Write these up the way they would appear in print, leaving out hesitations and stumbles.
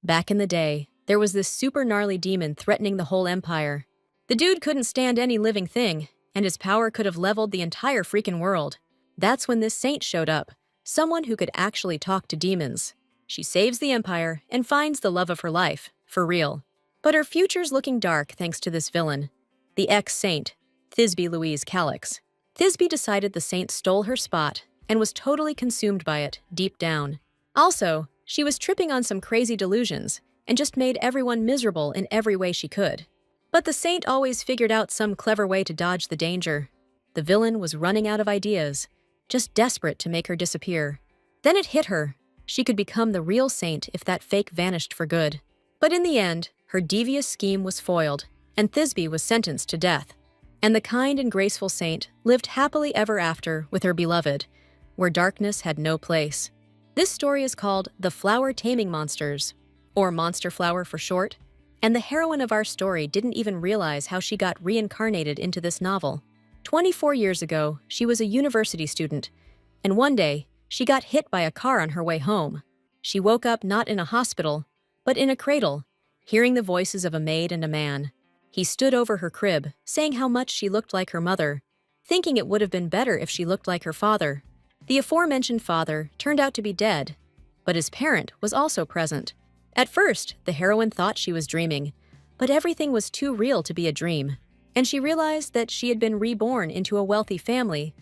Back in the day, there was this super gnarly demon threatening the whole empire. The dude couldn't stand any living thing, and his power could have leveled the entire freaking world. That's when this saint showed up, someone who could actually talk to demons. She saves the empire and finds the love of her life, for real. But her future's looking dark thanks to this villain, the ex-saint, Thisbe Louise Calix. Thisbe decided the saint stole her spot and was totally consumed by it, deep down. Also, she was tripping on some crazy delusions and just made everyone miserable in every way she could. But the saint always figured out some clever way to dodge the danger. The villain was running out of ideas, just desperate to make her disappear. Then it hit her. She could become the real saint if that fake vanished for good. But in the end, her devious scheme was foiled, and Thisbe was sentenced to death. And the kind and graceful saint lived happily ever after with her beloved, where darkness had no place. This story is called The Flower Taming Monsters, or Monster Flower for short, and the heroine of our story didn't even realize how she got reincarnated into this novel. 24 years ago, she was a university student, and one day, she got hit by a car on her way home. She woke up not in a hospital, but in a cradle, hearing the voices of a maid and a man. He stood over her crib, saying how much she looked like her mother, thinking it would have been better if she looked like her father. The aforementioned father turned out to be dead, but his parent was also present. At first, the heroine thought she was dreaming, but everything was too real to be a dream, and she realized that she had been reborn into a wealthy family,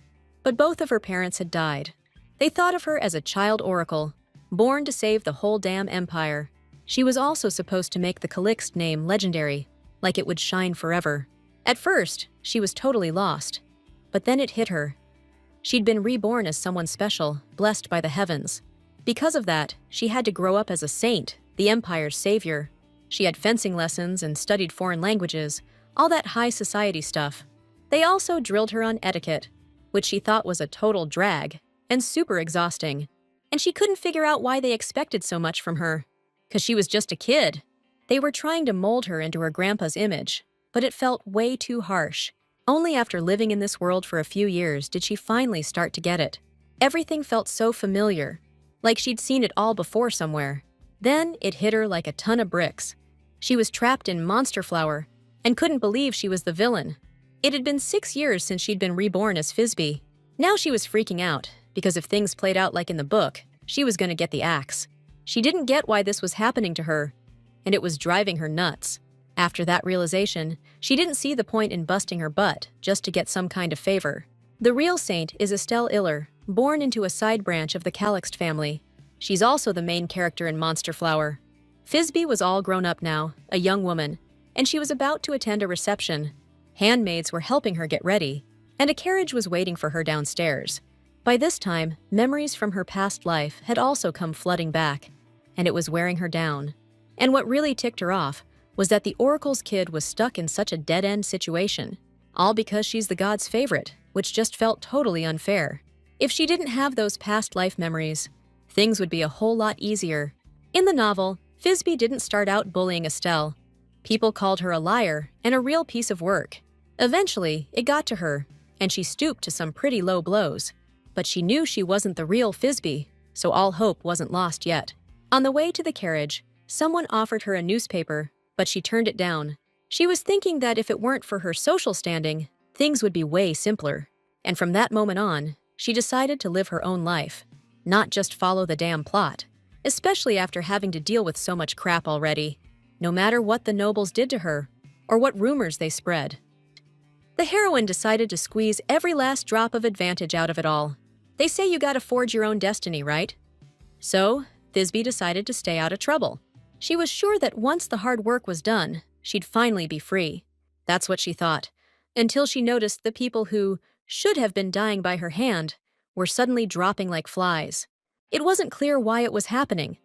but both of her parents had died. They thought of her as a child oracle, born to save the whole damn empire. She was also supposed to make the Calixte name legendary, like it would shine forever. At first, she was totally lost, but then it hit her. She'd been reborn as someone special, blessed by the heavens. Because of that, she had to grow up as a saint, the empire's savior. She had fencing lessons and studied foreign languages, all that high society stuff. They also drilled her on etiquette, which she thought was a total drag and super exhausting. And she couldn't figure out why they expected so much from her. 'Cause she was just a kid. They were trying to mold her into her grandpa's image, but it felt way too harsh. Only after living in this world for a few years did she finally start to get it. Everything felt so familiar, like she'd seen it all before somewhere. Then it hit her like a ton of bricks. She was trapped in Monster Flower and couldn't believe she was the villain. It had been 6 years since she'd been reborn as Thisbe. Now she was freaking out, because if things played out like in the book, she was going to get the axe. She didn't get why this was happening to her, and it was driving her nuts. After that realization, she didn't see the point in busting her butt just to get some kind of favor. The real saint is Estelle Iller, born into a side branch of the Calixte family. She's also the main character in Monster Flower. Thisbe was all grown up now, a young woman, and she was about to attend a reception. Handmaids were helping her get ready, and a carriage was waiting for her downstairs. By this time, memories from her past life had also come flooding back, and it was wearing her down. And what really ticked her off was that the Oracle's kid was stuck in such a dead-end situation, all because she's the god's favorite, which just felt totally unfair. If she didn't have those past life memories, things would be a whole lot easier. In the novel, Thisbe didn't start out bullying Estelle. People called her a liar and a real piece of work. Eventually, it got to her, and she stooped to some pretty low blows. But she knew she wasn't the real Thisbe, so all hope wasn't lost yet. On the way to the carriage, someone offered her a newspaper, but she turned it down. She was thinking that if it weren't for her social standing, things would be way simpler. And from that moment on, she decided to live her own life, not just follow the damn plot, especially after having to deal with so much crap already, no matter what the nobles did to her or what rumors they spread. The heroine decided to squeeze every last drop of advantage out of it all. They say you gotta forge your own destiny, right? So, Thisbe decided to stay out of trouble. She was sure that once the hard work was done, she'd finally be free. That's what she thought, until she noticed the people who should have been dying by her hand were suddenly dropping like flies. It wasn't clear why it was happening,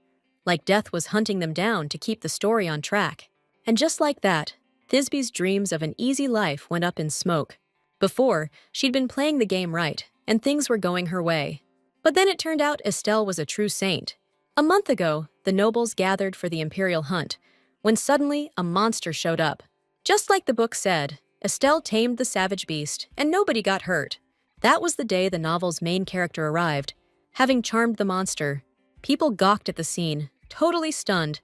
like death was hunting them down to keep the story on track. And just like that, Thisbe's dreams of an easy life went up in smoke. Before, she'd been playing the game right, and things were going her way. But then it turned out Estelle was a true saint. A month ago, the nobles gathered for the imperial hunt, when suddenly a monster showed up. Just like the book said, Estelle tamed the savage beast, and nobody got hurt. That was the day the novel's main character arrived. Having charmed the monster, people gawked at the scene, totally stunned.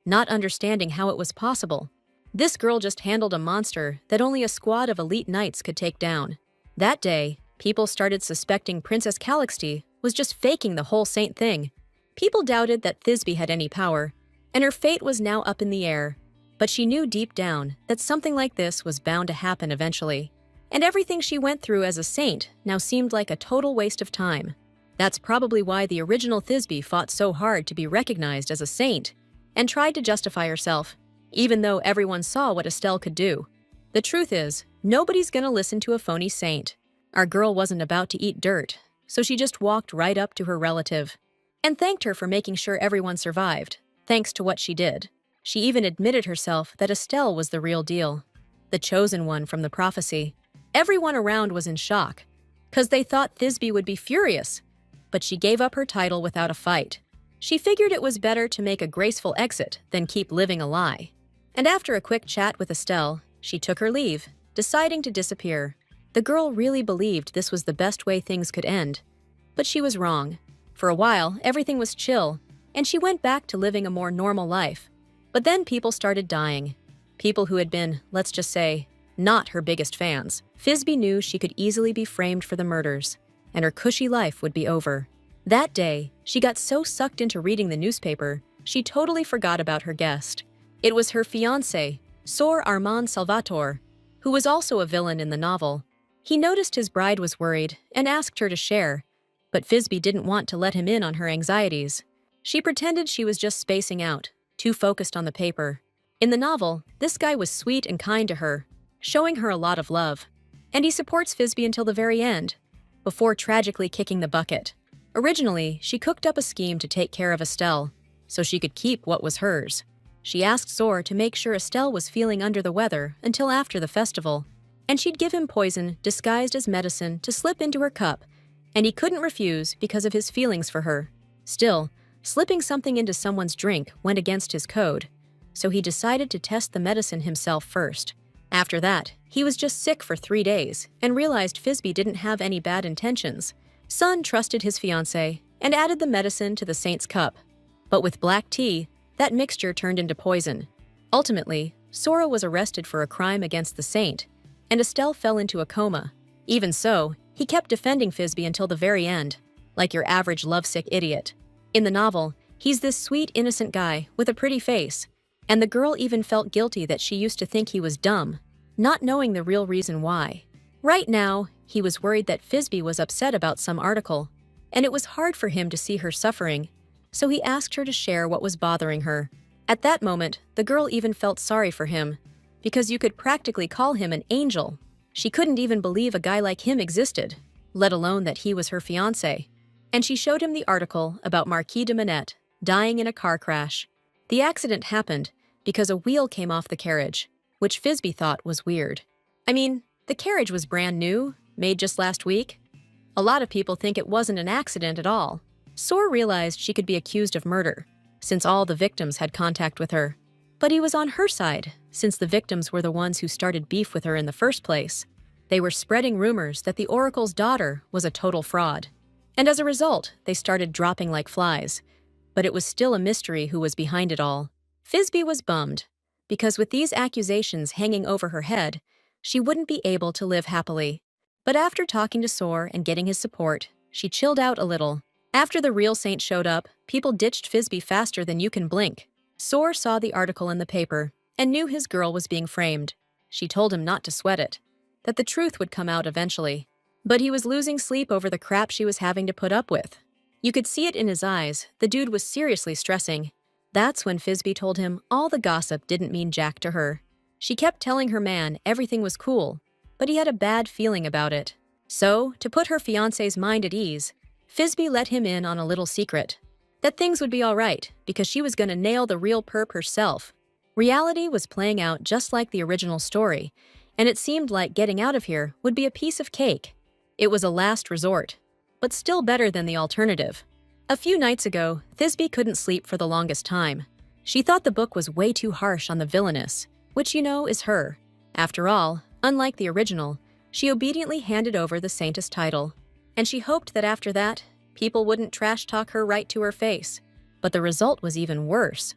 not understanding how it was possible. This girl just handled a monster that only a squad of elite knights could take down. That day, people started suspecting Princess Calixte was just faking the whole saint thing. People doubted that Thisbe had any power, and her fate was now up in the air. But she knew deep down that something like this was bound to happen eventually. And everything she went through as a saint now seemed like a total waste of time. That's probably why the original Thisbe fought so hard to be recognized as a saint and tried to justify herself, even though everyone saw what Estelle could do. The truth is, nobody's gonna listen to a phony saint. Our girl wasn't about to eat dirt, so she just walked right up to her relative and thanked her for making sure everyone survived, thanks to what she did. She even admitted herself that Estelle was the real deal, the chosen one from the prophecy. Everyone around was in shock, 'cause they thought Thisbe would be furious, but she gave up her title without a fight. She figured it was better to make a graceful exit than keep living a lie. And after a quick chat with Estelle, she took her leave, deciding to disappear. The girl really believed this was the best way things could end. But she was wrong. For a while, everything was chill, and she went back to living a more normal life. But then people started dying. People who had been, let's just say, not her biggest fans. Thisbe knew she could easily be framed for the murders, and her cushy life would be over. That day, she got so sucked into reading the newspaper, she totally forgot about her guest. It was her fiancé, Sor Armand Salvatore, who was also a villain in the novel. He noticed his bride was worried and asked her to share, but Thisbe didn't want to let him in on her anxieties. She pretended she was just spacing out, too focused on the paper. In the novel, this guy was sweet and kind to her, showing her a lot of love. And he supports Thisbe until the very end, before tragically kicking the bucket. Originally, she cooked up a scheme to take care of Estelle, so she could keep what was hers. She asked Sor to make sure Estelle was feeling under the weather until after the festival, and she'd give him poison disguised as medicine to slip into her cup, and he couldn't refuse because of his feelings for her. Still, slipping something into someone's drink went against his code, so he decided to test the medicine himself first. After that, he was just sick for 3 days and realized Thisbe didn't have any bad intentions. Sun trusted his fiancé and added the medicine to the saint's cup. But with black tea, that mixture turned into poison. Ultimately, Sora was arrested for a crime against the saint, and Estelle fell into a coma. Even so, he kept defending Thisbe until the very end, like your average lovesick idiot. In the novel, he's this sweet, innocent guy with a pretty face, and the girl even felt guilty that she used to think he was dumb, not knowing the real reason why. Right now, he was worried that Thisbe was upset about some article, and it was hard for him to see her suffering, so he asked her to share what was bothering her. At that moment, the girl even felt sorry for him, because you could practically call him an angel. She couldn't even believe a guy like him existed, let alone that he was her fiancé. And she showed him the article about Marquis de Manette dying in a car crash. The accident happened because a wheel came off the carriage, which Thisbe thought was weird. I mean, the carriage was brand new, made just last week. A lot of people think it wasn't an accident at all. Sor realized she could be accused of murder, since all the victims had contact with her. But he was on her side, since the victims were the ones who started beef with her in the first place. They were spreading rumors that the Oracle's daughter was a total fraud. And as a result, they started dropping like flies. But it was still a mystery who was behind it all. Thisbe was bummed, because with these accusations hanging over her head, she wouldn't be able to live happily. But after talking to Sor and getting his support, she chilled out a little. After the real saint showed up, people ditched Thisbe faster than you can blink. Sor saw the article in the paper and knew his girl was being framed. She told him not to sweat it, that the truth would come out eventually. But he was losing sleep over the crap she was having to put up with. You could see it in his eyes, the dude was seriously stressing. That's when Thisbe told him all the gossip didn't mean jack to her. She kept telling her man everything was cool, but he had a bad feeling about it. So, to put her fiancé's mind at ease, Thisbe let him in on a little secret, that things would be all right because she was going to nail the real perp herself. Reality was playing out just like the original story, and it seemed like getting out of here would be a piece of cake. It was a last resort, but still better than the alternative. A few nights ago, Thisbe couldn't sleep for the longest time. She thought the book was way too harsh on the villainess, which you know is her. After all, unlike the original, she obediently handed over the Saintess title, and she hoped that after that, people wouldn't trash talk her right to her face. But the result was even worse.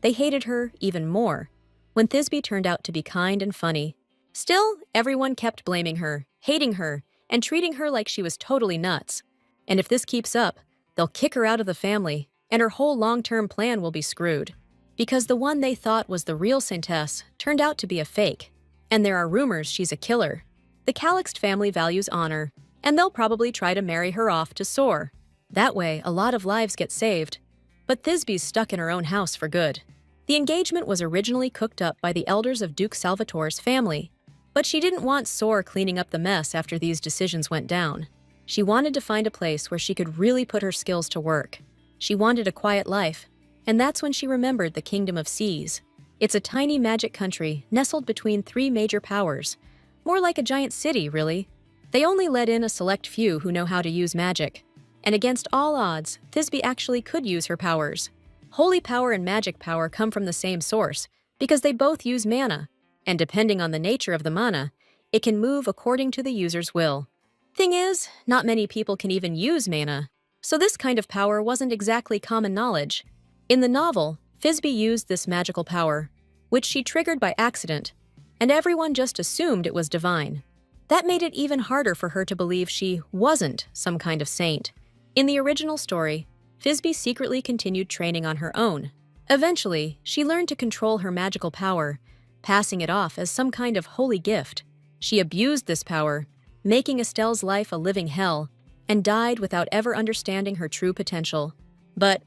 They hated her even more when Thisbe turned out to be kind and funny. Still, everyone kept blaming her, hating her, and treating her like she was totally nuts. And if this keeps up, they'll kick her out of the family, and her whole long-term plan will be screwed. Because the one they thought was the real Saintess turned out to be a fake. And there are rumors she's a killer. The Calixt family values honor, and they'll probably try to marry her off to Soar. That way, a lot of lives get saved. But Thisbe's stuck in her own house for good. The engagement was originally cooked up by the elders of Duke Salvatore's family, but she didn't want Soar cleaning up the mess after these decisions went down. She wanted to find a place where she could really put her skills to work. She wanted a quiet life, and that's when she remembered the Kingdom of Seas. It's a tiny magic country nestled between 3 major powers. More like a giant city, really. They only let in a select few who know how to use magic. And against all odds, Thisbe actually could use her powers. Holy power and magic power come from the same source, because they both use mana. And depending on the nature of the mana, it can move according to the user's will. Thing is, not many people can even use mana, so this kind of power wasn't exactly common knowledge. In the novel, Thisbe used this magical power, which she triggered by accident, and everyone just assumed it was divine. That made it even harder for her to believe she wasn't some kind of saint. In the original story, Thisbe secretly continued training on her own. Eventually, she learned to control her magical power, passing it off as some kind of holy gift. She abused this power, making Estelle's life a living hell, and died without ever understanding her true potential. But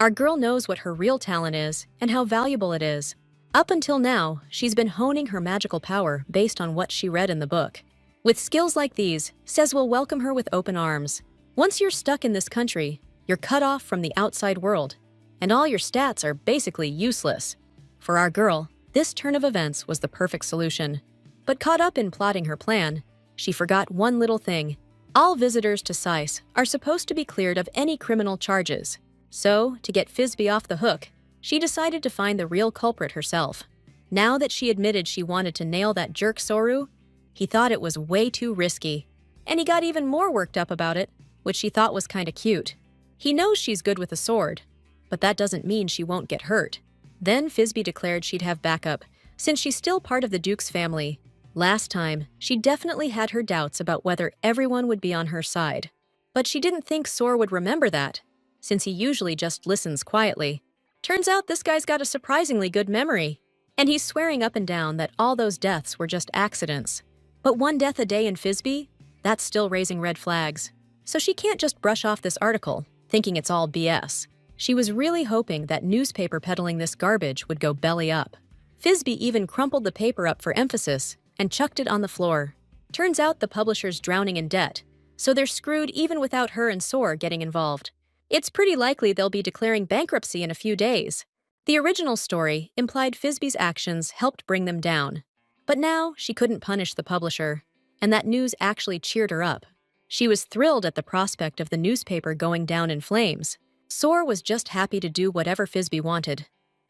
our girl knows what her real talent is and how valuable it is. Up until now, she's been honing her magical power based on what she read in the book. With skills like these, Cez will welcome her with open arms. Once you're stuck in this country, you're cut off from the outside world, and all your stats are basically useless. For our girl, this turn of events was the perfect solution. But caught up in plotting her plan, she forgot one little thing. All visitors to Seiss are supposed to be cleared of any criminal charges. So, to get Thisbe off the hook, she decided to find the real culprit herself. Now that she admitted she wanted to nail that jerk Soru, he thought it was way too risky. And he got even more worked up about it, which she thought was kinda cute. He knows she's good with a sword, but that doesn't mean she won't get hurt. Then Thisbe declared she'd have backup, since she's still part of the Duke's family. Last time, she definitely had her doubts about whether everyone would be on her side. But she didn't think Soar would remember that, since he usually just listens quietly. Turns out this guy's got a surprisingly good memory, and he's swearing up and down that all those deaths were just accidents. But 1 death a day in Thisbe? That's still raising red flags. So she can't just brush off this article, thinking it's all BS. She was really hoping that newspaper peddling this garbage would go belly up. Thisbe even crumpled the paper up for emphasis and chucked it on the floor. Turns out the publisher's drowning in debt, so they're screwed even without her and Soar getting involved. It's pretty likely they'll be declaring bankruptcy in a few days. The original story implied Thisbe's actions helped bring them down. But now she couldn't punish the publisher, and that news actually cheered her up. She was thrilled at the prospect of the newspaper going down in flames. Soar was just happy to do whatever Thisbe wanted.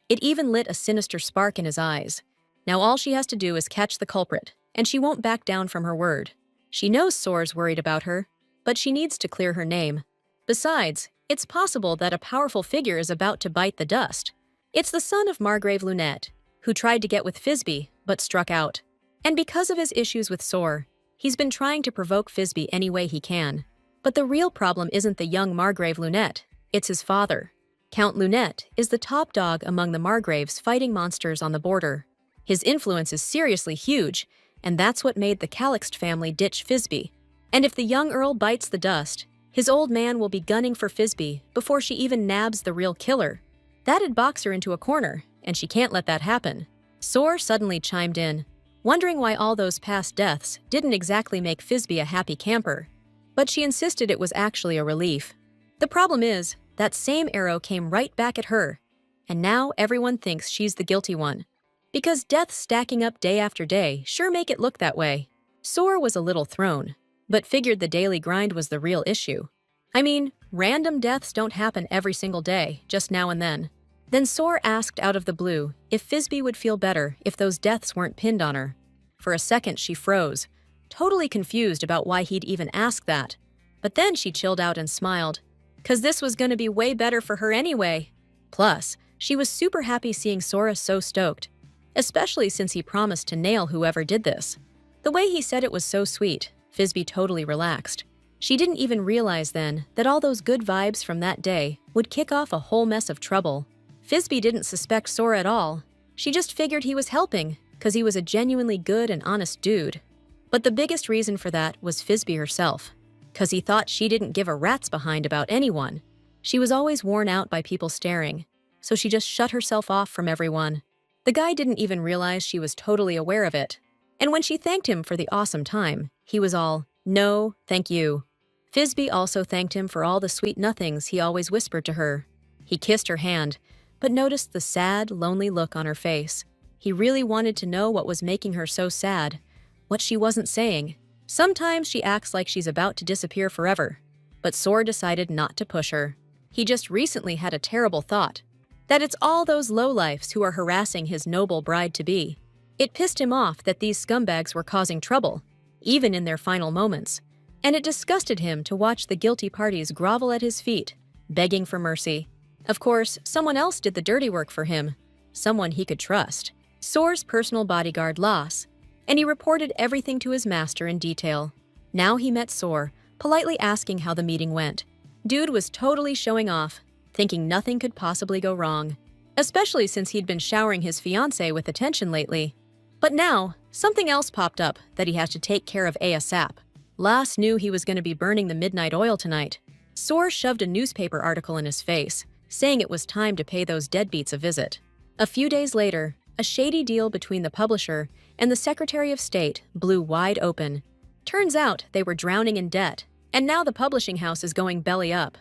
It even lit a sinister spark in his eyes. Now all she has to do is catch the culprit, and she won't back down from her word. She knows Soar's worried about her, but she needs to clear her name. Besides, it's possible that a powerful figure is about to bite the dust. It's the son of Margrave Lunette, who tried to get with Thisbe, but struck out. And because of his issues with Soar, he's been trying to provoke Thisbe any way he can. But the real problem isn't the young Margrave Lunette, it's his father. Count Lunette is the top dog among the Margraves fighting monsters on the border. His influence is seriously huge, and that's what made the Calixt family ditch Thisbe. And if the young Earl bites the dust, his old man will be gunning for Thisbe before she even nabs the real killer. That'd box her into a corner, and she can't let that happen. Soar suddenly chimed in, wondering why all those past deaths didn't exactly make Thisbe a happy camper. But she insisted it was actually a relief. The problem is, that same arrow came right back at her, and now everyone thinks she's the guilty one. Because deaths stacking up day after day sure make it look that way. Soar was a little thrown, but figured the daily grind was the real issue. I mean, random deaths don't happen every single day, just now and then. Then Soar asked out of the blue if Thisbe would feel better if those deaths weren't pinned on her. For a second she froze, totally confused about why he'd even ask that. But then she chilled out and smiled, 'cause this was gonna be way better for her anyway. Plus, She was super happy seeing Sora so stoked, especially since he promised to nail whoever did this. The way he said it was so sweet, Fizby totally relaxed. She didn't even realize then that all those good vibes from that day would kick off a whole mess of trouble. Fizby didn't suspect Sora at all. She just figured he was helping because he was a genuinely good and honest dude. But the biggest reason for that was Fizby herself, because he thought she didn't give a rat's behind about anyone. She was always worn out by people staring, so she just shut herself off from everyone. The guy didn't even realize she was totally aware of it. And when she thanked him for the awesome time, he was all, "No, thank you." Fizby also thanked him for all the sweet nothings he always whispered to her. He kissed her hand, but noticed the sad, lonely look on her face. He really wanted to know what was making her so sad, what she wasn't saying. Sometimes she acts like she's about to disappear forever, but Sora decided not to push her. He just recently had a terrible thought, that it's all those lowlifes who are harassing his noble bride-to-be. It pissed him off that these scumbags were causing trouble, even in their final moments, and it disgusted him to watch the guilty parties grovel at his feet, begging for mercy. Of course, someone else did the dirty work for him, someone he could trust. Sora's personal bodyguard, Lass, and he reported everything to his master in detail. Now he met Sora, politely asking how the meeting went. Dude was totally showing off, thinking nothing could possibly go wrong, especially since he'd been showering his fiancée with attention lately. But now, something else popped up that he had to take care of ASAP. Lass knew he was going to be burning the midnight oil tonight. Sora shoved a newspaper article in his face, saying it was time to pay those deadbeats a visit. A few days later, a shady deal between the publisher and the Secretary of State blew wide open. Turns out they were drowning in debt, and now the publishing house is going belly up.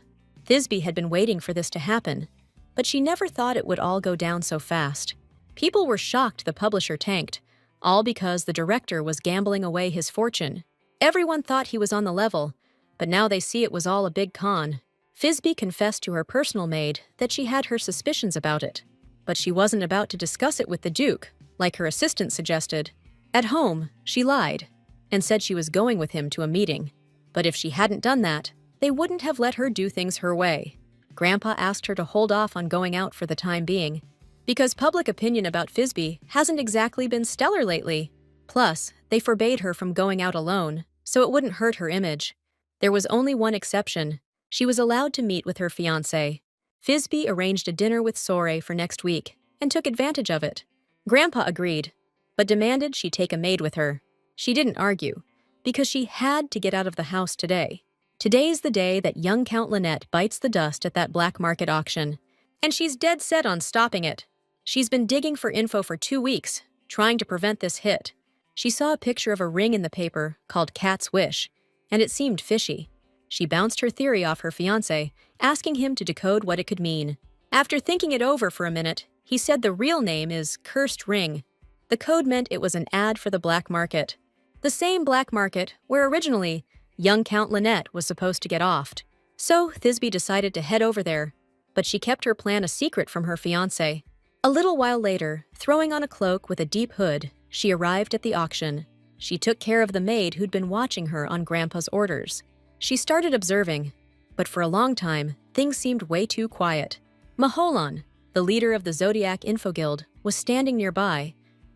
Fizby had been waiting for this to happen, but she never thought it would all go down so fast. People were shocked the publisher tanked, all because the director was gambling away his fortune. Everyone thought he was on the level, but now they see it was all a big con. Fizby confessed to her personal maid that she had her suspicions about it, but she wasn't about to discuss it with the Duke, like her assistant suggested. At home, she lied and said she was going with him to a meeting, but if she hadn't done that, they wouldn't have let her do things her way. Grandpa asked her to hold off on going out for the time being, because public opinion about Fizby hasn't exactly been stellar lately. Plus, they forbade her from going out alone, so it wouldn't hurt her image. There was only one exception. She was allowed to meet with her fiancé. Fizby arranged a dinner with Sora for next week and took advantage of it. Grandpa agreed, but demanded she take a maid with her. She didn't argue, because she had to get out of the house today. Today's the day that young Count Lynette bites the dust at that black market auction, and she's dead set on stopping it. She's been digging for info for 2 weeks, trying to prevent this hit. She saw a picture of a ring in the paper called Cat's Wish, and it seemed fishy. She bounced her theory off her fiancé, asking him to decode what it could mean. After thinking it over for a minute, he said the real name is Cursed Ring. The code meant it was an ad for the black market. The same black market where originally young Count Lynette was supposed to get offed. So Fizby decided to head over there, but she kept her plan a secret from her fiancé. A little while later, throwing on a cloak with a deep hood, she arrived at the auction. She took care of the maid who'd been watching her on Grandpa's orders. She started observing, but for a long time, things seemed way too quiet. Maholan, the leader of the Zodiac Info Guild, was standing nearby,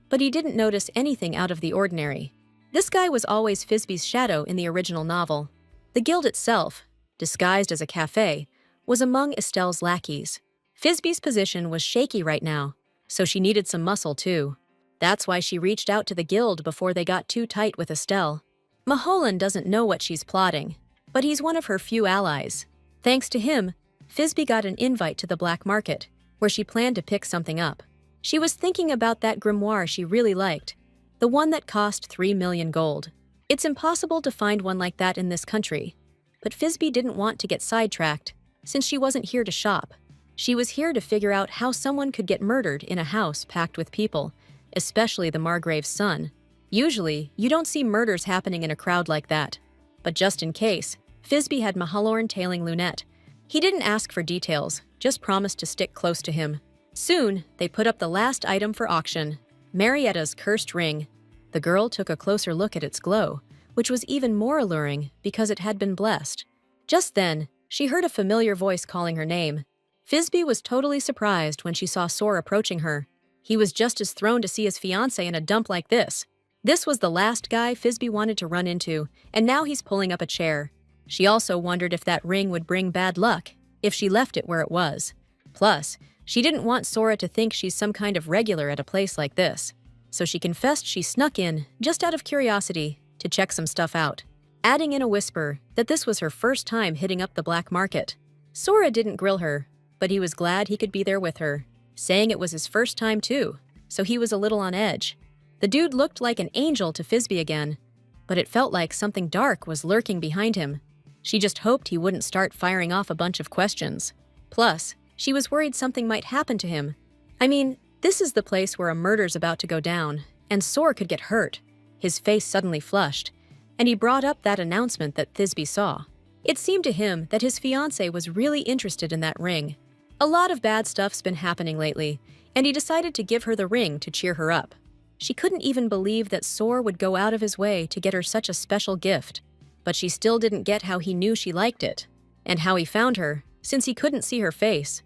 but he didn't notice anything out of the ordinary. This guy was always Fizby's shadow in the original novel. The guild itself, disguised as a cafe, was among Estelle's lackeys. Fizby's position was shaky right now, so she needed some muscle too. That's why she reached out to the guild before they got too tight with Estelle. Maholan doesn't know what she's plotting, but he's one of her few allies. Thanks to him, Fizby got an invite to the black market, where she planned to pick something up. She was thinking about that grimoire she really liked, the one that cost 3 million gold. It's impossible to find one like that in this country, but Fizby didn't want to get sidetracked, since she wasn't here to shop. She was here to figure out how someone could get murdered in a house packed with people, especially the Margrave's son. Usually, you don't see murders happening in a crowd like that. But just in case, Fizby had Mahalorn tailing Lunette. He didn't ask for details, just promised to stick close to him. Soon, they put up the last item for auction, Marietta's cursed ring. The girl took a closer look at its glow, which was even more alluring because it had been blessed. Just then, she heard a familiar voice calling her name. Thisbe was totally surprised when she saw Sor approaching her. He was just as thrown to see his fiancée in a dump like this. This was the last guy Thisbe wanted to run into, and now he's pulling up a chair. She also wondered if that ring would bring bad luck, if she left it where it was. Plus, she didn't want Sora to think she's some kind of regular at a place like this. So she confessed she snuck in, just out of curiosity, to check some stuff out, adding in a whisper that this was her first time hitting up the black market. Sora didn't grill her, but he was glad he could be there with her, saying it was his first time too, so he was a little on edge. The dude looked like an angel to Thisbe again, but it felt like something dark was lurking behind him. She just hoped he wouldn't start firing off a bunch of questions. Plus, she was worried something might happen to him. I mean, this is the place where a murder's about to go down, and Sor could get hurt. His face suddenly flushed, and he brought up that announcement that Thisbe saw. It seemed to him that his fiancée was really interested in that ring. A lot of bad stuff's been happening lately, and he decided to give her the ring to cheer her up. She couldn't even believe that Sor would go out of his way to get her such a special gift, but she still didn't get how he knew she liked it, and how he found her, since he couldn't see her face.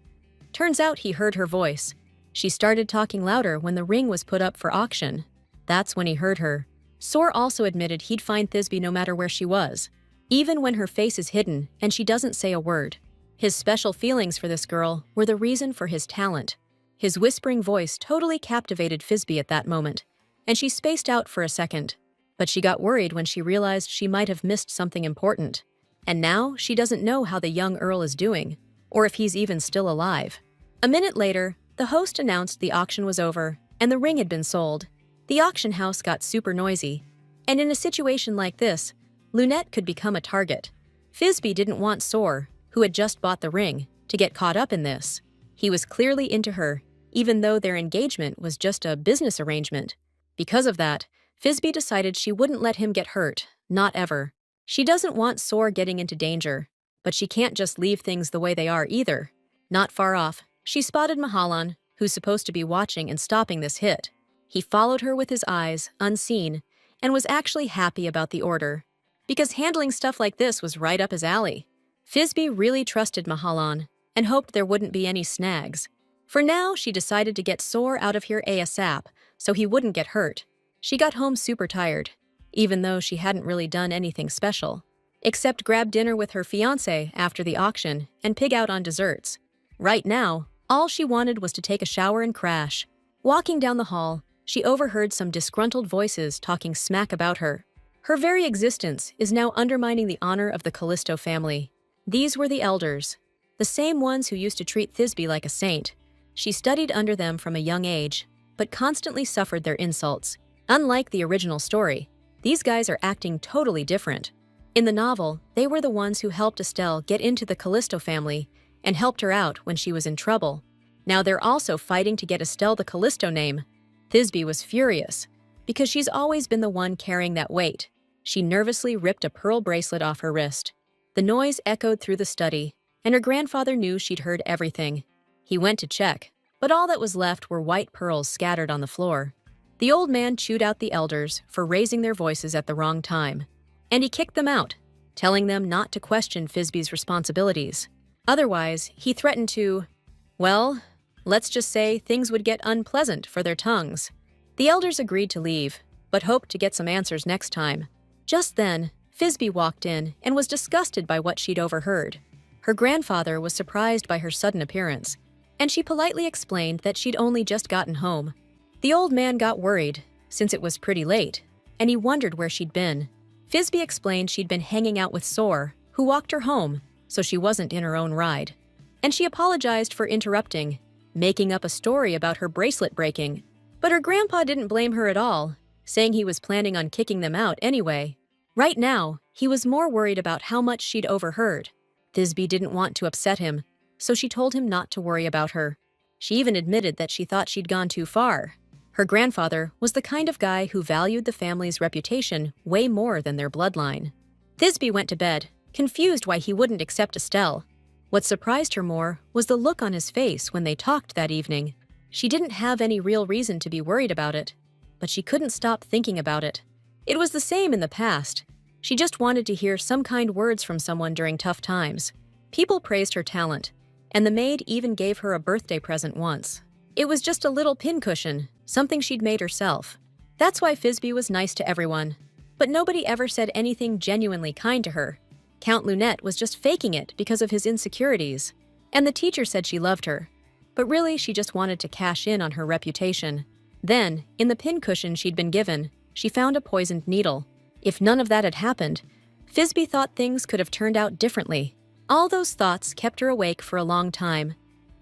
Turns out he heard her voice. She started talking louder when the ring was put up for auction. That's when he heard her. Sor also admitted he'd find Thisbe no matter where she was, even when her face is hidden and she doesn't say a word. His special feelings for this girl were the reason for his talent. His whispering voice totally captivated Thisbe at that moment, and she spaced out for a second. But she got worried when she realized she might have missed something important. And now she doesn't know how the young Earl is doing, or if he's even still alive. A minute later, the host announced the auction was over and the ring had been sold. The auction house got super noisy, and in a situation like this, Lunette could become a target. Thisbe didn't want Sor, who had just bought the ring, to get caught up in this. He was clearly into her, even though their engagement was just a business arrangement. Because of that, Thisbe decided she wouldn't let him get hurt, not ever. She doesn't want Sor getting into danger, but she can't just leave things the way they are either. Not far off, she spotted Mahalan, who's supposed to be watching and stopping this hit. He followed her with his eyes, unseen, and was actually happy about the order, because handling stuff like this was right up his alley. Thisbe really trusted Mahalan and hoped there wouldn't be any snags. For now, she decided to get Sor out of here ASAP so he wouldn't get hurt. She got home super tired, even though she hadn't really done anything special, except grab dinner with her fiancé after the auction and pig out on desserts. Right now, all she wanted was to take a shower and crash. Walking down the hall, she overheard some disgruntled voices talking smack about her. Her very existence is now undermining the honor of the Callisto family. These were the elders, the same ones who used to treat Thisbe like a saint. She studied under them from a young age, but constantly suffered their insults. Unlike the original story, these guys are acting totally different. In the novel, they were the ones who helped Estelle get into the Callisto family and helped her out when she was in trouble. Now they're also fighting to get Estelle the Callisto name. Thisbe was furious, because she's always been the one carrying that weight. She nervously ripped a pearl bracelet off her wrist. The noise echoed through the study, and her grandfather knew she'd heard everything. He went to check, but all that was left were white pearls scattered on the floor. The old man chewed out the elders for raising their voices at the wrong time, and he kicked them out, telling them not to question Thisbe's responsibilities. Otherwise, he threatened to, well, let's just say things would get unpleasant for their tongues. The elders agreed to leave, but hoped to get some answers next time. Just then, Thisbe walked in and was disgusted by what she'd overheard. Her grandfather was surprised by her sudden appearance, and she politely explained that she'd only just gotten home. The old man got worried, since it was pretty late, and he wondered where she'd been. Thisbe explained she'd been hanging out with Sor, who walked her home, so she wasn't in her own ride. And she apologized for interrupting, making up a story about her bracelet breaking. But her grandpa didn't blame her at all, saying he was planning on kicking them out anyway. Right now, he was more worried about how much she'd overheard. Thisbe didn't want to upset him, so she told him not to worry about her. She even admitted that she thought she'd gone too far. Her grandfather was the kind of guy who valued the family's reputation way more than their bloodline. Thisbe went to bed, confused why he wouldn't accept Estelle. What surprised her more was the look on his face when they talked that evening. She didn't have any real reason to be worried about it, but she couldn't stop thinking about it. It was the same in the past. She just wanted to hear some kind words from someone during tough times. People praised her talent, and the maid even gave her a birthday present once. It was just a little pincushion, something she'd made herself. That's why Thisbe was nice to everyone. But nobody ever said anything genuinely kind to her. Count Lunette was just faking it because of his insecurities. And the teacher said she loved her. But really, she just wanted to cash in on her reputation. Then, in the pincushion she'd been given, she found a poisoned needle. If none of that had happened, Thisbe thought things could have turned out differently. All those thoughts kept her awake for a long time.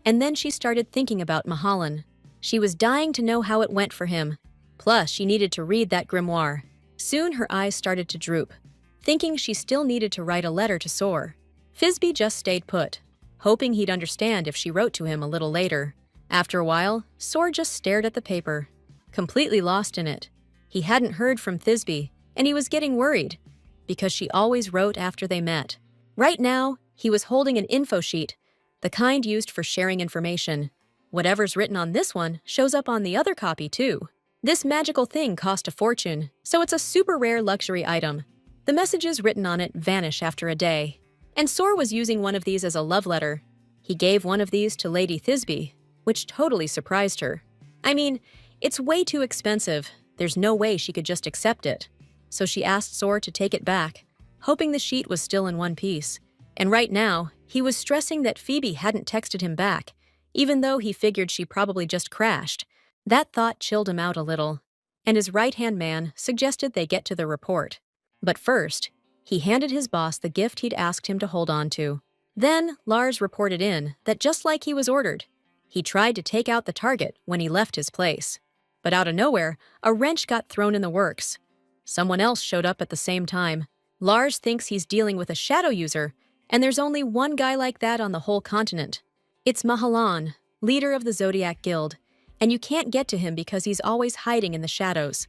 And then she started thinking about Mahalan. She was dying to know how it went for him. Plus, she needed to read that grimoire. Soon her eyes started to droop, thinking she still needed to write a letter to Sor. Thisbe just stayed put, hoping he'd understand if she wrote to him a little later. After a while, Sor just stared at the paper, completely lost in it. He hadn't heard from Thisbe, and he was getting worried, because she always wrote after they met. Right now, he was holding an info sheet, the kind used for sharing information. Whatever's written on this one shows up on the other copy too. This magical thing cost a fortune, so it's a super rare luxury item. The messages written on it vanish after a day. And Sor was using one of these as a love letter. He gave one of these to Lady Thisbe, which totally surprised her. I mean, it's way too expensive. There's no way she could just accept it. So she asked Sor to take it back, hoping the sheet was still in one piece. And right now, he was stressing that Phoebe hadn't texted him back, even though he figured she probably just crashed. That thought chilled him out a little, and his right-hand man suggested they get to the report. But first, he handed his boss the gift he'd asked him to hold on to. Then, Lars reported in that just like he was ordered, he tried to take out the target when he left his place. But out of nowhere, a wrench got thrown in the works. Someone else showed up at the same time. Lars thinks he's dealing with a shadow user, and there's only one guy like that on the whole continent. It's Mahalan, leader of the Zodiac Guild, and you can't get to him because he's always hiding in the shadows.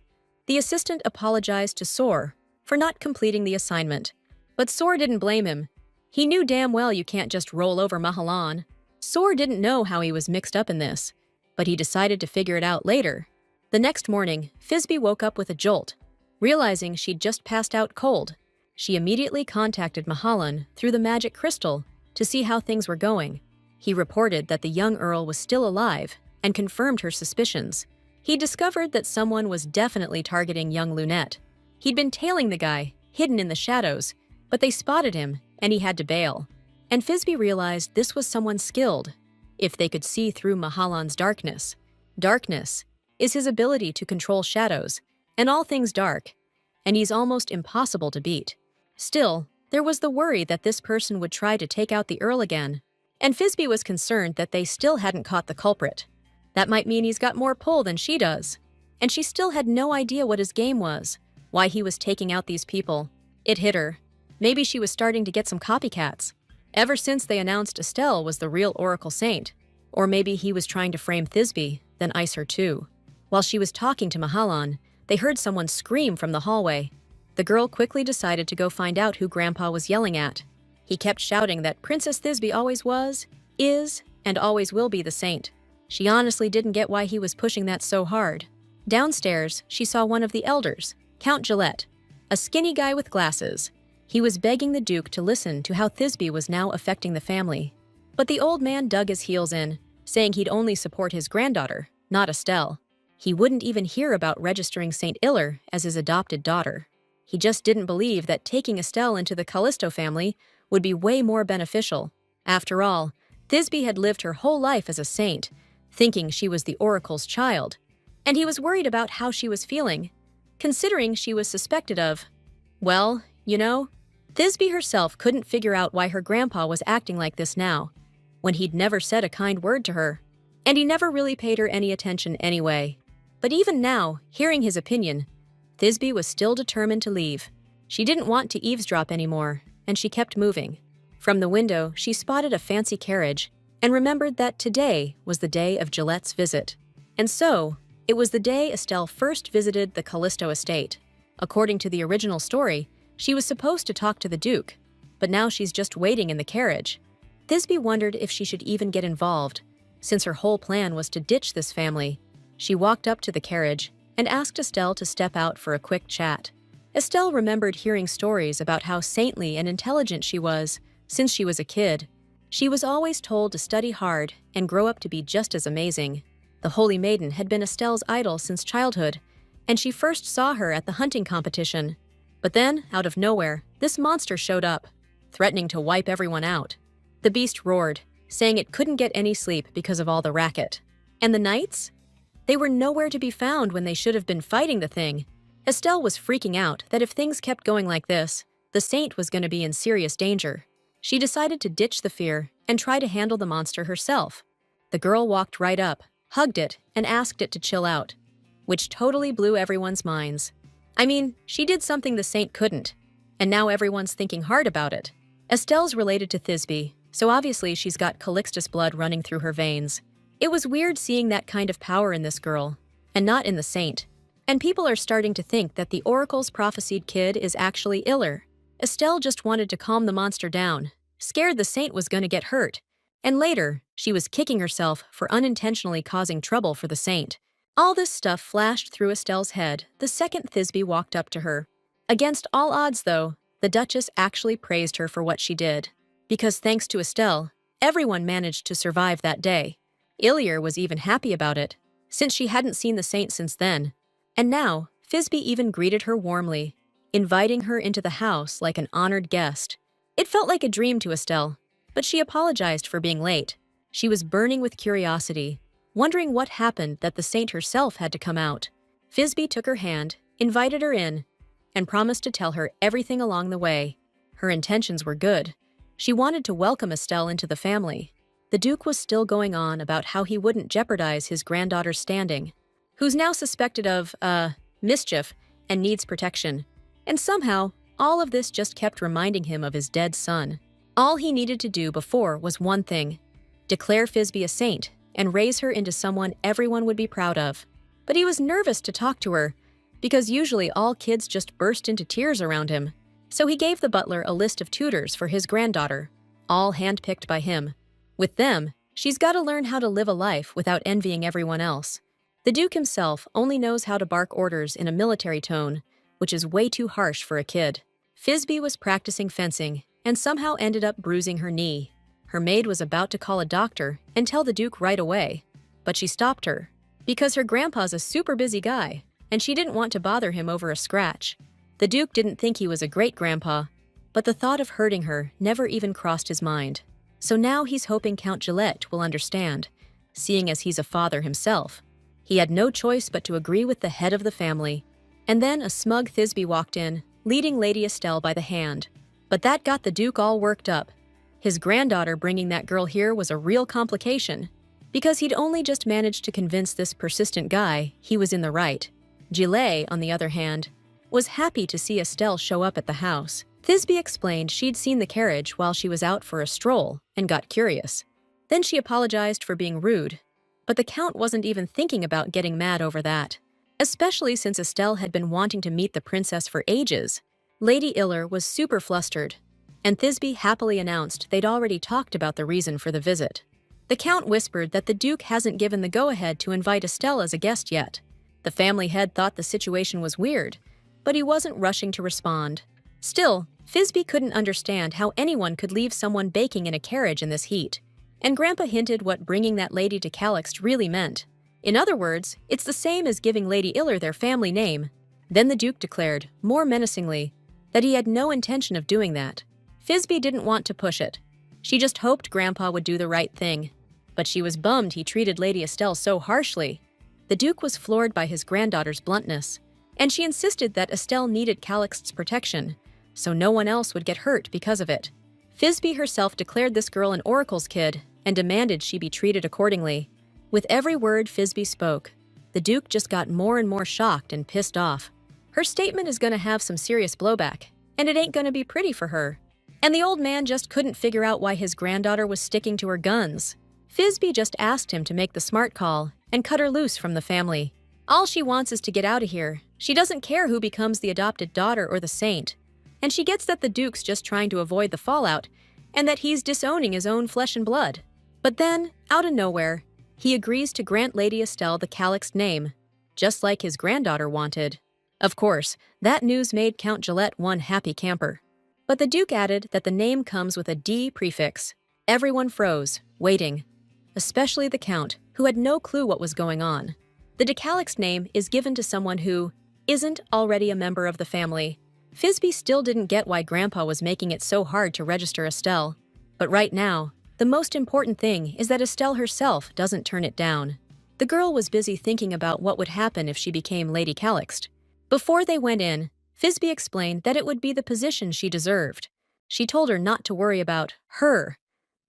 The assistant apologized to Sor for not completing the assignment, but Sor didn't blame him. He knew damn well you can't just roll over Mahalan. Sor didn't know how he was mixed up in this, but he decided to figure it out later. The next morning, Thisbe woke up with a jolt, realizing she'd just passed out cold. She immediately contacted Mahalan through the magic crystal to see how things were going. He reported that the young earl was still alive and confirmed her suspicions. He discovered that someone was definitely targeting young Lunette. He'd been tailing the guy, hidden in the shadows, but they spotted him and he had to bail. And Thisbe realized this was someone skilled, if they could see through Mahalan's darkness. Darkness is his ability to control shadows and all things dark, and he's almost impossible to beat. Still, there was the worry that this person would try to take out the Earl again, and Thisbe was concerned that they still hadn't caught the culprit. That might mean he's got more pull than she does, and she still had no idea what his game was, why he was taking out these people. It hit her. Maybe she was starting to get some copycats. Ever since they announced Estelle was the real Oracle Saint. Or maybe he was trying to frame Thisbe, then ice her too. While she was talking to Mahalan, they heard someone scream from the hallway. The girl quickly decided to go find out who Grandpa was yelling at. He kept shouting that Princess Thisbe always was, is, and always will be the saint. She honestly didn't get why he was pushing that so hard. Downstairs, she saw one of the elders, Count Gillette, a skinny guy with glasses. He was begging the Duke to listen to how Thisbe was now affecting the family. But the old man dug his heels in, saying he'd only support his granddaughter, not Estelle. He wouldn't even hear about registering St. Iller as his adopted daughter. He just didn't believe that taking Estelle into the Callisto family would be way more beneficial. After all, Thisbe had lived her whole life as a saint, thinking she was the Oracle's child, and he was worried about how she was feeling, considering she was suspected of, well, you know, Thisbe herself couldn't figure out why her grandpa was acting like this now, when he'd never said a kind word to her, and he never really paid her any attention anyway. But even now, hearing his opinion, Thisbe was still determined to leave. She didn't want to eavesdrop anymore, and she kept moving. From the window, she spotted a fancy carriage and remembered that today was the day of Gillette's visit. And so, it was the day Estelle first visited the Callisto estate. According to the original story, she was supposed to talk to the Duke, but now she's just waiting in the carriage. Thisbe wondered if she should even get involved, since her whole plan was to ditch this family. She walked up to the carriage and asked Estelle to step out for a quick chat. Estelle remembered hearing stories about how saintly and intelligent she was since she was a kid, She was always told to study hard and grow up to be just as amazing. The Holy Maiden had been Estelle's idol since childhood, and she first saw her at the hunting competition. But then, out of nowhere, this monster showed up, threatening to wipe everyone out. The beast roared, saying it couldn't get any sleep because of all the racket. And the knights? They were nowhere to be found when they should have been fighting the thing. Estelle was freaking out that if things kept going like this, the saint was going to be in serious danger. She decided to ditch the fear and try to handle the monster herself. The girl walked right up, hugged it, and asked it to chill out, which totally blew everyone's minds. I mean, she did something the saint couldn't, and now everyone's thinking hard about it. Estelle's related to Thisbe, so obviously she's got Calixtus blood running through her veins. It was weird seeing that kind of power in this girl, and not in the saint. And people are starting to think that the oracle's prophesied kid is actually Iller. Estelle just wanted to calm the monster down, scared the saint was going to get hurt, and later, she was kicking herself for unintentionally causing trouble for the saint. All this stuff flashed through Estelle's head the second Thisbe walked up to her. Against all odds, though, the Duchess actually praised her for what she did. Because thanks to Estelle, everyone managed to survive that day. Ilir was even happy about it, since she hadn't seen the saint since then. And now, Thisbe even greeted her warmly, inviting her into the house like an honored guest. It felt like a dream to Estelle, but she apologized for being late. She was burning with curiosity, wondering what happened that the saint herself had to come out. Thisbe took her hand, invited her in, and promised to tell her everything along the way. Her intentions were good. She wanted to welcome Estelle into the family. The Duke was still going on about how he wouldn't jeopardize his granddaughter's standing, who's now suspected of, mischief and needs protection. And somehow, all of this just kept reminding him of his dead son. All he needed to do before was one thing: declare Thisbe a saint and raise her into someone everyone would be proud of. But he was nervous to talk to her, because usually all kids just burst into tears around him. So he gave the butler a list of tutors for his granddaughter, all handpicked by him. With them, she's got to learn how to live a life without envying everyone else. The Duke himself only knows how to bark orders in a military tone, which is way too harsh for a kid. Thisbe was practicing fencing and somehow ended up bruising her knee. Her maid was about to call a doctor and tell the Duke right away, but she stopped her, because her grandpa's a super busy guy, and she didn't want to bother him over a scratch. The Duke didn't think he was a great grandpa, but the thought of hurting her never even crossed his mind. So now he's hoping Count Gillette will understand, seeing as he's a father himself. He had no choice but to agree with the head of the family. And then a smug Thisbe walked in, leading Lady Estelle by the hand. But that got the Duke all worked up. His granddaughter bringing that girl here was a real complication, because he'd only just managed to convince this persistent guy he was in the right. Gillet, on the other hand, was happy to see Estelle show up at the house. Thisbe explained she'd seen the carriage while she was out for a stroll and got curious. Then she apologized for being rude, but the Count wasn't even thinking about getting mad over that, especially since Estelle had been wanting to meet the princess for ages. Lady Iller was super flustered, and Thisbe happily announced they'd already talked about the reason for the visit. The Count whispered that the Duke hasn't given the go-ahead to invite Estelle as a guest yet. The family head thought the situation was weird, but he wasn't rushing to respond. Still, Thisbe couldn't understand how anyone could leave someone baking in a carriage in this heat, and Grandpa hinted what bringing that lady to Calixt really meant. In other words, it's the same as giving Lady Iller their family name. Then the Duke declared, more menacingly, that he had no intention of doing that. Thisbe didn't want to push it. She just hoped Grandpa would do the right thing. But she was bummed he treated Lady Estelle so harshly. The Duke was floored by his granddaughter's bluntness, and she insisted that Estelle needed Calixt's protection, so no one else would get hurt because of it. Thisbe herself declared this girl an oracle's kid and demanded she be treated accordingly. With every word Thisbe spoke, the Duke just got more and more shocked and pissed off. Her statement is going to have some serious blowback, and it ain't going to be pretty for her. And the old man just couldn't figure out why his granddaughter was sticking to her guns. Thisbe just asked him to make the smart call and cut her loose from the family. All she wants is to get out of here. She doesn't care who becomes the adopted daughter or the saint. And she gets that the Duke's just trying to avoid the fallout, and that he's disowning his own flesh and blood. But then, out of nowhere, he agrees to grant Lady Estelle the Calixt name, just like his granddaughter wanted. Of course, that news made Count Gillette one happy camper. But the Duke added that the name comes with a D prefix, Everyone froze, waiting, especially the Count, who had no clue what was going on. The Decalixed name is given to someone who isn't already a member of the family. Fizby still didn't get why Grandpa was making it so hard to register Estelle. But right now, the most important thing is that Estelle herself doesn't turn it down. The girl was busy thinking about what would happen if she became Lady Calixt. Before they went in, Fizby explained that it would be the position she deserved. She told her not to worry about her,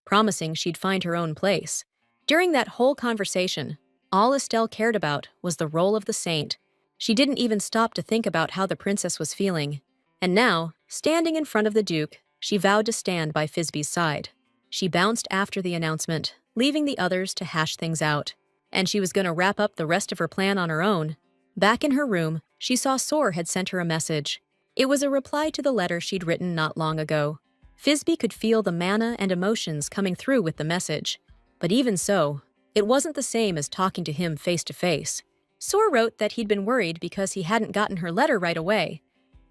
promising she'd find her own place. During that whole conversation, all Estelle cared about was the role of the saint. She didn't even stop to think about how the princess was feeling. And now, standing in front of the Duke, she vowed to stand by Fizby's side. She bounced after the announcement, leaving the others to hash things out. And she was going to wrap up the rest of her plan on her own. Back in her room, she saw Soar had sent her a message. It was a reply to the letter she'd written not long ago. Fizby could feel the mana and emotions coming through with the message. But even so, it wasn't the same as talking to him face to face. Soar wrote that he'd been worried because he hadn't gotten her letter right away.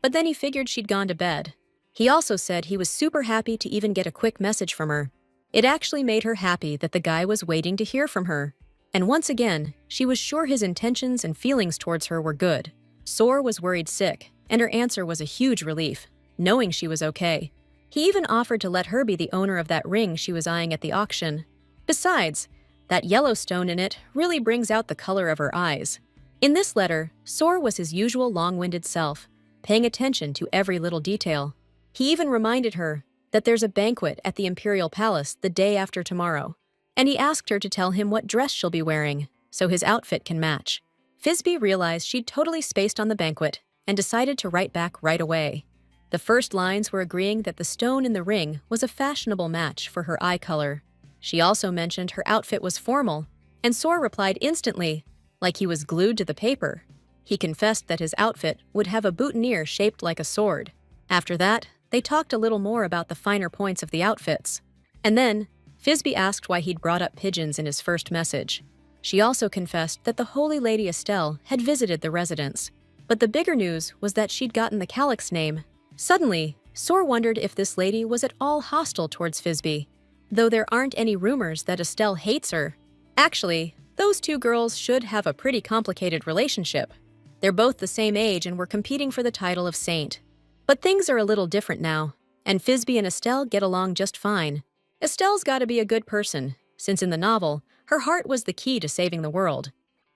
But then he figured she'd gone to bed. He also said he was super happy to even get a quick message from her. It actually made her happy that the guy was waiting to hear from her. And once again, she was sure his intentions and feelings towards her were good. Soar was worried sick, and her answer was a huge relief, knowing she was okay. He even offered to let her be the owner of that ring she was eyeing at the auction. Besides, that yellow stone in it really brings out the color of her eyes. In this letter, Soar was his usual long-winded self, paying attention to every little detail. He even reminded her that there's a banquet at the Imperial Palace the day after tomorrow, and he asked her to tell him what dress she'll be wearing, so his outfit can match. Fizby realized she'd totally spaced on the banquet and decided to write back right away. The first lines were agreeing that the stone in the ring was a fashionable match for her eye color. She also mentioned her outfit was formal, and Soar replied instantly, like he was glued to the paper. He confessed that his outfit would have a boutonniere shaped like a sword. After that, they talked a little more about the finer points of the outfits. And then, Fizby asked why he'd brought up pigeons in his first message. She also confessed that the Holy Lady Estelle had visited the residence. But the bigger news was that she'd gotten the Calix name. Suddenly, Soar wondered if this lady was at all hostile towards Fizby, though there aren't any rumors that Estelle hates her. Actually, those two girls should have a pretty complicated relationship. They're both the same age and were competing for the title of saint. But things are a little different now, and Fizby and Estelle get along just fine. Estelle's gotta be a good person, since in the novel, her heart was the key to saving the world.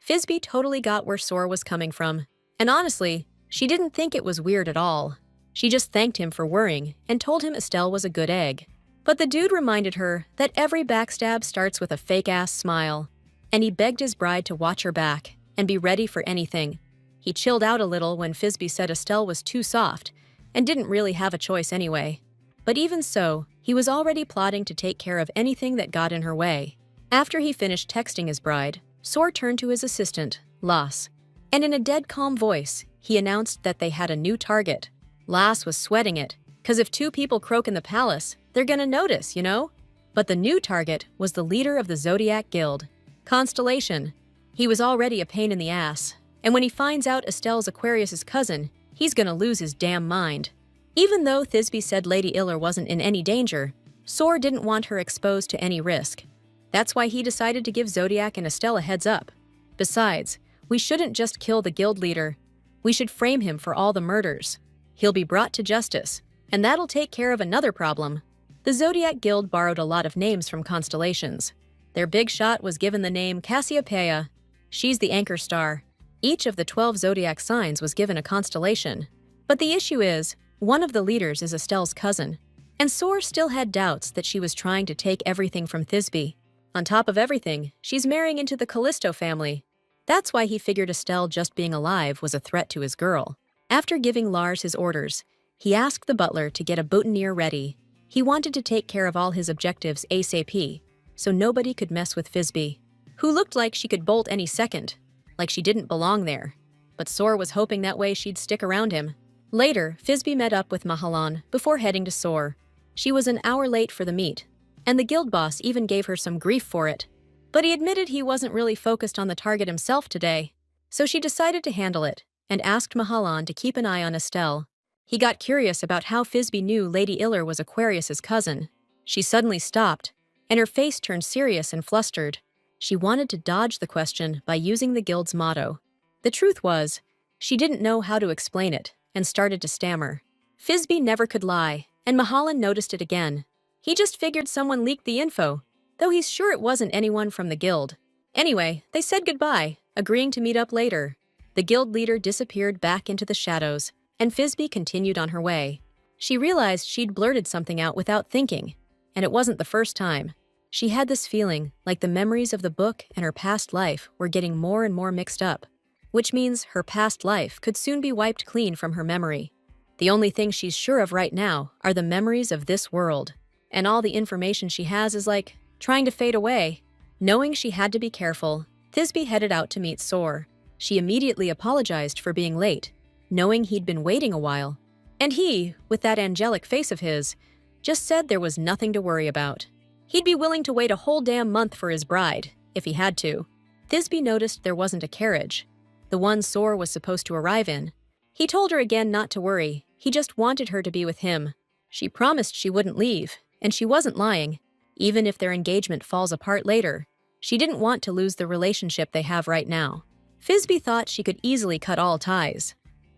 Fizby totally got where Soar was coming from, and honestly, she didn't think it was weird at all. She just thanked him for worrying and told him Estelle was a good egg. But the dude reminded her that every backstab starts with a fake-ass smile, and he begged his bride to watch her back and be ready for anything. He chilled out a little when Fizby said Estelle was too soft and didn't really have a choice anyway. But even so, he was already plotting to take care of anything that got in her way. After he finished texting his bride, Soar turned to his assistant, Lass, and in a dead calm voice, he announced that they had a new target. Lass was sweating it, 'cause if two people croak in the palace, they're gonna notice, you know? But the new target was the leader of the Zodiac Guild, Constellation. He was already a pain in the ass, and when he finds out Estelle's Aquarius's cousin, he's gonna lose his damn mind. Even though Thisbe said Lady Iller wasn't in any danger, Soar didn't want her exposed to any risk. That's why he decided to give Zodiac and Estelle a heads up. Besides, we shouldn't just kill the guild leader. We should frame him for all the murders. He'll be brought to justice, and that'll take care of another problem. The Zodiac Guild borrowed a lot of names from constellations. Their big shot was given the name Cassiopeia. She's the anchor star. Each of the 12 zodiac signs was given a constellation. But the issue is, one of the leaders is Estelle's cousin, and Soar still had doubts that she was trying to take everything from Thisbe. On top of everything, she's marrying into the Callisto family. That's why he figured Estelle just being alive was a threat to his girl. After giving Lars his orders, he asked the butler to get a boutonniere ready. He wanted to take care of all his objectives ASAP, so nobody could mess with Thisbe, who looked like she could bolt any second, like she didn't belong there. But Soar was hoping that way she'd stick around him. Later, Thisbe met up with Mahalan before heading to Soar. She was an hour late for the meet, and the guild boss even gave her some grief for it. But he admitted he wasn't really focused on the target himself today, so she decided to handle it and asked Mahalan to keep an eye on Estelle. He got curious about how Thisbe knew Lady Iller was Aquarius's cousin. She suddenly stopped, and her face turned serious and flustered. She wanted to dodge the question by using the guild's motto. The truth was, she didn't know how to explain it and started to stammer. Thisbe never could lie, and Mahalan noticed it again. He just figured someone leaked the info, though he's sure it wasn't anyone from the guild. Anyway, they said goodbye, agreeing to meet up later. The guild leader disappeared back into the shadows, and Thisbe continued on her way. She realized she'd blurted something out without thinking, and it wasn't the first time. She had this feeling like the memories of the book and her past life were getting more and more mixed up, which means her past life could soon be wiped clean from her memory. The only thing she's sure of right now are the memories of this world, and all the information she has is like trying to fade away. Knowing she had to be careful, Thisbe headed out to meet Sor. She immediately apologized for being late, knowing he'd been waiting a while. And he, with that angelic face of his, just said there was nothing to worry about. He'd be willing to wait a whole damn month for his bride, if he had to. Thisbe noticed there wasn't a carriage, the one Sor was supposed to arrive in. He told her again not to worry, he just wanted her to be with him. She promised she wouldn't leave, and she wasn't lying. Even if their engagement falls apart later, she didn't want to lose the relationship they have right now. Thisbe thought she could easily cut all ties,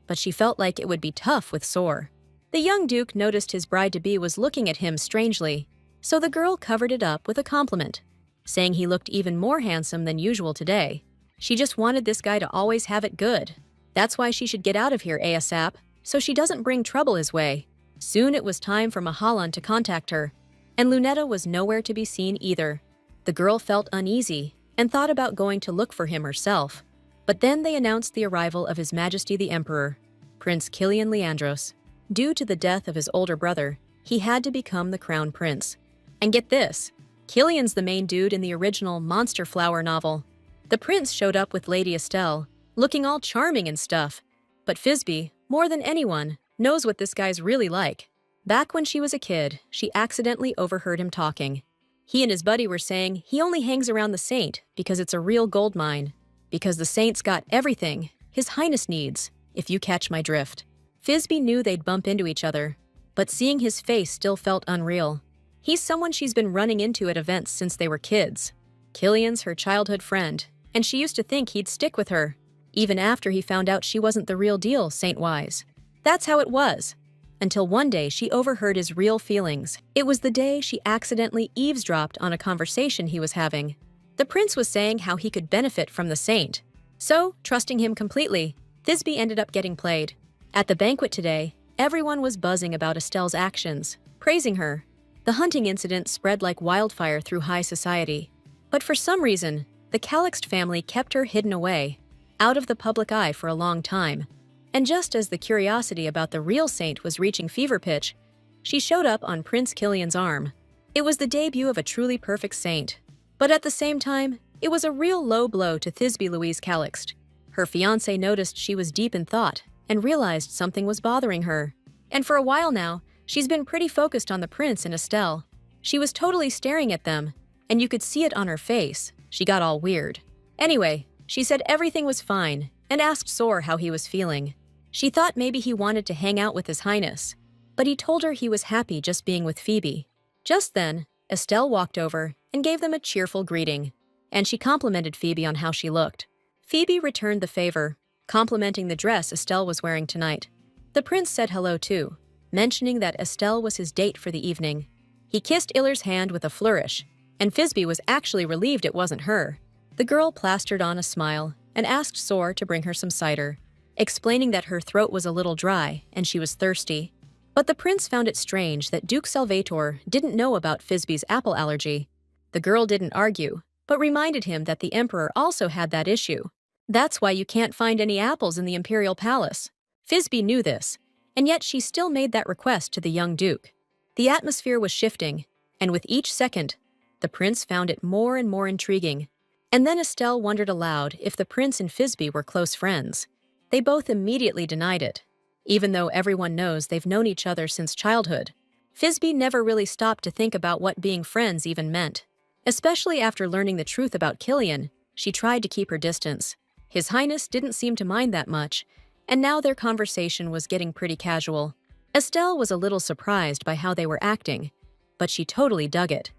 but she felt like it would be tough with Sor. The young duke noticed his bride-to-be was looking at him strangely, so the girl covered it up with a compliment, saying he looked even more handsome than usual today. She just wanted this guy to always have it good. That's why she should get out of here ASAP, so she doesn't bring trouble his way. Soon it was time for Mahalan to contact her, and Lunetta was nowhere to be seen either. The girl felt uneasy and thought about going to look for him herself. But then they announced the arrival of His Majesty the Emperor, Prince Kilian Leandros. Due to the death of his older brother, he had to become the crown prince. And get this, Kilian's the main dude in the original Monster Flower novel. The prince showed up with Lady Estelle, looking all charming and stuff. But Thisbe, more than anyone, knows what this guy's really like. Back when she was a kid, she accidentally overheard him talking. He and his buddy were saying he only hangs around the Saint because it's a real gold mine. Because the Saint's got everything His Highness needs, if you catch my drift. Thisbe knew they'd bump into each other, but seeing his face still felt unreal. He's someone she's been running into at events since they were kids. Kilian's her childhood friend, and she used to think he'd stick with her, even after he found out she wasn't the real deal, Saint-wise. That's how it was. Until one day she overheard his real feelings. It was the day she accidentally eavesdropped on a conversation he was having. The prince was saying how he could benefit from the Saint. So, trusting him completely, Thisbe ended up getting played. At the banquet today, everyone was buzzing about Estelle's actions, praising her. The hunting incident spread like wildfire through high society. But for some reason, the Calixt family kept her hidden away, out of the public eye for a long time. And just as the curiosity about the real Saint was reaching fever pitch, she showed up on Prince Kilian's arm. It was the debut of a truly perfect saint. But at the same time, it was a real low blow to Thisbe Louise Calixt. Her fiancé noticed she was deep in thought and realized something was bothering her. And for a while now, she's been pretty focused on the prince and Estelle. She was totally staring at them, and you could see it on her face. She got all weird. Anyway, she said everything was fine and asked Sor how he was feeling. She thought maybe he wanted to hang out with His Highness, but he told her he was happy just being with Phoebe. Just then, Estelle walked over and gave them a cheerful greeting, and she complimented Phoebe on how she looked. Phoebe returned the favor, complimenting the dress Estelle was wearing tonight. The prince said hello too, mentioning that Estelle was his date for the evening. He kissed Iller's hand with a flourish, and Thisbe was actually relieved it wasn't her. The girl plastered on a smile and asked Sor to bring her some cider, explaining that her throat was a little dry and she was thirsty. But the prince found it strange that Duke Salvator didn't know about Thisbe's apple allergy. The girl didn't argue, but reminded him that the emperor also had that issue. That's why you can't find any apples in the imperial palace. Thisbe knew this, and yet she still made that request to the young duke. The atmosphere was shifting, and with each second, the prince found it more and more intriguing. And then Estelle wondered aloud if the prince and Thisbe were close friends. They both immediately denied it. Even though everyone knows they've known each other since childhood, Thisbe never really stopped to think about what being friends even meant. Especially after learning the truth about Kilian, she tried to keep her distance. His Highness didn't seem to mind that much, and now their conversation was getting pretty casual. Estelle was a little surprised by how they were acting, but she totally dug it.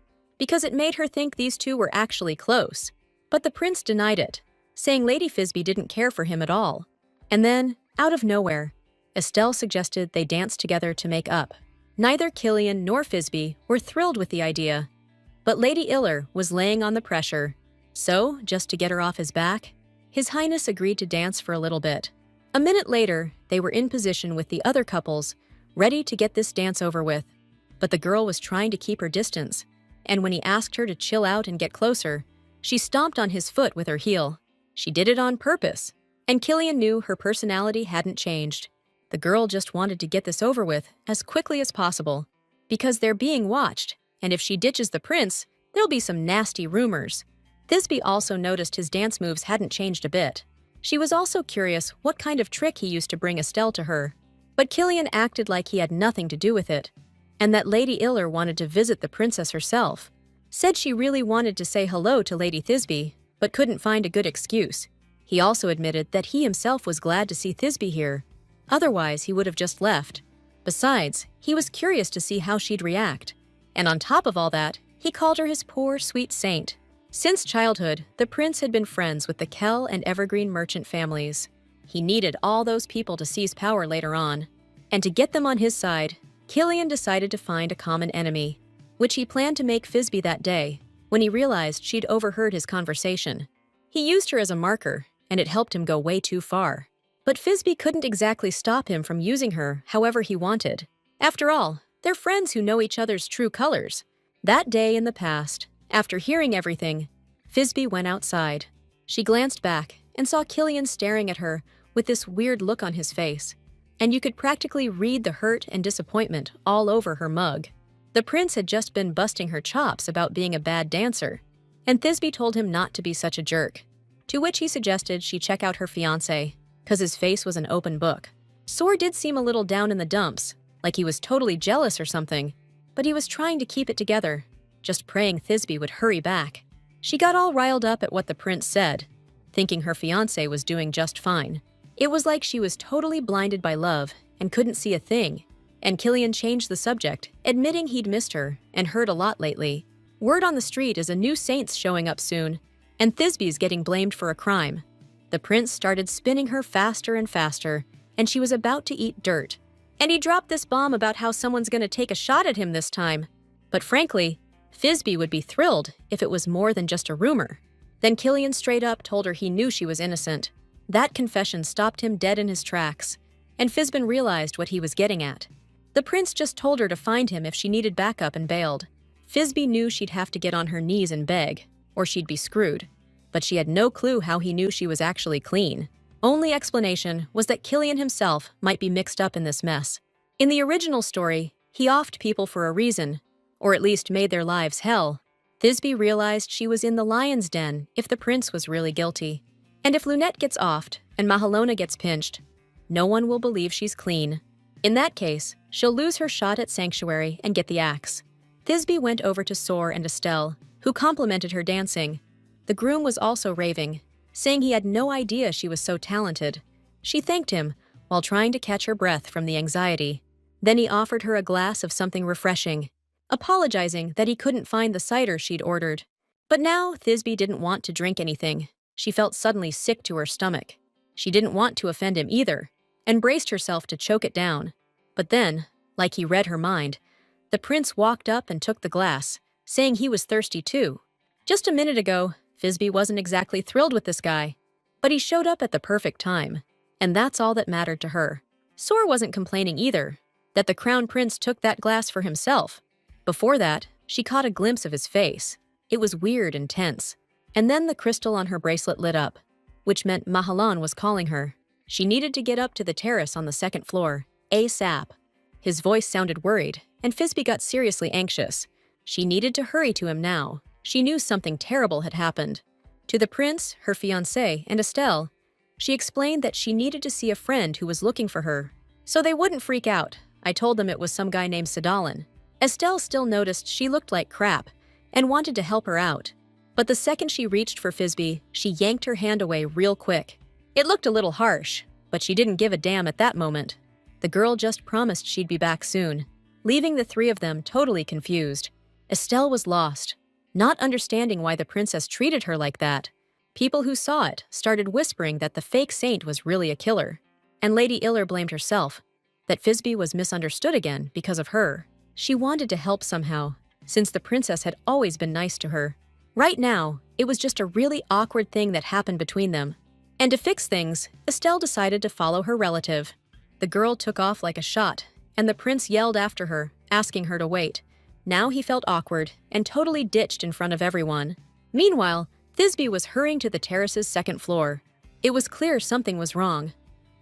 because it made her think these two were actually close. But the prince denied it, saying Lady Thisbe didn't care for him at all. And then, out of nowhere, Estelle suggested they dance together to make up. Neither Killian nor Thisbe were thrilled with the idea, but Lady Iller was laying on the pressure. So, just to get her off his back, His Highness agreed to dance for a little bit. A minute later, they were in position with the other couples, ready to get this dance over with. But the girl was trying to keep her distance, and when he asked her to chill out and get closer, she stomped on his foot with her heel. She did it on purpose, and Killian knew her personality hadn't changed. The girl just wanted to get this over with as quickly as possible, because they're being watched, and if she ditches the prince, there'll be some nasty rumors. Thisbe also noticed his dance moves hadn't changed a bit. She was also curious what kind of trick he used to bring Estelle to her, but Killian acted like he had nothing to do with it, and that Lady Iller wanted to visit the princess herself. Said she really wanted to say hello to Lady Thisbe, but couldn't find a good excuse. He also admitted that he himself was glad to see Thisbe here. Otherwise, he would have just left. Besides, he was curious to see how she'd react. And on top of all that, he called her his poor, sweet saint. Since childhood, the prince had been friends with the Kell and Evergreen merchant families. He needed all those people to seize power later on. And to get them on his side, Killian decided to find a common enemy, which he planned to make Thisbe that day, when he realized she'd overheard his conversation. He used her as a marker, and it helped him go way too far. But Thisbe couldn't exactly stop him from using her however he wanted. After all, they're friends who know each other's true colors. That day in the past, after hearing everything, Thisbe went outside. She glanced back and saw Killian staring at her with this weird look on his face, and you could practically read the hurt and disappointment all over her mug. The prince had just been busting her chops about being a bad dancer, and Thisbe told him not to be such a jerk, to which he suggested she check out her fiancé, because his face was an open book. Soar did seem a little down in the dumps, like he was totally jealous or something, but he was trying to keep it together, just praying Thisbe would hurry back. She got all riled up at what the prince said, thinking her fiancé was doing just fine. It was like she was totally blinded by love and couldn't see a thing, and Killian changed the subject, admitting he'd missed her and heard a lot lately. Word on the street is a new saint's showing up soon, and Thisbe's getting blamed for a crime. The prince started spinning her faster and faster, and she was about to eat dirt. And he dropped this bomb about how someone's gonna take a shot at him this time. But frankly, Thisbe would be thrilled if it was more than just a rumor. Then Killian straight up told her he knew she was innocent. That confession stopped him dead in his tracks, and Thisbe realized what he was getting at. The prince just told her to find him if she needed backup and bailed. Thisbe knew she'd have to get on her knees and beg, or she'd be screwed. But she had no clue how he knew she was actually clean. Only explanation was that Killian himself might be mixed up in this mess. In the original story, he offed people for a reason, or at least made their lives hell. Thisbe realized she was in the lion's den if the prince was really guilty. And if Lunette gets offed and Mahalona gets pinched, no one will believe she's clean. In that case, she'll lose her shot at Sanctuary and get the axe. Thisbe went over to Soar and Estelle, who complimented her dancing. The groom was also raving, saying he had no idea she was so talented. She thanked him while trying to catch her breath from the anxiety. Then he offered her a glass of something refreshing, apologizing that he couldn't find the cider she'd ordered. But now Thisbe didn't want to drink anything. She felt suddenly sick to her stomach. She didn't want to offend him either, and braced herself to choke it down. But then, like he read her mind, the prince walked up and took the glass, saying he was thirsty too. Just a minute ago, Thisbe wasn't exactly thrilled with this guy, but he showed up at the perfect time, and that's all that mattered to her. Soar wasn't complaining either, that the crown prince took that glass for himself. Before that, she caught a glimpse of his face. It was weird and tense. And then the crystal on her bracelet lit up, which meant Mahalan was calling her. She needed to get up to the terrace on the second floor, ASAP. His voice sounded worried, and Thisbe got seriously anxious. She needed to hurry to him now. She knew something terrible had happened. To the prince, her fiancé, and Estelle, she explained that she needed to see a friend who was looking for her. So they wouldn't freak out. I told them it was some guy named Sadalin. Estelle still noticed she looked like crap and wanted to help her out. But the second she reached for Thisbe, she yanked her hand away real quick. It looked a little harsh, but she didn't give a damn at that moment. The girl just promised she'd be back soon, leaving the three of them totally confused. Estelle was lost. Not understanding why the princess treated her like that, people who saw it started whispering that the fake saint was really a killer. And Lady Iller blamed herself, that Thisbe was misunderstood again because of her. She wanted to help somehow, since the princess had always been nice to her. Right now, it was just a really awkward thing that happened between them. And to fix things, Estelle decided to follow her relative. The girl took off like a shot, and the prince yelled after her, asking her to wait. Now he felt awkward and totally ditched in front of everyone. Meanwhile, Thisbe was hurrying to the terrace's second floor. It was clear something was wrong.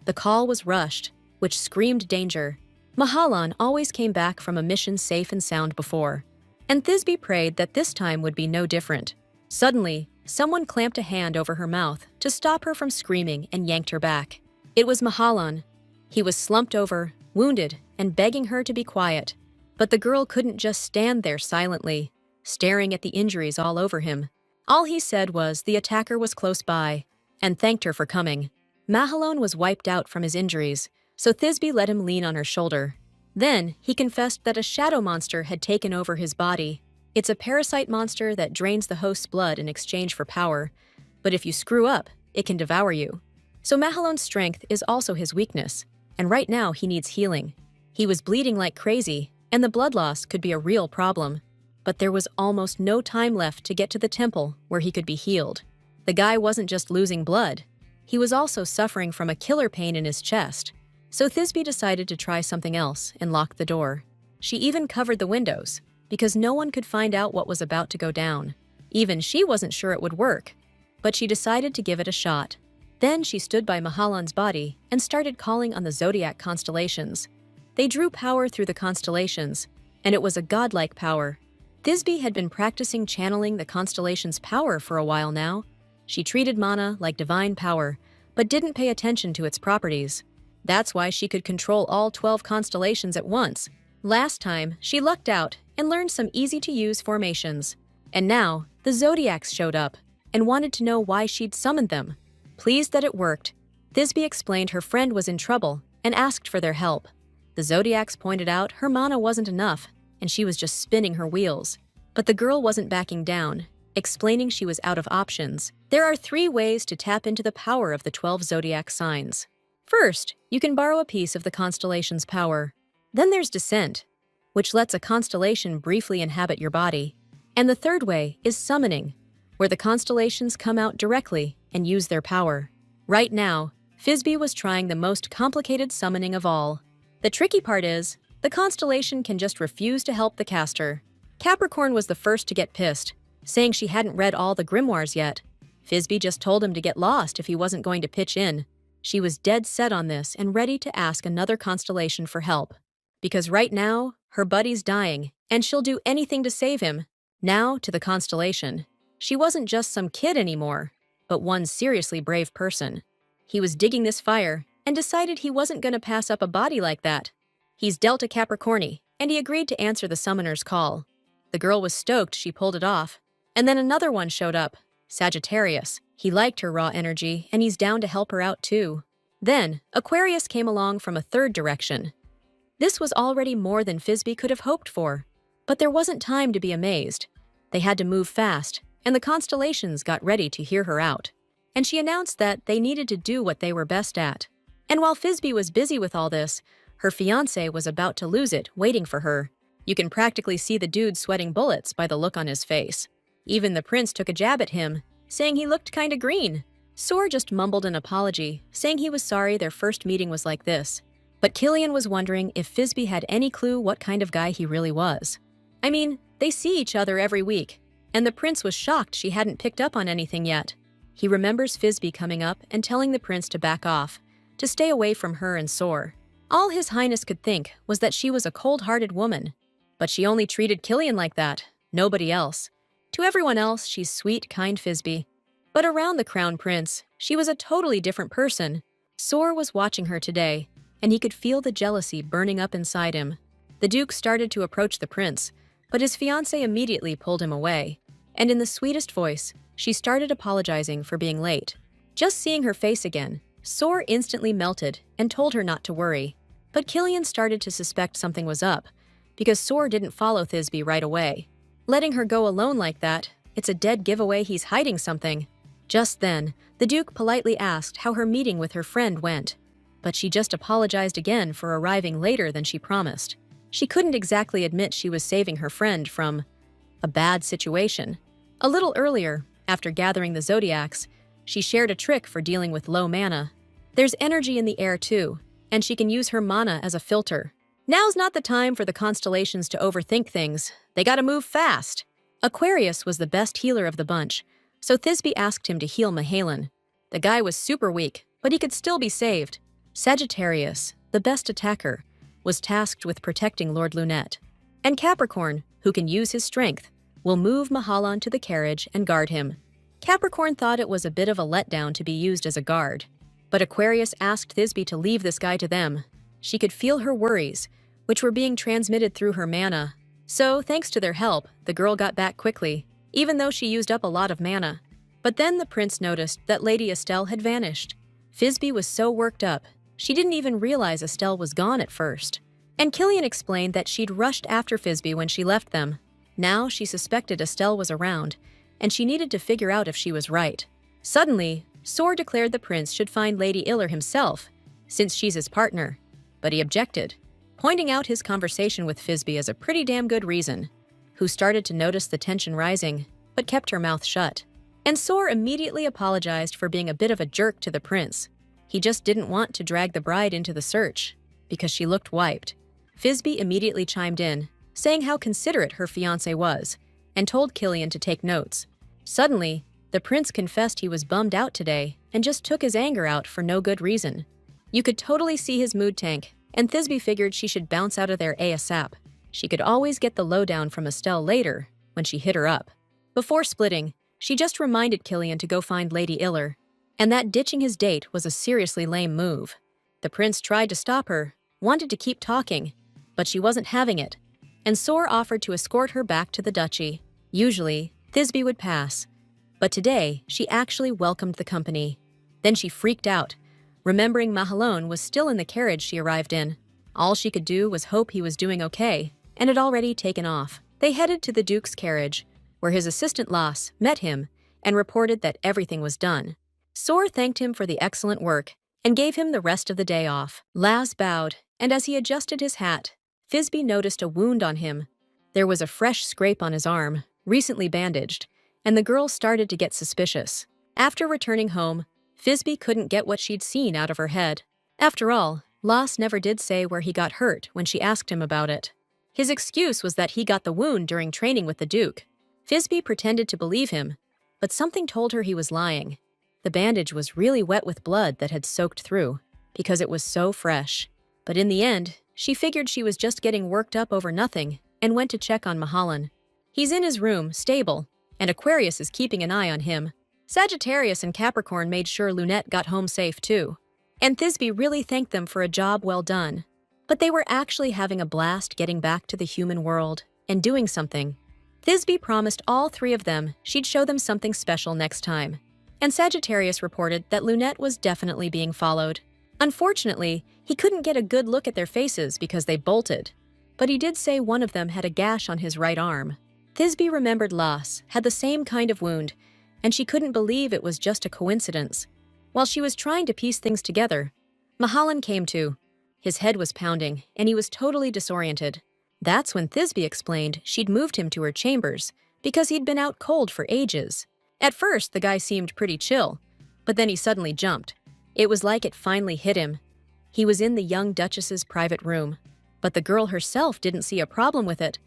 The call was rushed, which screamed danger. Mahalan always came back from a mission safe and sound before, and Thisbe prayed that this time would be no different. Suddenly, someone clamped a hand over her mouth to stop her from screaming and yanked her back. It was Mahalan. He was slumped over, wounded, and begging her to be quiet. But the girl couldn't just stand there silently, staring at the injuries all over him. All he said was the attacker was close by, and thanked her for coming. Mahalan was wiped out from his injuries, so Thisbe let him lean on her shoulder. Then, he confessed that a shadow monster had taken over his body. It's a parasite monster that drains the host's blood in exchange for power, but if you screw up, it can devour you. So Mahalan's strength is also his weakness, and right now he needs healing. He was bleeding like crazy, and the blood loss could be a real problem. But there was almost no time left to get to the temple where he could be healed. The guy wasn't just losing blood. He was also suffering from a killer pain in his chest. So Thisbe decided to try something else and locked the door. She even covered the windows, because no one could find out what was about to go down. Even she wasn't sure it would work, but she decided to give it a shot. Then she stood by Mahalan's body and started calling on the zodiac constellations. They drew power through the constellations, and it was a godlike power. Thisbe had been practicing channeling the constellation's power for a while now. She treated mana like divine power, but didn't pay attention to its properties. That's why she could control all 12 constellations at once. Last time, she lucked out and learned some easy-to-use formations. And now, the zodiacs showed up and wanted to know why she'd summoned them. Pleased that it worked, Thisbe explained her friend was in trouble and asked for their help. The zodiacs pointed out her mana wasn't enough, and she was just spinning her wheels. But the girl wasn't backing down, explaining she was out of options. There are 3 ways to tap into the power of the 12 zodiac signs. First, you can borrow a piece of the constellation's power. Then there's descent, which lets a constellation briefly inhabit your body. And the third way is summoning, where the constellations come out directly and use their power. Right now, Thisbe was trying the most complicated summoning of all. The tricky part is, the constellation can just refuse to help the caster. Capricorn was the first to get pissed, saying she hadn't read all the grimoires yet. Thisbe just told him to get lost if he wasn't going to pitch in. She was dead set on this and ready to ask another constellation for help. Because right now, her buddy's dying, and she'll do anything to save him. Now, to the constellation. She wasn't just some kid anymore, but one seriously brave person. He was digging this fire and decided he wasn't going to pass up a body like that. He's Delta Capricorni, and he agreed to answer the summoner's call. The girl was stoked she pulled it off. And then another one showed up, Sagittarius. He liked her raw energy, and he's down to help her out too. Then, Aquarius came along from a third direction. This was already more than Thisbe could have hoped for. But there wasn't time to be amazed. They had to move fast, and the constellations got ready to hear her out. And she announced that they needed to do what they were best at. And while Thisbe was busy with all this, her fiancé was about to lose it, waiting for her. You can practically see the dude sweating bullets by the look on his face. Even the prince took a jab at him, saying he looked kinda green. Soar just mumbled an apology, saying he was sorry their first meeting was like this. But Killian was wondering if Thisbe had any clue what kind of guy he really was. I mean, they see each other every week, and the prince was shocked she hadn't picked up on anything yet. He remembers Thisbe coming up and telling the prince to back off, to stay away from her and Soar. All His Highness could think was that she was a cold-hearted woman, but she only treated Killian like that, nobody else. To everyone else, she's sweet, kind Thisbe. But around the Crown Prince, she was a totally different person. Soar was watching her today, and he could feel the jealousy burning up inside him. The Duke started to approach the prince, but his fiancé immediately pulled him away. And in the sweetest voice, she started apologizing for being late. Just seeing her face again, Soar instantly melted and told her not to worry. But Killian started to suspect something was up, because Soar didn't follow Thisbe right away. Letting her go alone like that, it's a dead giveaway he's hiding something. Just then, the Duke politely asked how her meeting with her friend went, but she just apologized again for arriving later than she promised. She couldn't exactly admit she was saving her friend from a bad situation. A little earlier, after gathering the zodiacs, she shared a trick for dealing with low mana. There's energy in the air too, and she can use her mana as a filter. Now's not the time for the constellations to overthink things. They gotta move fast. Aquarius was the best healer of the bunch, so Thisbe asked him to heal Mahalan. The guy was super weak, but he could still be saved. Sagittarius, the best attacker, was tasked with protecting Lord Lunette. And Capricorn, who can use his strength, will move Mahalan to the carriage and guard him. Capricorn thought it was a bit of a letdown to be used as a guard, but Aquarius asked Thisbe to leave this guy to them. She could feel her worries, which were being transmitted through her mana. So, thanks to their help, the girl got back quickly, even though she used up a lot of mana. But then the prince noticed that Lady Estelle had vanished. Thisbe was so worked up, she didn't even realize Estelle was gone at first. And Killian explained that she'd rushed after Thisbe when she left them. Now she suspected Estelle was around, and she needed to figure out if she was right. Suddenly, Sor declared the prince should find Lady Iller himself, since she's his partner. But he objected, pointing out his conversation with Thisbe as a pretty damn good reason, who started to notice the tension rising, but kept her mouth shut. And Sor immediately apologized for being a bit of a jerk to the prince. He just didn't want to drag the bride into the search, because she looked wiped. Thisbe immediately chimed in, saying how considerate her fiancé was, and told Killian to take notes. Suddenly, the prince confessed he was bummed out today and just took his anger out for no good reason. You could totally see his mood tank, and Thisbe figured she should bounce out of there ASAP. She could always get the lowdown from Estelle later, when she hit her up. Before splitting, she just reminded Killian to go find Lady Iller, and that ditching his date was a seriously lame move. The prince tried to stop her, wanted to keep talking, but she wasn't having it, and Sor offered to escort her back to the duchy. Usually, Thisbe would pass, but today she actually welcomed the company. Then she freaked out, remembering Mahalon was still in the carriage she arrived in. All she could do was hope he was doing okay, and had already taken off. They headed to the Duke's carriage, where his assistant Las met him and reported that everything was done. Sor thanked him for the excellent work and gave him the rest of the day off. Las bowed, and as he adjusted his hat, Thisbe noticed a wound on him. There was a fresh scrape on his arm, recently bandaged, and the girl started to get suspicious. After returning home, Thisbe couldn't get what she'd seen out of her head. After all, Las never did say where he got hurt when she asked him about it. His excuse was that he got the wound during training with the Duke. Thisbe pretended to believe him, but something told her he was lying. The bandage was really wet with blood that had soaked through, because it was so fresh. But in the end, she figured she was just getting worked up over nothing and went to check on Mahalan. He's in his room, stable, and Aquarius is keeping an eye on him. Sagittarius and Capricorn made sure Lunette got home safe too. And Thisbe really thanked them for a job well done. But they were actually having a blast getting back to the human world and doing something. Thisbe promised all three of them she'd show them something special next time. And Sagittarius reported that Lunette was definitely being followed. Unfortunately, he couldn't get a good look at their faces because they bolted. But he did say one of them had a gash on his right arm. Thisbe remembered Las had the same kind of wound, and she couldn't believe it was just a coincidence. While she was trying to piece things together, Mahalan came to. His head was pounding, and he was totally disoriented. That's when Thisbe explained she'd moved him to her chambers because he'd been out cold for ages. At first, the guy seemed pretty chill, but then he suddenly jumped. It was like it finally hit him. He was in the young Duchess's private room, but the girl herself didn't see a problem with it,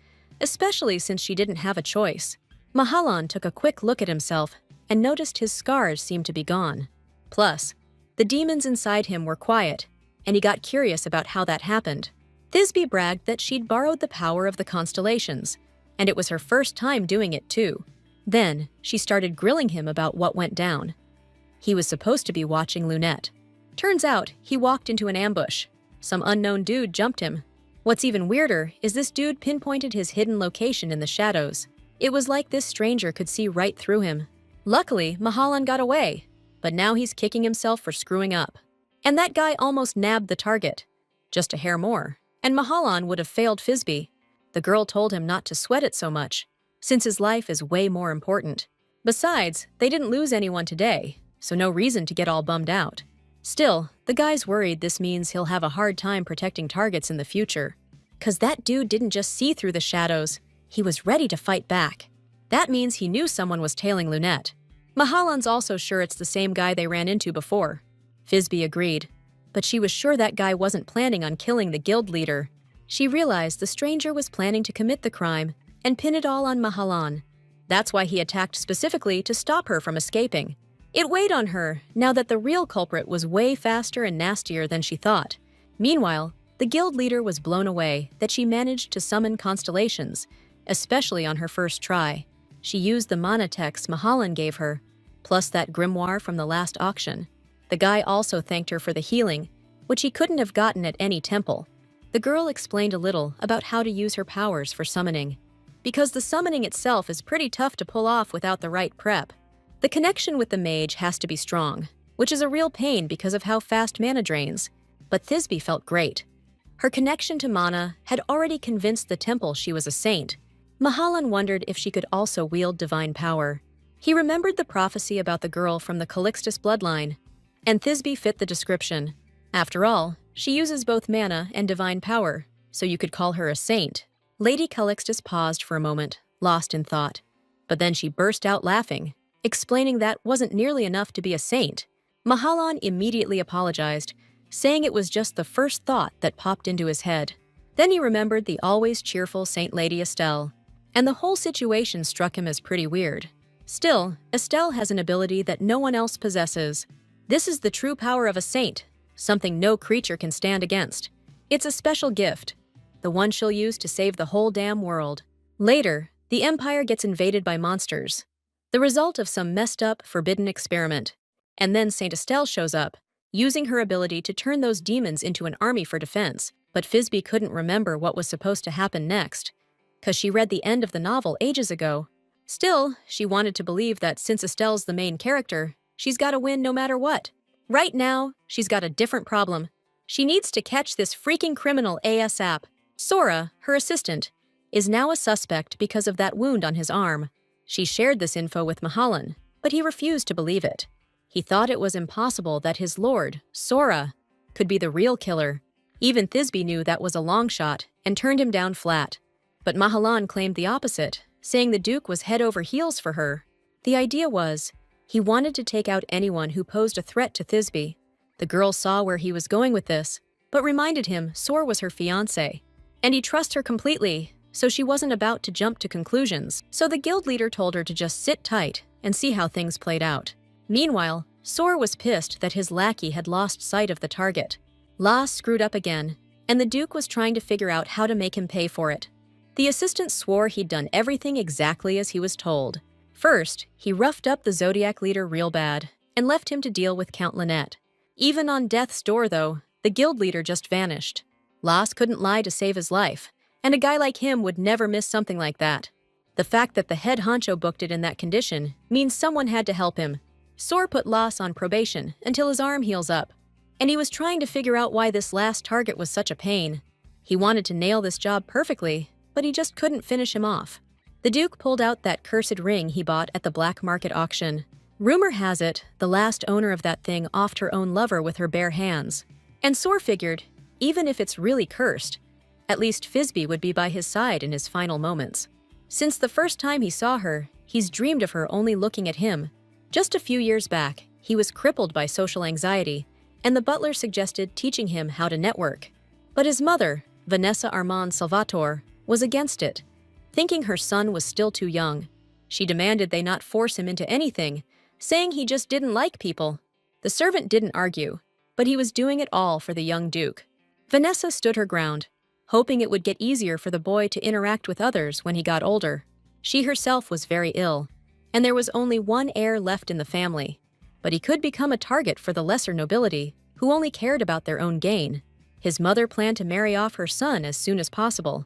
especially since she didn't have a choice. Mahalan took a quick look at himself and noticed his scars seemed to be gone. Plus, the demons inside him were quiet, and he got curious about how that happened. Thisbe bragged that she'd borrowed the power of the constellations, and it was her first time doing it too. Then, she started grilling him about what went down. He was supposed to be watching Lunette. Turns out, he walked into an ambush. Some unknown dude jumped him. What's even weirder is this dude pinpointed his hidden location in the shadows. It was like this stranger could see right through him. Luckily, Mahalan got away, but now he's kicking himself for screwing up. And that guy almost nabbed the target. Just a hair more, and Mahalan would have failed Thisbe. The girl told him not to sweat it so much, since his life is way more important. Besides, they didn't lose anyone today, so no reason to get all bummed out. Still, the guy's worried this means he'll have a hard time protecting targets in the future. 'Cause that dude didn't just see through the shadows, he was ready to fight back. That means he knew someone was tailing Lunette. Mahalan's also sure it's the same guy they ran into before. Thisbe agreed, but she was sure that guy wasn't planning on killing the guild leader. She realized the stranger was planning to commit the crime and pin it all on Mahalan. That's why he attacked specifically to stop her from escaping. It weighed on her now that the real culprit was way faster and nastier than she thought. Meanwhile, the guild leader was blown away that she managed to summon constellations, especially on her first try. She used the mana text Mahalan gave her, plus that grimoire from the last auction. The guy also thanked her for the healing, which he couldn't have gotten at any temple. The girl explained a little about how to use her powers for summoning, because the summoning itself is pretty tough to pull off without the right prep. The connection with the mage has to be strong, which is a real pain because of how fast mana drains, but Thisbe felt great. Her connection to mana had already convinced the temple she was a saint. Mahalan wondered if she could also wield divine power. He remembered the prophecy about the girl from the Calixtus bloodline, and Thisbe fit the description. After all, she uses both mana and divine power, so you could call her a saint. Lady Calixtus paused for a moment, lost in thought. But then she burst out laughing, explaining that wasn't nearly enough to be a saint. Mahalan immediately apologized, saying it was just the first thought that popped into his head. Then he remembered the always cheerful Saint Lady Estelle, and the whole situation struck him as pretty weird. Still, Estelle has an ability that no one else possesses. This is the true power of a saint, something no creature can stand against. It's a special gift, the one she'll use to save the whole damn world. Later, the Empire gets invaded by monsters, the result of some messed up, forbidden experiment. And then Saint Estelle shows up, using her ability to turn those demons into an army for defense. But Thisbe couldn't remember what was supposed to happen next, 'cause she read the end of the novel ages ago. Still, she wanted to believe that since Estelle's the main character, she's gotta win no matter what. Right now, she's got a different problem. She needs to catch this freaking criminal ASAP. Sora, her assistant, is now a suspect because of that wound on his arm. She shared this info with Mahalan, but he refused to believe it. He thought it was impossible that his lord, Sora, could be the real killer. Even Thisbe knew that was a long shot and turned him down flat. But Mahalan claimed the opposite, saying the Duke was head over heels for her. The idea was, he wanted to take out anyone who posed a threat to Thisbe. The girl saw where he was going with this, but reminded him Sora was her fiancé, and he trusts her completely, so she wasn't about to jump to conclusions. So the guild leader told her to just sit tight and see how things played out. Meanwhile, Sora was pissed that his lackey had lost sight of the target. La screwed up again, and the Duke was trying to figure out how to make him pay for it. The assistant swore he'd done everything exactly as he was told. First, he roughed up the Zodiac leader real bad and left him to deal with Count Lynette. Even on death's door, though, the guild leader just vanished. Las couldn't lie to save his life, and a guy like him would never miss something like that. The fact that the head honcho booked it in that condition means someone had to help him. Sor put Las on probation until his arm heals up, and he was trying to figure out why this last target was such a pain. He wanted to nail this job perfectly, but he just couldn't finish him off. The Duke pulled out that cursed ring he bought at the black market auction. Rumor has it, the last owner of that thing offed her own lover with her bare hands. And Sor figured, even if it's really cursed, at least Thisbe would be by his side in his final moments. Since the first time he saw her, he's dreamed of her only looking at him. Just a few years back, he was crippled by social anxiety, and the butler suggested teaching him how to network. But his mother, Vanessa Armand Salvatore, was against it, thinking her son was still too young. She demanded they not force him into anything, saying he just didn't like people. The servant didn't argue, but he was doing it all for the young Duke. Vanessa stood her ground, hoping it would get easier for the boy to interact with others when he got older. She herself was very ill, and there was only one heir left in the family, but he could become a target for the lesser nobility, who only cared about their own gain. His mother planned to marry off her son as soon as possible.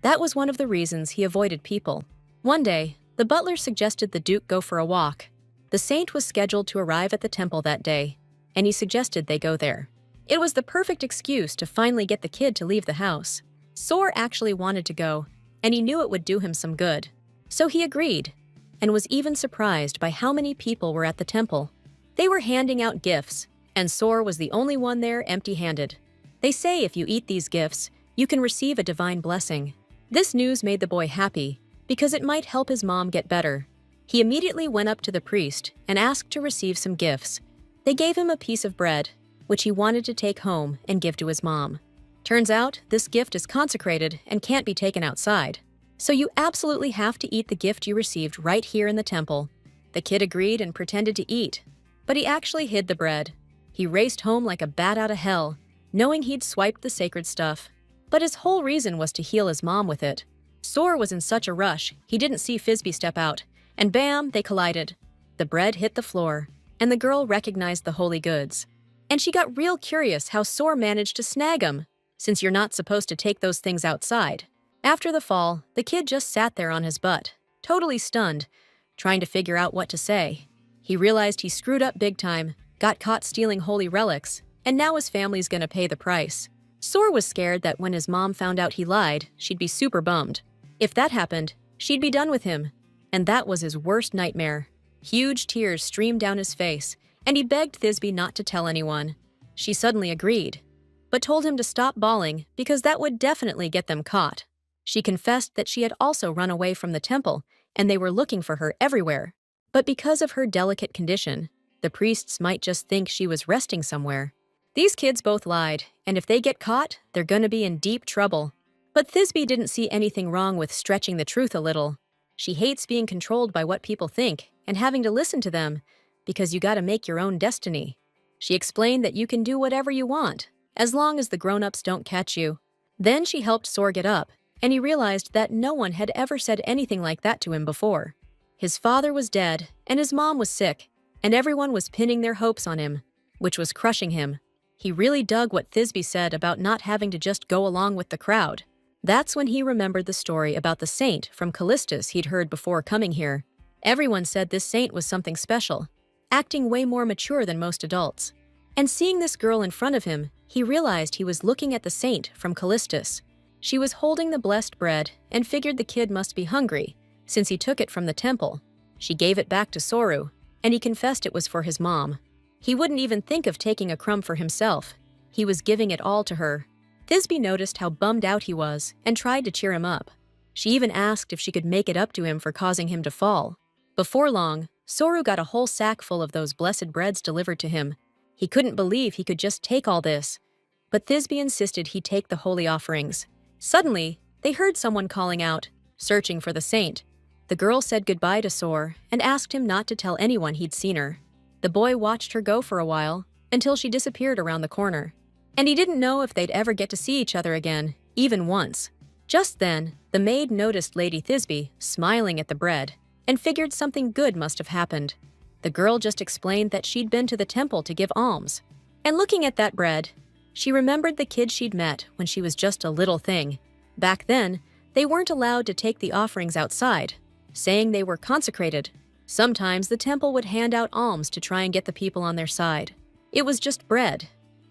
That was one of the reasons he avoided people. One day, the butler suggested the Duke go for a walk. The saint was scheduled to arrive at the temple that day, and he suggested they go there. It was the perfect excuse to finally get the kid to leave the house. Sor actually wanted to go, and he knew it would do him some good. So he agreed, and was even surprised by how many people were at the temple. They were handing out gifts, and Sor was the only one there empty-handed. They say if you eat these gifts, you can receive a divine blessing. This news made the boy happy, because it might help his mom get better. He immediately went up to the priest and asked to receive some gifts. They gave him a piece of bread, which he wanted to take home and give to his mom. Turns out, this gift is consecrated and can't be taken outside. So you absolutely have to eat the gift you received right here in the temple. The kid agreed and pretended to eat, but he actually hid the bread. He raced home like a bat out of hell, knowing he'd swiped the sacred stuff. But his whole reason was to heal his mom with it. Sor was in such a rush, he didn't see Thisbe step out, and bam, they collided. The bread hit the floor, and the girl recognized the holy goods. And she got real curious how Sor managed to snag 'em, since you're not supposed to take those things outside. After the fall, the kid just sat there on his butt, totally stunned, trying to figure out what to say. He realized he screwed up big time, got caught stealing holy relics, and now his family's gonna pay the price. Sor was scared that when his mom found out he lied, she'd be super bummed. If that happened, she'd be done with him, and that was his worst nightmare. Huge tears streamed down his face, and he begged Thisbe not to tell anyone. She suddenly agreed, but told him to stop bawling because that would definitely get them caught. She confessed that she had also run away from the temple, and they were looking for her everywhere. But because of her delicate condition, the priests might just think she was resting somewhere. These kids both lied, and if they get caught, they're gonna be in deep trouble. But Thisbe didn't see anything wrong with stretching the truth a little. She hates being controlled by what people think and having to listen to them, because you gotta make your own destiny. She explained that you can do whatever you want, as long as the grown-ups don't catch you. Then she helped Sor get up, and he realized that no one had ever said anything like that to him before. His father was dead, and his mom was sick, and everyone was pinning their hopes on him, which was crushing him. He really dug what Thisbe said about not having to just go along with the crowd. That's when he remembered the story about the saint from Callistus he'd heard before coming here. Everyone said this saint was something special, acting way more mature than most adults. And seeing this girl in front of him, he realized he was looking at the saint from Callistus. She was holding the blessed bread and figured the kid must be hungry, since he took it from the temple. She gave it back to Soru, and he confessed it was for his mom. He wouldn't even think of taking a crumb for himself. He was giving it all to her. Thisbe noticed how bummed out he was and tried to cheer him up. She even asked if she could make it up to him for causing him to fall. Before long, Soru got a whole sack full of those blessed breads delivered to him. He couldn't believe he could just take all this. But Thisbe insisted he take the holy offerings. Suddenly, they heard someone calling out, searching for the saint. The girl said goodbye to Sor and asked him not to tell anyone he'd seen her. The boy watched her go for a while, until she disappeared around the corner. And he didn't know if they'd ever get to see each other again, even once. Just then, the maid noticed Lady Thisbe smiling at the bread and figured something good must have happened. The girl just explained that she'd been to the temple to give alms. And looking at that bread, she remembered the kid she'd met when she was just a little thing. Back then, they weren't allowed to take the offerings outside, saying they were consecrated. Sometimes the temple would hand out alms to try and get the people on their side. It was just bread,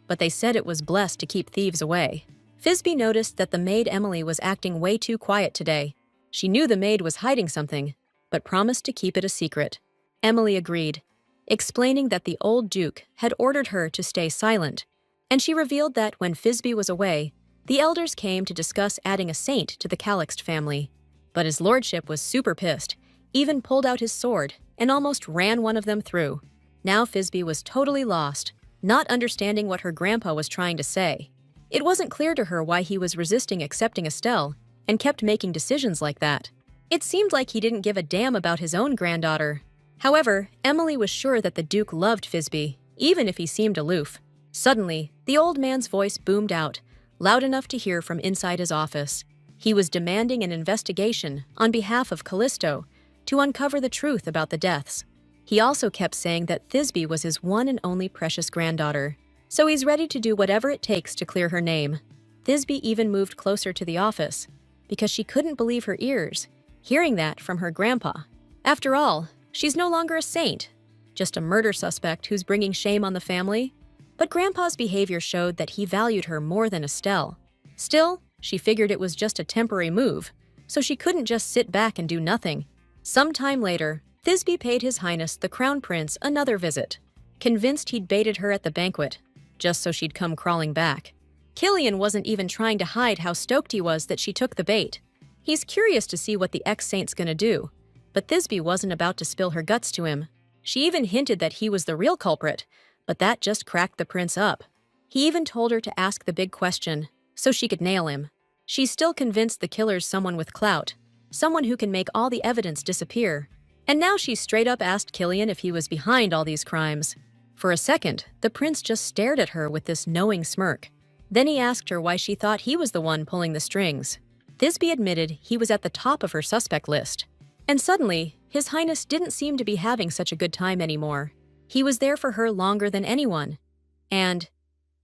but they said it was blessed to keep thieves away. Thisbe noticed that the maid Emily was acting way too quiet today. She knew the maid was hiding something, but promised to keep it a secret. Emily agreed, explaining that the old duke had ordered her to stay silent, and she revealed that when Thisbe was away, the elders came to discuss adding a saint to the Calixt family. But his lordship was super pissed, even pulled out his sword and almost ran one of them through. Now Thisbe was totally lost, not understanding what her grandpa was trying to say. It wasn't clear to her why he was resisting accepting Estelle and kept making decisions like that. It seemed like he didn't give a damn about his own granddaughter. However, Emily was sure that the Duke loved Thisbe, even if he seemed aloof. Suddenly, the old man's voice boomed out, loud enough to hear from inside his office. He was demanding an investigation on behalf of Callisto to uncover the truth about the deaths. He also kept saying that Thisbe was his one and only precious granddaughter, so he's ready to do whatever it takes to clear her name. Thisbe even moved closer to the office, because she couldn't believe her ears, hearing that from her grandpa. After all, she's no longer a saint, just a murder suspect who's bringing shame on the family. But Grandpa's behavior showed that he valued her more than Estelle. Still, she figured it was just a temporary move, so she couldn't just sit back and do nothing. Some time later, Thisbe paid His Highness the Crown Prince another visit, convinced he'd baited her at the banquet, just so she'd come crawling back. Killian wasn't even trying to hide how stoked he was that she took the bait. He's curious to see what the ex-saint's gonna do, but Thisbe wasn't about to spill her guts to him. She even hinted that he was the real culprit, but that just cracked the prince up. He even told her to ask the big question, so she could nail him. She's still convinced the killer's someone with clout, someone who can make all the evidence disappear. And now she straight up asked Killian if he was behind all these crimes. For a second, the prince just stared at her with this knowing smirk. Then he asked her why she thought he was the one pulling the strings. Thisbe admitted he was at the top of her suspect list. And suddenly, His Highness didn't seem to be having such a good time anymore. He was there for her longer than anyone. And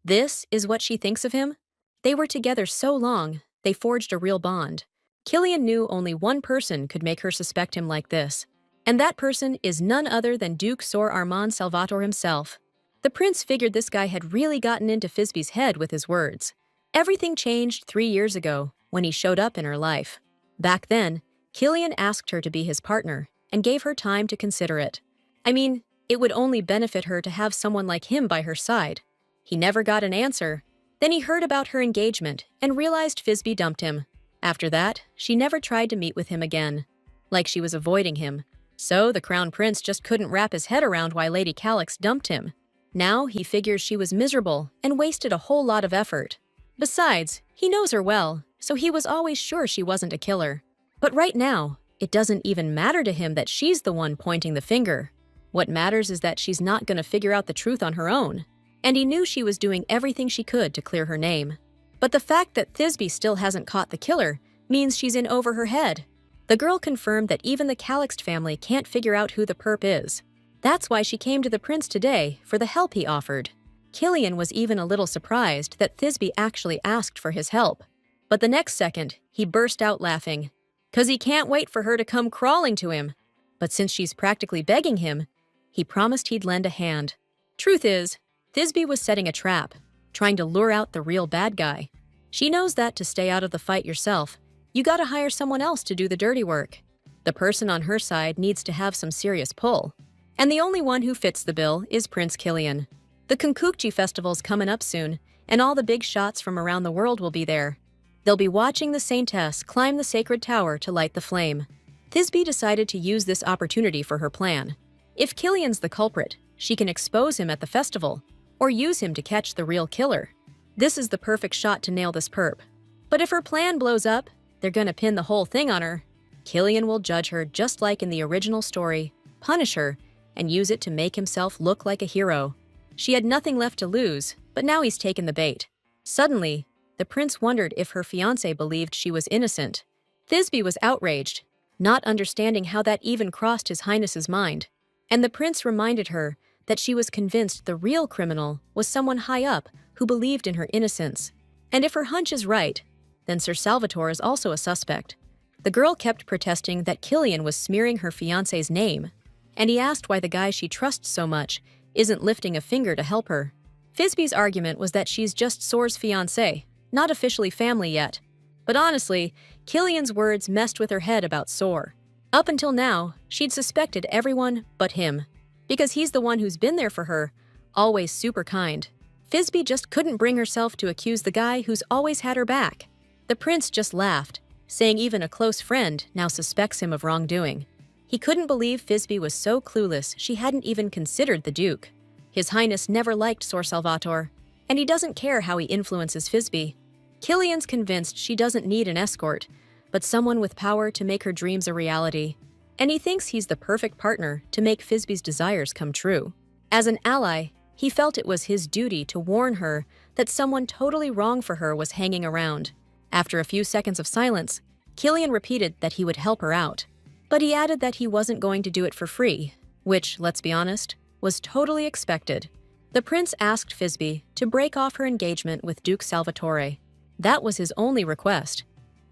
this is what she thinks of him? They were together so long, they forged a real bond. Killian knew only one person could make her suspect him like this. And that person is none other than Duke Sor Armand Salvatore himself. The prince figured this guy had really gotten into Thisbe's head with his words. Everything changed 3 years ago, when he showed up in her life. Back then, Killian asked her to be his partner and gave her time to consider it. I mean, it would only benefit her to have someone like him by her side. He never got an answer. Then he heard about her engagement and realized Thisbe dumped him. After that, she never tried to meet with him again. Like she was avoiding him. So the crown prince just couldn't wrap his head around why Lady Calyx dumped him. Now he figures she was miserable and wasted a whole lot of effort. Besides, he knows her well, so he was always sure she wasn't a killer. But right now, it doesn't even matter to him that she's the one pointing the finger. What matters is that she's not going to figure out the truth on her own. And he knew she was doing everything she could to clear her name. But the fact that Thisbe still hasn't caught the killer means she's in over her head. The girl confirmed that even the Calyx family can't figure out who the perp is. That's why she came to the prince today for the help he offered. Killian was even a little surprised that Thisbe actually asked for his help. But the next second, he burst out laughing. 'Cause he can't wait for her to come crawling to him. But since she's practically begging him, he promised he'd lend a hand. Truth is, Thisbe was setting a trap, trying to lure out the real bad guy. She knows that to stay out of the fight yourself, you gotta hire someone else to do the dirty work. The person on her side needs to have some serious pull. And the only one who fits the bill is Prince Killian. The Konkukji festival's coming up soon, and all the big shots from around the world will be there. They'll be watching the Saintess climb the sacred tower to light the flame. Thisbe decided to use this opportunity for her plan. If Killian's the culprit, she can expose him at the festival, or use him to catch the real killer. This is the perfect shot to nail this perp. But if her plan blows up, they're gonna pin the whole thing on her. Killian will judge her just like in the original story, punish her, and use it to make himself look like a hero. She had nothing left to lose, but now he's taken the bait. Suddenly, the prince wondered if her fiancé believed she was innocent. Thisbe was outraged, not understanding how that even crossed His Highness's mind. And the prince reminded her that she was convinced the real criminal was someone high up who believed in her innocence. And if her hunch is right, then Sir Salvatore is also a suspect. The girl kept protesting that Killian was smearing her fiancé's name, and he asked why the guy she trusts so much isn't lifting a finger to help her. Thisbe's argument was that she's just Sor's fiancé, not officially family yet. But honestly, Killian's words messed with her head about Sor. Up until now, she'd suspected everyone but him, because he's the one who's been there for her, always super kind. Thisbe just couldn't bring herself to accuse the guy who's always had her back. The prince just laughed, saying even a close friend now suspects him of wrongdoing. He couldn't believe Thisbe was so clueless she hadn't even considered the Duke. His Highness never liked Sor Salvatore, and he doesn't care how he influences Thisbe. Killian's convinced she doesn't need an escort, but someone with power to make her dreams a reality. And he thinks he's the perfect partner to make Thisbe's desires come true. As an ally, he felt it was his duty to warn her that someone totally wrong for her was hanging around. After a few seconds of silence, Killian repeated that he would help her out. But he added that he wasn't going to do it for free, which, let's be honest, was totally expected. The prince asked Thisbe to break off her engagement with Duke Salvatore. That was his only request,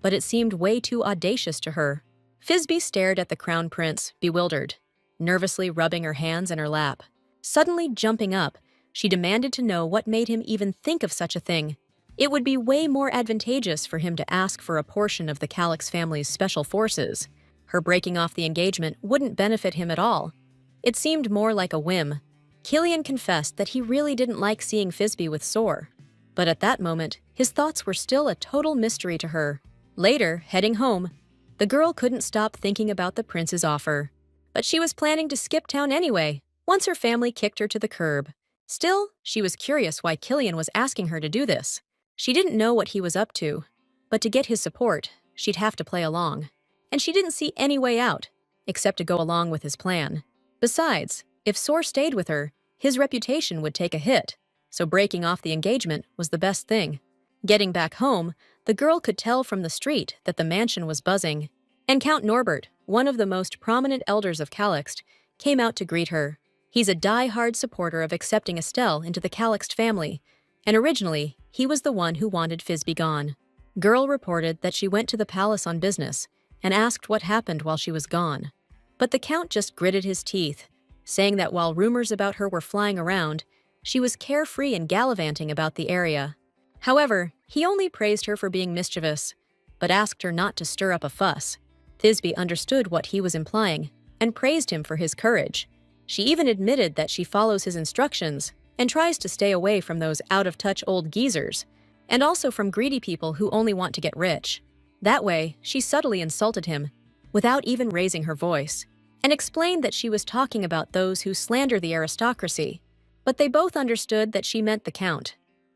but it seemed way too audacious to her. Thisbe stared at the crown prince, bewildered, nervously rubbing her hands in her lap. Suddenly jumping up, she demanded to know what made him even think of such a thing. It would be way more advantageous for him to ask for a portion of the Calyx family's special forces. Her breaking off the engagement wouldn't benefit him at all. It seemed more like a whim. Killian confessed that he really didn't like seeing Thisbe with Sore. But at that moment, his thoughts were still a total mystery to her. Later, heading home, the girl couldn't stop thinking about the prince's offer. But she was planning to skip town anyway, once her family kicked her to the curb. Still, she was curious why Killian was asking her to do this. She didn't know what he was up to, but to get his support, she'd have to play along. And she didn't see any way out, except to go along with his plan. Besides, if Sore stayed with her, his reputation would take a hit, so breaking off the engagement was the best thing. Getting back home, the girl could tell from the street that the mansion was buzzing, and Count Norbert, one of the most prominent elders of Calixt, came out to greet her. He's a die-hard supporter of accepting Estelle into the Calixt family, and originally, he was the one who wanted Thisbe gone. Girl reported that she went to the palace on business and asked what happened while she was gone. But the Count just gritted his teeth, saying that while rumors about her were flying around, she was carefree and gallivanting about the area. However, he only praised her for being mischievous, but asked her not to stir up a fuss. Thisbe understood what he was implying and praised him for his courage. She even admitted that she follows his instructions and tries to stay away from those out-of-touch old geezers, and also from greedy people who only want to get rich. That way, she subtly insulted him, without even raising her voice, and explained that she was talking about those who slander the aristocracy. But they both understood that she meant the Count,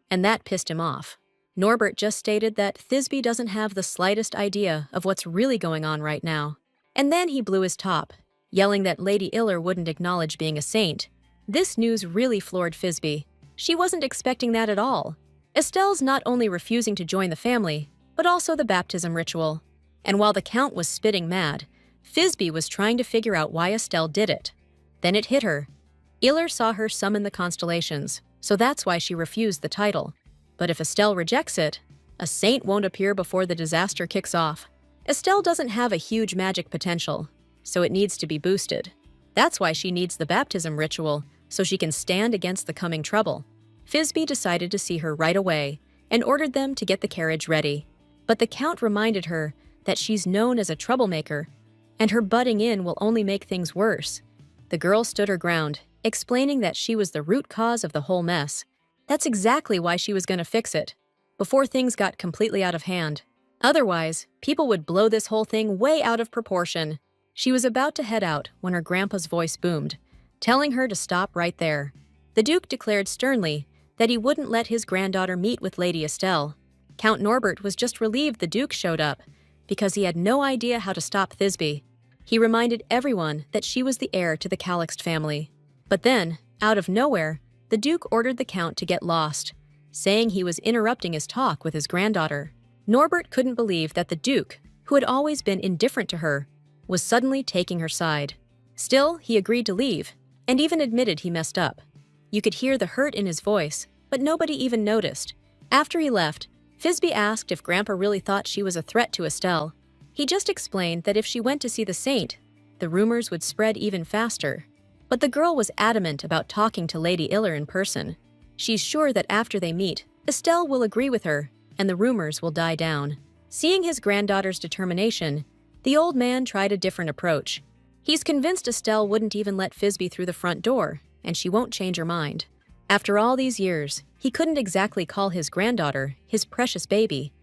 and that pissed him off. Norbert just stated that Thisbe doesn't have the slightest idea of what's really going on right now. And then he blew his top, yelling that Lady Iller wouldn't acknowledge being a saint. This news really floored Thisbe. She wasn't expecting that at all. Estelle's not only refusing to join the family, but also the baptism ritual. And while the Count was spitting mad, Thisbe was trying to figure out why Estelle did it. Then it hit her. Iller saw her summon the constellations, so that's why she refused the title. But if Estelle rejects it, a saint won't appear before the disaster kicks off. Estelle doesn't have a huge magic potential, so it needs to be boosted. That's why she needs the baptism ritual, so she can stand against the coming trouble. Thisbe decided to see her right away and ordered them to get the carriage ready. But the Count reminded her that she's known as a troublemaker, and her butting in will only make things worse. The girl stood her ground, explaining that she was the root cause of the whole mess. That's exactly why she was going to fix it, before things got completely out of hand. Otherwise, people would blow this whole thing way out of proportion. She was about to head out when her grandpa's voice boomed, telling her to stop right there. The Duke declared sternly that he wouldn't let his granddaughter meet with Lady Estelle. Count Norbert was just relieved the Duke showed up, because he had no idea how to stop Thisbe. He reminded everyone that she was the heir to the Calixt family. But then, out of nowhere, the Duke ordered the Count to get lost, saying he was interrupting his talk with his granddaughter. Norbert couldn't believe that the Duke, who had always been indifferent to her, was suddenly taking her side. Still, he agreed to leave, and even admitted he messed up. You could hear the hurt in his voice, but nobody even noticed. After he left, Thisbe asked if Grandpa really thought she was a threat to Estelle. He just explained that if she went to see the saint, the rumors would spread even faster. But the girl was adamant about talking to Lady Iller in person. She's sure that after they meet, Estelle will agree with her, and the rumors will die down. Seeing his granddaughter's determination, the old man tried a different approach. He's convinced Estelle wouldn't even let Thisbe through the front door, and she won't change her mind. After all these years, he couldn't exactly call his granddaughter his precious baby,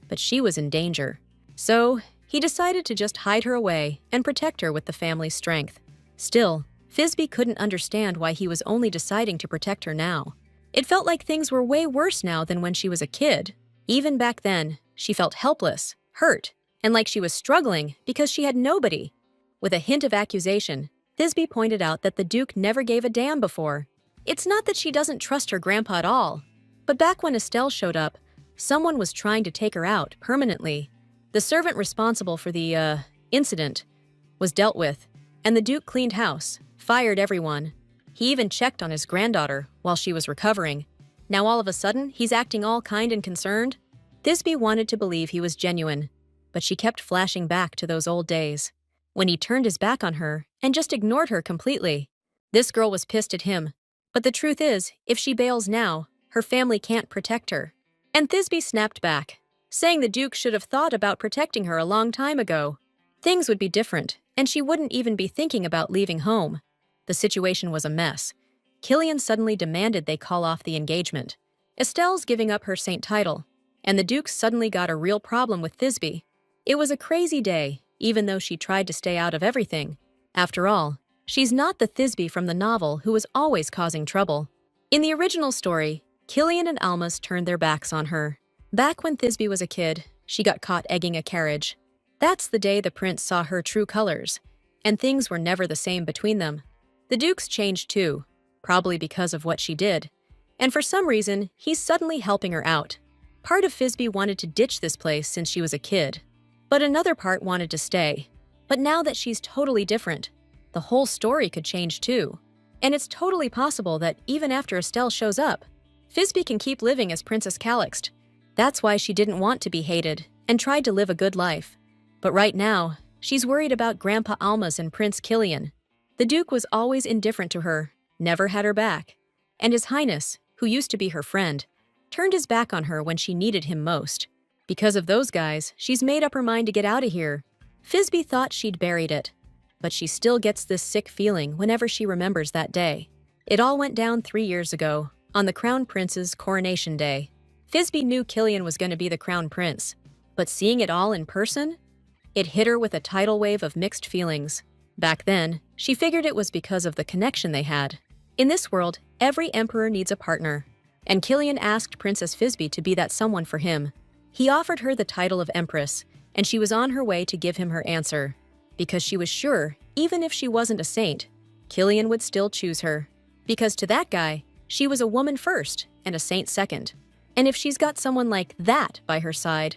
but she was in danger. So, he decided to just hide her away and protect her with the family's strength. Still, Thisbe couldn't understand why he was only deciding to protect her now. It felt like things were way worse now than when she was a kid. Even back then, she felt helpless, hurt, and like she was struggling because she had nobody. With a hint of accusation, Thisbe pointed out that the Duke never gave a damn before. It's not that she doesn't trust her grandpa at all, but back when Estelle showed up, someone was trying to take her out permanently. The servant responsible for the, incident was dealt with, and the Duke cleaned house, fired everyone. He even checked on his granddaughter while she was recovering. Now all of a sudden, he's acting all kind and concerned? Thisbe wanted to believe he was genuine, but she kept flashing back to those old days, when he turned his back on her and just ignored her completely. This girl was pissed at him. But the truth is, if she bails now, her family can't protect her. And Thisbe snapped back, saying the Duke should have thought about protecting her a long time ago. Things would be different, and she wouldn't even be thinking about leaving home. The situation was a mess. Killian suddenly demanded they call off the engagement. Estelle's giving up her saint title, and the Duke suddenly got a real problem with Thisbe. It was a crazy day, even though she tried to stay out of everything. After all, she's not the Thisbe from the novel who was always causing trouble. In the original story, Killian and Almas turned their backs on her. Back when Thisbe was a kid, she got caught egging a carriage. That's the day the prince saw her true colors, and things were never the same between them. The Duke's changed too, probably because of what she did. And for some reason, he's suddenly helping her out. Part of Thisbe wanted to ditch this place since she was a kid, but another part wanted to stay. But now that she's totally different, the whole story could change too. And it's totally possible that even after Estelle shows up, Thisbe can keep living as Princess Calixt. That's why she didn't want to be hated and tried to live a good life. But right now, she's worried about Grandpa Almas and Prince Killian. The Duke was always indifferent to her, never had her back. And His Highness, who used to be her friend, turned his back on her when she needed him most. Because of those guys, she's made up her mind to get out of here. Thisbe thought she'd buried it, but she still gets this sick feeling whenever she remembers that day. It all went down 3 years ago, on the Crown Prince's coronation day. Thisbe knew Killian was going to be the Crown Prince, but seeing it all in person? It hit her with a tidal wave of mixed feelings. Back then, she figured it was because of the connection they had. In this world, every emperor needs a partner, and Killian asked Princess Thisbe to be that someone for him. He offered her the title of Empress, and she was on her way to give him her answer, because she was sure, even if she wasn't a saint, Killian would still choose her. Because to that guy, she was a woman first and a saint second. And if she's got someone like that by her side,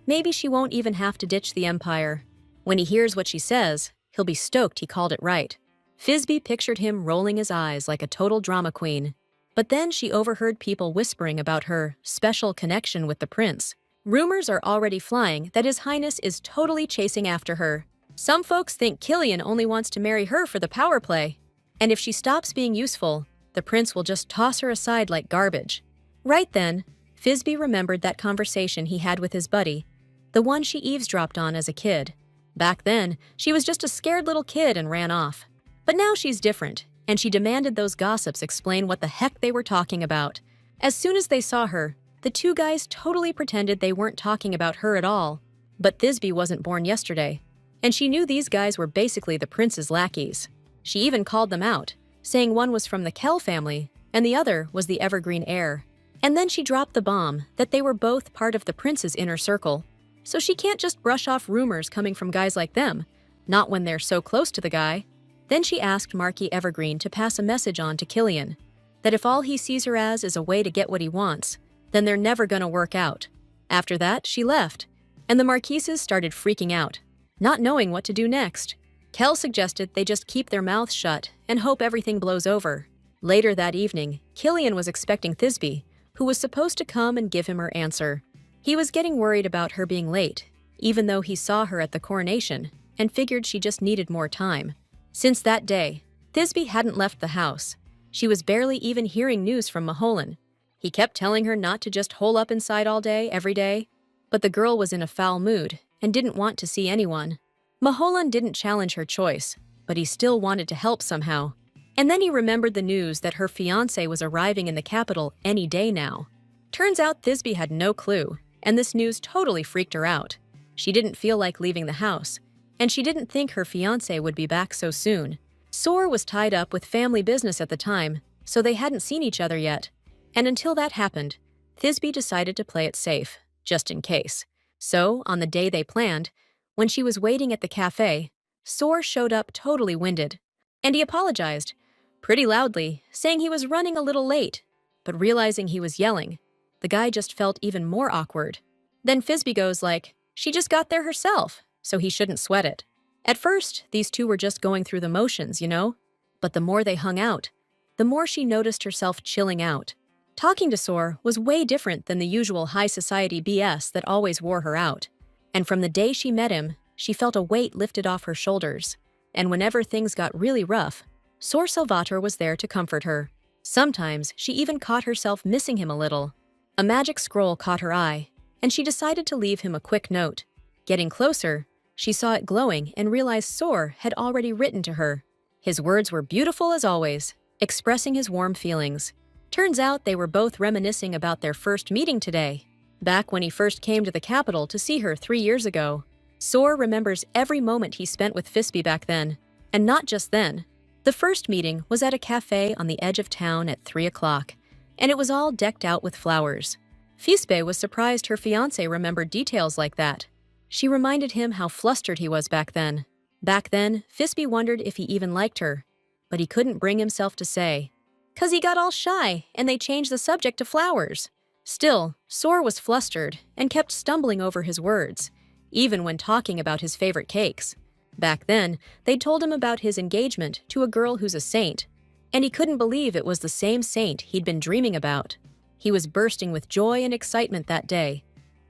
maybe she won't even have to ditch the empire. When he hears what she says, he'll be stoked he called it right. Thisbe pictured him rolling his eyes like a total drama queen. But then she overheard people whispering about her special connection with the prince. Rumors are already flying that His Highness is totally chasing after her. Some folks think Killian only wants to marry her for the power play. And if she stops being useful, the prince will just toss her aside like garbage. Right then, Thisbe remembered that conversation he had with his buddy, the one she eavesdropped on as a kid. Back then, she was just a scared little kid and ran off. But now she's different, and she demanded those gossips explain what the heck they were talking about. As soon as they saw her, the two guys totally pretended they weren't talking about her at all. But Thisbe wasn't born yesterday, and she knew these guys were basically the prince's lackeys. She even called them out, saying one was from the Kell family and the other was the Evergreen heir. And then she dropped the bomb that they were both part of the prince's inner circle. So she can't just brush off rumors coming from guys like them, not when they're so close to the guy. Then she asked Marquis Evergreen to pass a message on to Killian, that if all he sees her as is a way to get what he wants, then they're never gonna work out. After that, she left, and the Marquises started freaking out, not knowing what to do next. Kell suggested they just keep their mouths shut and hope everything blows over. Later that evening, Killian was expecting Thisbe, who was supposed to come and give him her answer. He was getting worried about her being late, even though he saw her at the coronation, and figured she just needed more time. Since that day, Thisbe hadn't left the house. She was barely even hearing news from Maholan. He kept telling her not to just hole up inside all day, every day. But the girl was in a foul mood and didn't want to see anyone. Maholan didn't challenge her choice, but he still wanted to help somehow. And then he remembered the news that her fiancé was arriving in the capital any day now. Turns out Thisbe had no clue, and this news totally freaked her out. She didn't feel like leaving the house, and she didn't think her fiancé would be back so soon. Sor was tied up with family business at the time, so they hadn't seen each other yet. And until that happened, Thisbe decided to play it safe, just in case. So, on the day they planned, when she was waiting at the cafe, Sor showed up totally winded. And he apologized, pretty loudly, saying he was running a little late. But realizing he was yelling, the guy just felt even more awkward. Then Thisbe goes like, she just got there herself, so he shouldn't sweat it. At first, these two were just going through the motions, you know? But the more they hung out, the more she noticed herself chilling out. Talking to Sor was way different than the usual high society BS that always wore her out. And from the day she met him, she felt a weight lifted off her shoulders. And whenever things got really rough, Sor Salvator was there to comfort her. Sometimes she even caught herself missing him a little. A magic scroll caught her eye, and she decided to leave him a quick note. Getting closer, She saw it glowing and realized Soar had already written to her. His words were beautiful as always, expressing his warm feelings. Turns out they were both reminiscing about their first meeting today, back when he first came to the capital to see her 3 years ago. Soar remembers every moment he spent with Fisby back then, and not just then. The first meeting was at a cafe on the edge of town at 3 o'clock, and it was all decked out with flowers. Fisby was surprised her fiancé remembered details like that. She reminded him how flustered he was back then. Back then, Fisby wondered if he even liked her, but he couldn't bring himself to say, 'cause he got all shy and they changed the subject to flowers. Still, Soar was flustered and kept stumbling over his words, even when talking about his favorite cakes. Back then, they'd told him about his engagement to a girl who's a saint, and he couldn't believe it was the same saint he'd been dreaming about. He was bursting with joy and excitement that day,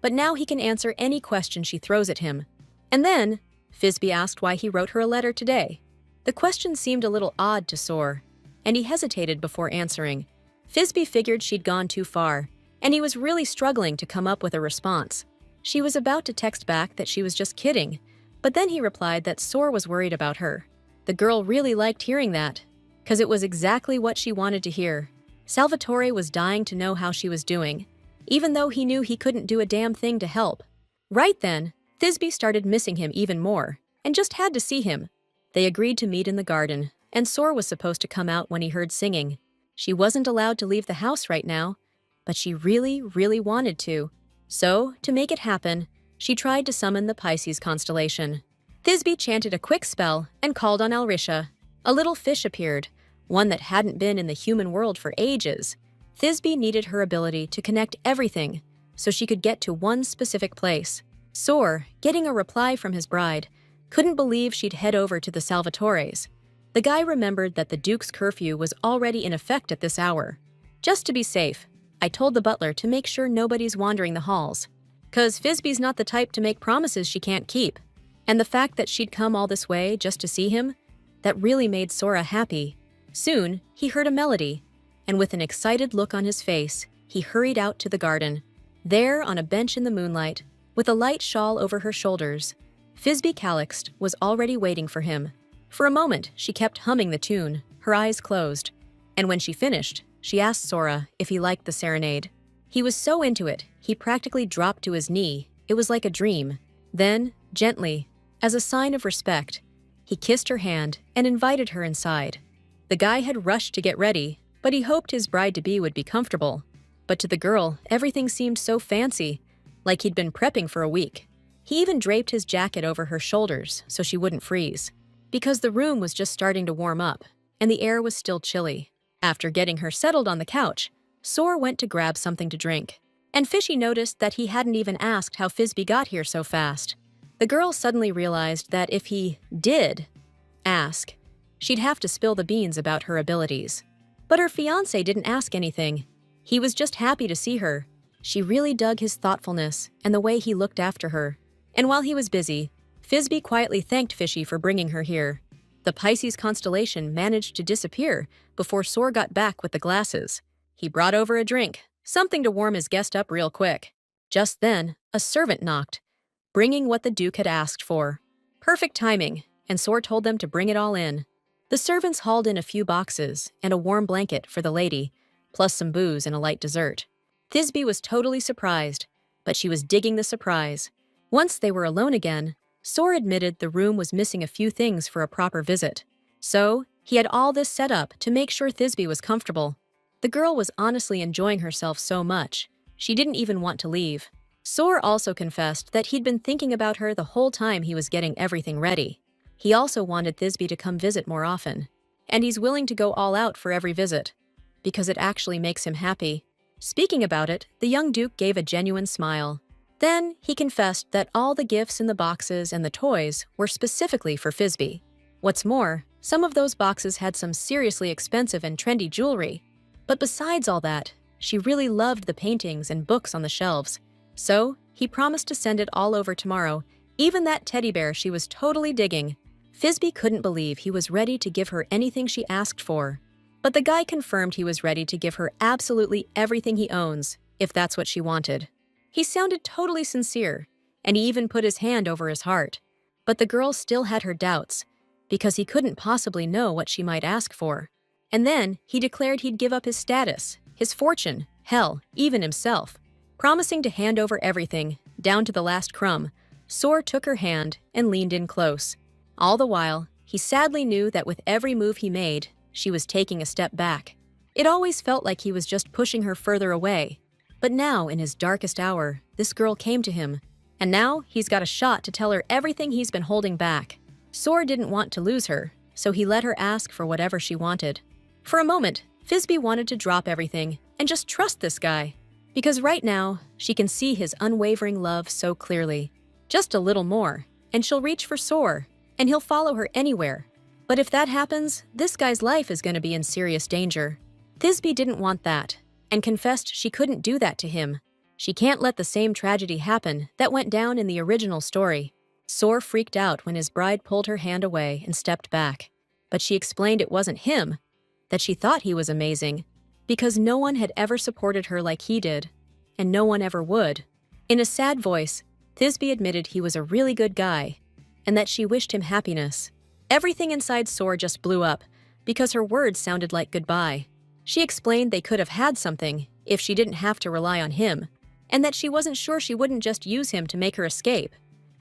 but now he can answer any question she throws at him. And then, Fisby asked why he wrote her a letter today. The question seemed a little odd to Soar, and he hesitated before answering. Fisby figured she'd gone too far, and he was really struggling to come up with a response. She was about to text back that she was just kidding, but then he replied that Soar was worried about her. The girl really liked hearing that, 'cause it was exactly what she wanted to hear. Salvatore was dying to know how she was doing, even though he knew he couldn't do a damn thing to help. Right then, Thisbe started missing him even more, and just had to see him. They agreed to meet in the garden, and Soar was supposed to come out when he heard singing. She wasn't allowed to leave the house right now, but she really, really wanted to. So, to make it happen, she tried to summon the Pisces constellation. Thisbe chanted a quick spell and called on Alrisha. A little fish appeared, one that hadn't been in the human world for ages. Thisbe needed her ability to connect everything, so she could get to one specific place. Soar, getting a reply from his bride, couldn't believe she'd head over to the Salvatores. The guy remembered that the Duke's curfew was already in effect at this hour. Just to be safe, I told the butler to make sure nobody's wandering the halls. 'Cause Fisby's not the type to make promises she can't keep. And the fact that she'd come all this way just to see him, that really made Sora happy. Soon, he heard a melody, and with an excited look on his face, he hurried out to the garden. There, on a bench in the moonlight, with a light shawl over her shoulders, Fisby Calixt was already waiting for him. For a moment, she kept humming the tune, her eyes closed. And when she finished, she asked Sora if he liked the serenade. He was so into it, he practically dropped to his knee. It was like a dream. Then, gently, as a sign of respect, he kissed her hand and invited her inside. The guy had rushed to get ready, but he hoped his bride-to-be would be comfortable. But to the girl, everything seemed so fancy, like he'd been prepping for a week. He even draped his jacket over her shoulders so she wouldn't freeze, because the room was just starting to warm up, and the air was still chilly. After getting her settled on the couch, Soar went to grab something to drink, and Fishy noticed that he hadn't even asked how Fisby got here so fast. The girl suddenly realized that if he did ask, she'd have to spill the beans about her abilities. But her fiancé didn't ask anything. He was just happy to see her. She really dug his thoughtfulness and the way he looked after her. And while he was busy, Fisby quietly thanked Fishy for bringing her here. The Pisces constellation managed to disappear before Soar got back with the glasses. He brought over a drink, something to warm his guest up real quick. Just then, a servant knocked, bringing what the Duke had asked for. Perfect timing, and Soar told them to bring it all in. The servants hauled in a few boxes and a warm blanket for the lady, plus some booze and a light dessert. Thisbe was totally surprised, but she was digging the surprise. Once they were alone again, Soar admitted the room was missing a few things for a proper visit. So, he had all this set up to make sure Thisbe was comfortable. The girl was honestly enjoying herself so much, she didn't even want to leave. Soar also confessed that he'd been thinking about her the whole time he was getting everything ready. He also wanted Thisbe to come visit more often, and he's willing to go all out for every visit, because it actually makes him happy. Speaking about it, the young Duke gave a genuine smile. Then, he confessed that all the gifts in the boxes and the toys were specifically for Fisby. What's more, some of those boxes had some seriously expensive and trendy jewelry. But besides all that, she really loved the paintings and books on the shelves. So, he promised to send it all over tomorrow, even that teddy bear she was totally digging. Fisby couldn't believe he was ready to give her anything she asked for. But the guy confirmed he was ready to give her absolutely everything he owns, if that's what she wanted. He sounded totally sincere, and he even put his hand over his heart. But the girl still had her doubts, because he couldn't possibly know what she might ask for. And then he declared he'd give up his status, his fortune, hell, even himself. Promising to hand over everything, down to the last crumb, Sor took her hand and leaned in close. All the while, he sadly knew that with every move he made, she was taking a step back. It always felt like he was just pushing her further away. But now, in his darkest hour, this girl came to him. And now, he's got a shot to tell her everything he's been holding back. Sor didn't want to lose her, so he let her ask for whatever she wanted. For a moment, Thisbe wanted to drop everything and just trust this guy. Because right now, she can see his unwavering love so clearly. Just a little more, and she'll reach for Sor, and he'll follow her anywhere. But if that happens, this guy's life is going to be in serious danger. Thisbe didn't want that, and confessed she couldn't do that to him. She can't let the same tragedy happen that went down in the original story. Sor freaked out when his bride pulled her hand away and stepped back. But she explained it wasn't him, that she thought he was amazing, because no one had ever supported her like he did, and no one ever would. In a sad voice, Thisbe admitted he was a really good guy, and that she wished him happiness. Everything inside Sor just blew up, because her words sounded like goodbye. She explained they could have had something if she didn't have to rely on him, and that she wasn't sure she wouldn't just use him to make her escape.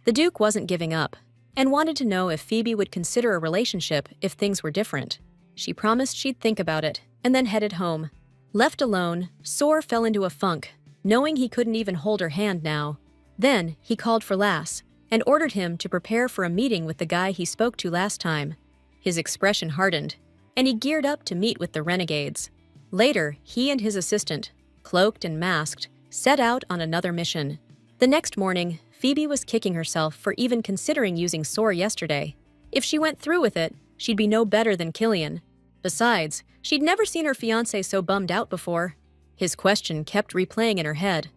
The Duke wasn't giving up, and wanted to know if Phoebe would consider a relationship if things were different. She promised she'd think about it, and then headed home. Left alone, Sor fell into a funk, knowing he couldn't even hold her hand now. Then, he called for Lass, and ordered him to prepare for a meeting with the guy he spoke to last time. His expression hardened, and he geared up to meet with the renegades. Later, he and his assistant, cloaked and masked, set out on another mission. The next morning, Phoebe was kicking herself for even considering using Sor yesterday. If she went through with it, she'd be no better than Killian. Besides, she'd never seen her fiancé so bummed out before. His question kept replaying in her head.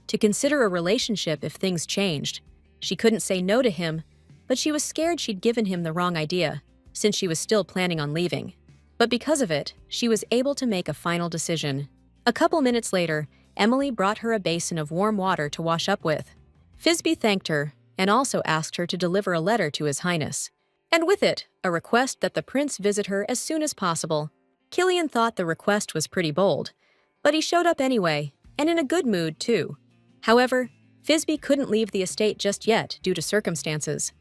To consider a relationship if things changed. She couldn't say no to him, but she was scared she'd given him the wrong idea, since she was still planning on leaving. But because of it, she was able to make a final decision. A couple minutes later, Emily brought her a basin of warm water to wash up with. Thisbe thanked her, and also asked her to deliver a letter to His Highness. And with it, a request that the prince visit her as soon as possible. Killian thought the request was pretty bold, but he showed up anyway, and in a good mood too. However, Thisbe couldn't leave the estate just yet due to circumstances.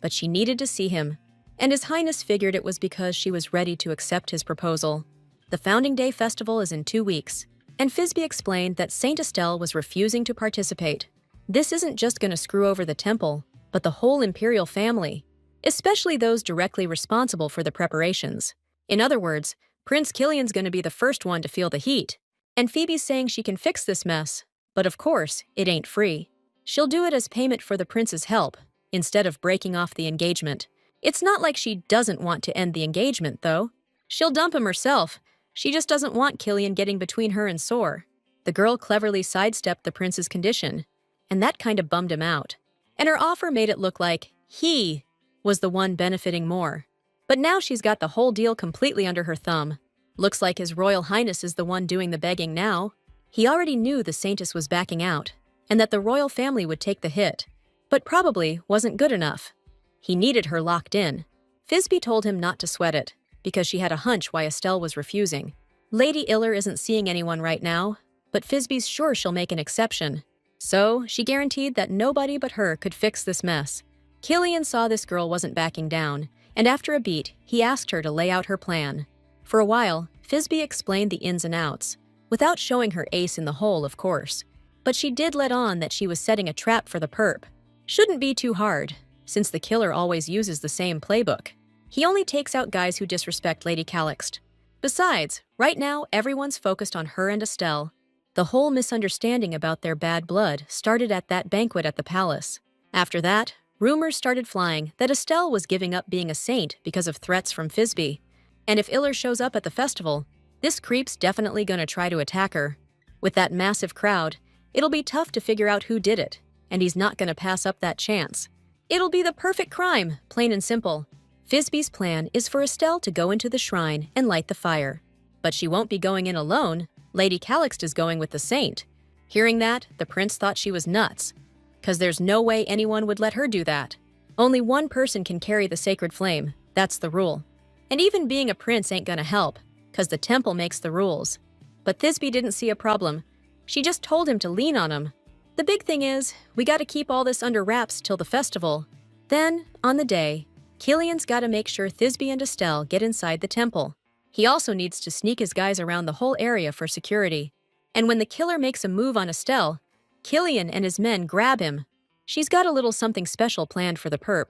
But she needed to see him, and His Highness figured it was because she was ready to accept his proposal. The Founding Day Festival is in 2 weeks, and Thisbe explained that Saint Estelle was refusing to participate. This isn't just going to screw over the temple, but the whole imperial family, especially those directly responsible for the preparations. In other words, Prince Killian's going to be the first one to feel the heat, and Phoebe's saying she can fix this mess, but of course, it ain't free. She'll do it as payment for the prince's help, instead of breaking off the engagement. It's not like she doesn't want to end the engagement, though. She'll dump him herself. She just doesn't want Killian getting between her and Sor. The girl cleverly sidestepped the prince's condition, and that kind of bummed him out. And her offer made it look like he was the one benefiting more. But now she's got the whole deal completely under her thumb. Looks like His Royal Highness is the one doing the begging now. He already knew the Saintess was backing out, and that the royal family would take the hit, but probably wasn't good enough. He needed her locked in. Thisbe told him not to sweat it, because she had a hunch why Estelle was refusing. Lady Iller isn't seeing anyone right now, but Thisbe's sure she'll make an exception. So, she guaranteed that nobody but her could fix this mess. Killian saw this girl wasn't backing down, and after a beat, he asked her to lay out her plan. For a while, Thisbe explained the ins and outs, without showing her ace in the hole, of course. But she did let on that she was setting a trap for the perp. Shouldn't be too hard, since the killer always uses the same playbook. He only takes out guys who disrespect Lady Calixt. Besides, right now everyone's focused on her and Estelle. The whole misunderstanding about their bad blood started at that banquet at the palace. After that, rumors started flying that Estelle was giving up being a saint because of threats from Thisbe. And if Iller shows up at the festival, this creep's definitely gonna try to attack her. With that massive crowd, it'll be tough to figure out who did it, and he's not gonna pass up that chance. It'll be the perfect crime, plain and simple. Thisbe's plan is for Estelle to go into the shrine and light the fire. But she won't be going in alone. Lady Calixt is going with the saint. Hearing that, the prince thought she was nuts, 'cause there's no way anyone would let her do that. Only one person can carry the sacred flame, that's the rule. And even being a prince ain't gonna help, 'cause the temple makes the rules. But Thisbe didn't see a problem. She just told him to lean on him. The big thing is, we gotta keep all this under wraps till the festival. Then, on the day, Killian's gotta make sure Thisbe and Estelle get inside the temple. He also needs to sneak his guys around the whole area for security. And when the killer makes a move on Estelle, Killian and his men grab him. She's got a little something special planned for the perp.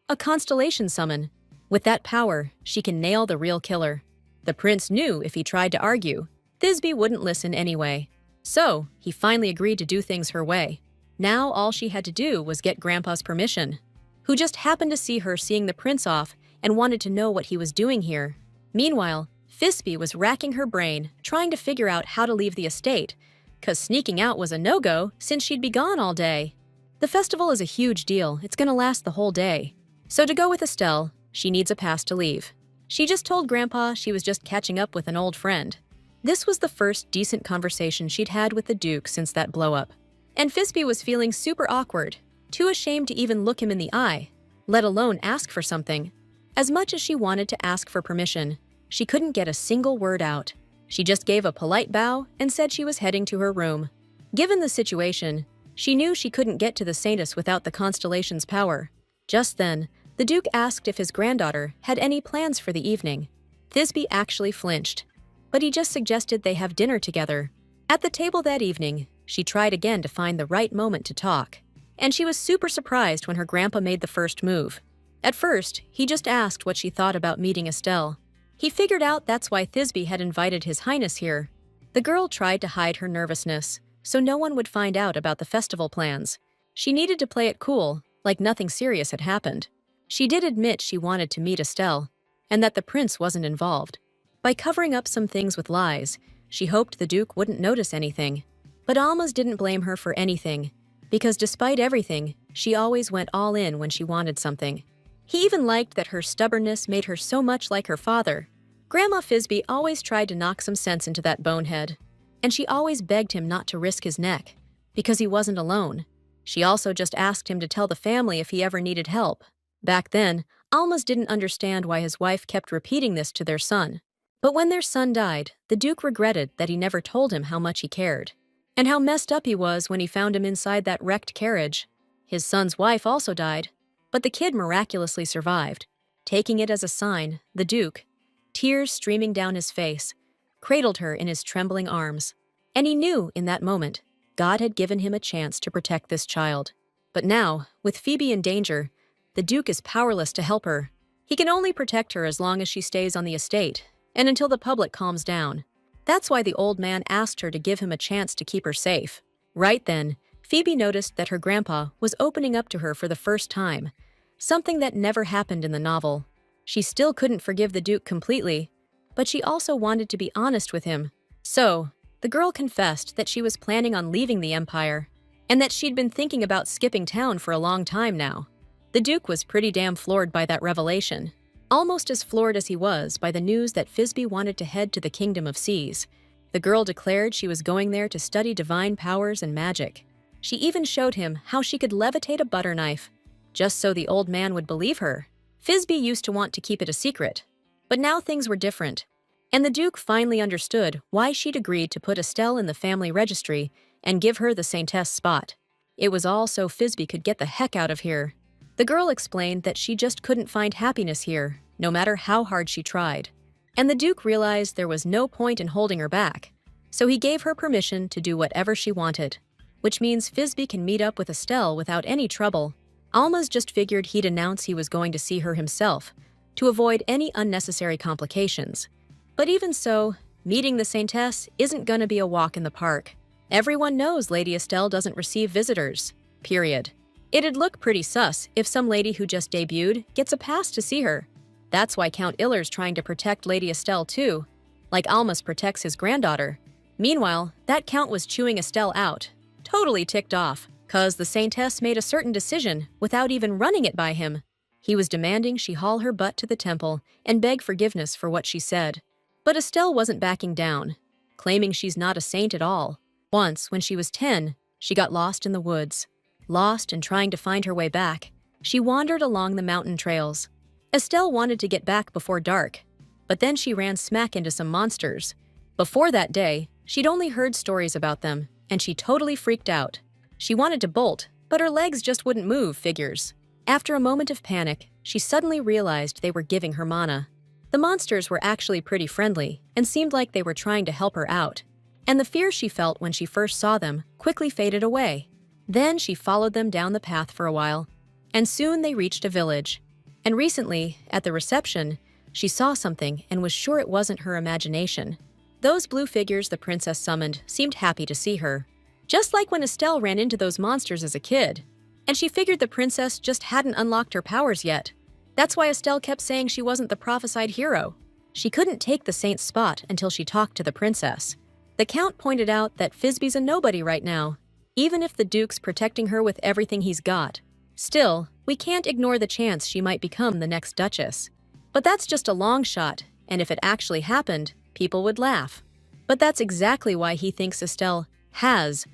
A constellation summon. With that power, she can nail the real killer. The prince knew if he tried to argue, Thisbe wouldn't listen anyway. So, he finally agreed to do things her way. Now all she had to do was get Grandpa's permission, who just happened to see her seeing the prince off and wanted to know what he was doing here. Meanwhile, Thisbe was racking her brain, trying to figure out how to leave the estate, 'cause sneaking out was a no-go since she'd be gone all day. The festival is a huge deal, it's gonna last the whole day. So to go with Estelle, she needs a pass to leave. She just told Grandpa she was just catching up with an old friend. This was the first decent conversation she'd had with the Duke since that blow-up. And Thisbe was feeling super awkward, too ashamed to even look him in the eye, let alone ask for something. As much as she wanted to ask for permission, she couldn't get a single word out. She just gave a polite bow and said she was heading to her room. Given the situation, she knew she couldn't get to the Saintess without the constellation's power. Just then, the Duke asked if his granddaughter had any plans for the evening. Thisbe actually flinched, but he just suggested they have dinner together. At the table that evening, she tried again to find the right moment to talk, and she was super surprised when her grandpa made the first move. At first, he just asked what she thought about meeting Estelle. He figured out that's why Thisbe had invited His Highness here. The girl tried to hide her nervousness, so no one would find out about the festival plans. She needed to play it cool, like nothing serious had happened. She did admit she wanted to meet Estelle, and that the prince wasn't involved. By covering up some things with lies, she hoped the Duke wouldn't notice anything. But Almaz didn't blame her for anything, because despite everything, she always went all in when she wanted something. He even liked that her stubbornness made her so much like her father. Grandma Thisbe always tried to knock some sense into that bonehead, and she always begged him not to risk his neck, because he wasn't alone. She also just asked him to tell the family if he ever needed help. Back then, Almaz didn't understand why his wife kept repeating this to their son. But when their son died, the Duke regretted that he never told him how much he cared, and how messed up he was when he found him inside that wrecked carriage. His son's wife also died, but the kid miraculously survived. Taking it as a sign, the Duke, tears streaming down his face, cradled her in his trembling arms. And he knew in that moment, God had given him a chance to protect this child. But now, with Phoebe in danger, the Duke is powerless to help her. He can only protect her as long as she stays on the estate, and until the public calms down. That's why the old man asked her to give him a chance to keep her safe. Right then, Phoebe noticed that her grandpa was opening up to her for the first time, something that never happened in the novel. She still couldn't forgive the Duke completely, but she also wanted to be honest with him. So, the girl confessed that she was planning on leaving the Empire, and that she'd been thinking about skipping town for a long time now. The Duke was pretty damn floored by that revelation, almost as floored as he was by the news that Thisbe wanted to head to the Kingdom of Seas. The girl declared she was going there to study divine powers and magic. She even showed him how she could levitate a butter knife, just so the old man would believe her. Thisbe used to want to keep it a secret, but now things were different, and the Duke finally understood why she'd agreed to put Estelle in the family registry and give her the Saintess spot. It was all so Thisbe could get the heck out of here. The girl explained that she just couldn't find happiness here, no matter how hard she tried. And the Duke realized there was no point in holding her back, so he gave her permission to do whatever she wanted, which means Thisbe can meet up with Estelle without any trouble. Almaz just figured he'd announce he was going to see her himself, to avoid any unnecessary complications. But even so, meeting the Saintess isn't gonna be a walk in the park. Everyone knows Lady Estelle doesn't receive visitors, period. It'd look pretty sus if some lady who just debuted gets a pass to see her. That's why Count Iller's trying to protect Lady Estelle too, like Almaz protects his granddaughter. Meanwhile, that Count was chewing Estelle out, totally ticked off, 'cause the Saintess made a certain decision without even running it by him. He was demanding she haul her butt to the temple and beg forgiveness for what she said. But Estelle wasn't backing down, claiming she's not a saint at all. Once, when she was 10, she got lost in the woods. Lost and trying to find her way back, She wandered along the mountain trails. Estelle wanted to get back before dark, but then she ran smack into some monsters. Before that day, she'd only heard stories about them, and she totally freaked out. She wanted to bolt, but her legs just wouldn't move, figures. After a moment of panic, she suddenly realized they were giving her mana. The monsters were actually pretty friendly and seemed like they were trying to help her out. And the fear she felt when she first saw them quickly faded away. Then she followed them down the path for a while, and soon they reached a village. And recently, at the reception, she saw something and was sure it wasn't her imagination. Those blue figures the princess summoned seemed happy to see her, just like when Estelle ran into those monsters as a kid. And she figured the princess just hadn't unlocked her powers yet. That's why Estelle kept saying she wasn't the prophesied hero. She couldn't take the saint's spot until she talked to the princess. The count pointed out that Fizby's a nobody right now, even if the duke's protecting her with everything he's got. Still, we can't ignore the chance she might become the next duchess. But that's just a long shot, and if it actually happened, people would laugh. But that's exactly why he thinks Estelle has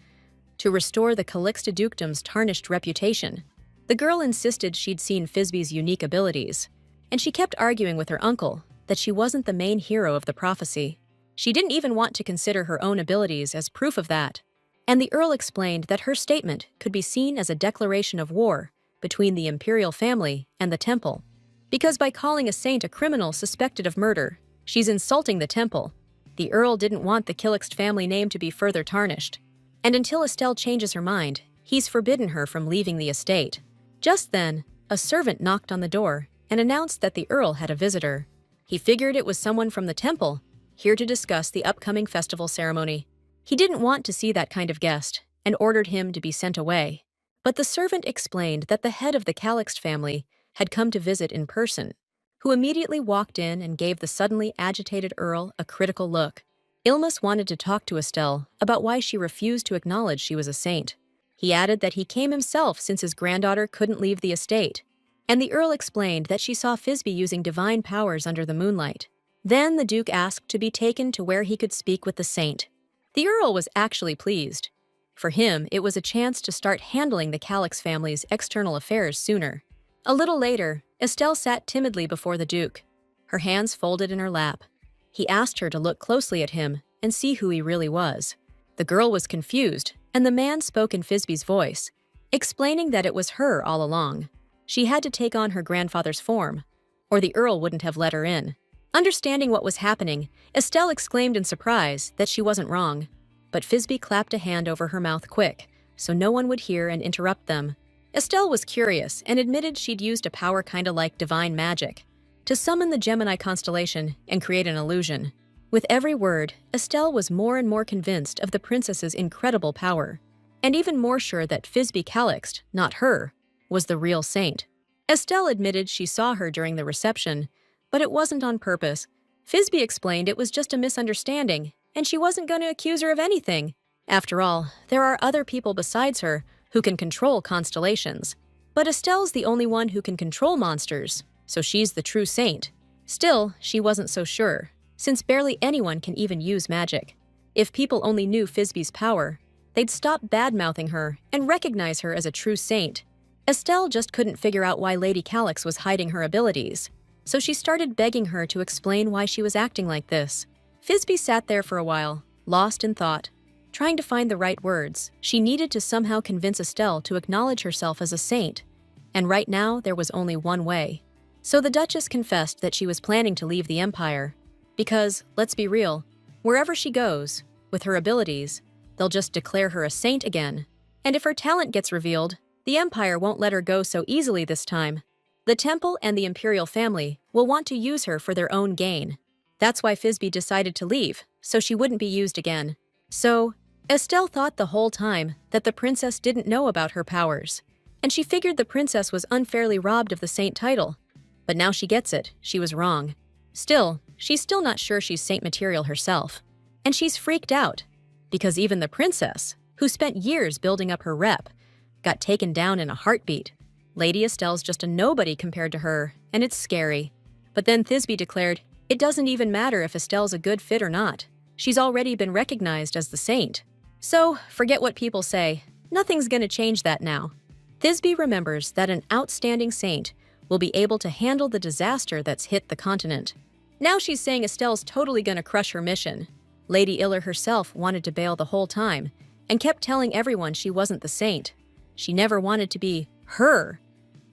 to restore the Calixta dukedom's tarnished reputation. The girl insisted she'd seen Fizby's unique abilities, and she kept arguing with her uncle that she wasn't the main hero of the prophecy. She didn't even want to consider her own abilities as proof of that, and the Earl explained that her statement could be seen as a declaration of war between the imperial family and the temple. Because by calling a saint a criminal suspected of murder, she's insulting the temple. The Earl didn't want the Calixte family name to be further tarnished, and until Estelle changes her mind, he's forbidden her from leaving the estate. Just then, a servant knocked on the door and announced that the Earl had a visitor. He figured it was someone from the temple, here to discuss the upcoming festival ceremony. He didn't want to see that kind of guest and ordered him to be sent away. But the servant explained that the head of the Calixte family had come to visit in person, who immediately walked in and gave the suddenly agitated Earl a critical look. Ilmus wanted to talk to Estelle about why she refused to acknowledge she was a saint. He added that he came himself since his granddaughter couldn't leave the estate, and the Earl explained that she saw Fizby using divine powers under the moonlight. Then the Duke asked to be taken to where he could speak with the saint. The Earl was actually pleased. For him, it was a chance to start handling the Calix family's external affairs sooner. A little later, Estelle sat timidly before the Duke, her hands folded in her lap. He asked her to look closely at him and see who he really was. The girl was confused, and the man spoke in Fizby's voice, explaining that it was her all along. She had to take on her grandfather's form, or the Earl wouldn't have let her in. Understanding what was happening, Estelle exclaimed in surprise that she wasn't wrong. But Fizby clapped a hand over her mouth quick, so no one would hear and interrupt them. Estelle was curious and admitted she'd used a power kinda like divine magic to summon the Gemini constellation and create an illusion. With every word, Estelle was more and more convinced of the princess's incredible power, and even more sure that Fizby Calixte, not her, was the real saint. Estelle admitted she saw her during the reception, but it wasn't on purpose. Fizby explained it was just a misunderstanding, and she wasn't going to accuse her of anything. After all, there are other people besides her who can control constellations. But Estelle's the only one who can control monsters, so she's the true saint. Still, she wasn't so sure, since barely anyone can even use magic. If people only knew Fizby's power, they'd stop bad-mouthing her and recognize her as a true saint. Estelle just couldn't figure out why Lady Calix was hiding her abilities, so she started begging her to explain why she was acting like this. Fizby sat there for a while, lost in thought. Trying to find the right words, she needed to somehow convince Estelle to acknowledge herself as a saint, and right now there was only one way. So the Duchess confessed that she was planning to leave the Empire, because, let's be real, wherever she goes, with her abilities, they'll just declare her a saint again. And if her talent gets revealed, the Empire won't let her go so easily this time. The Temple and the Imperial family will want to use her for their own gain. That's why Fizby decided to leave, so she wouldn't be used again. So, Estelle thought the whole time that the princess didn't know about her powers, and she figured the princess was unfairly robbed of the saint title. But now she gets it, she was wrong. Still, she's still not sure she's saint material herself. And she's freaked out, because even the princess, who spent years building up her rep, got taken down in a heartbeat. Lady Estelle's just a nobody compared to her, and it's scary. But then Fizby declared, it doesn't even matter if Estelle's a good fit or not. She's already been recognized as the saint. So, forget what people say. Nothing's gonna change that now. Thisbe remembers that an outstanding saint will be able to handle the disaster that's hit the continent. Now she's saying Estelle's totally gonna crush her mission. Lady Iller herself wanted to bail the whole time and kept telling everyone she wasn't the saint. She never wanted to be her,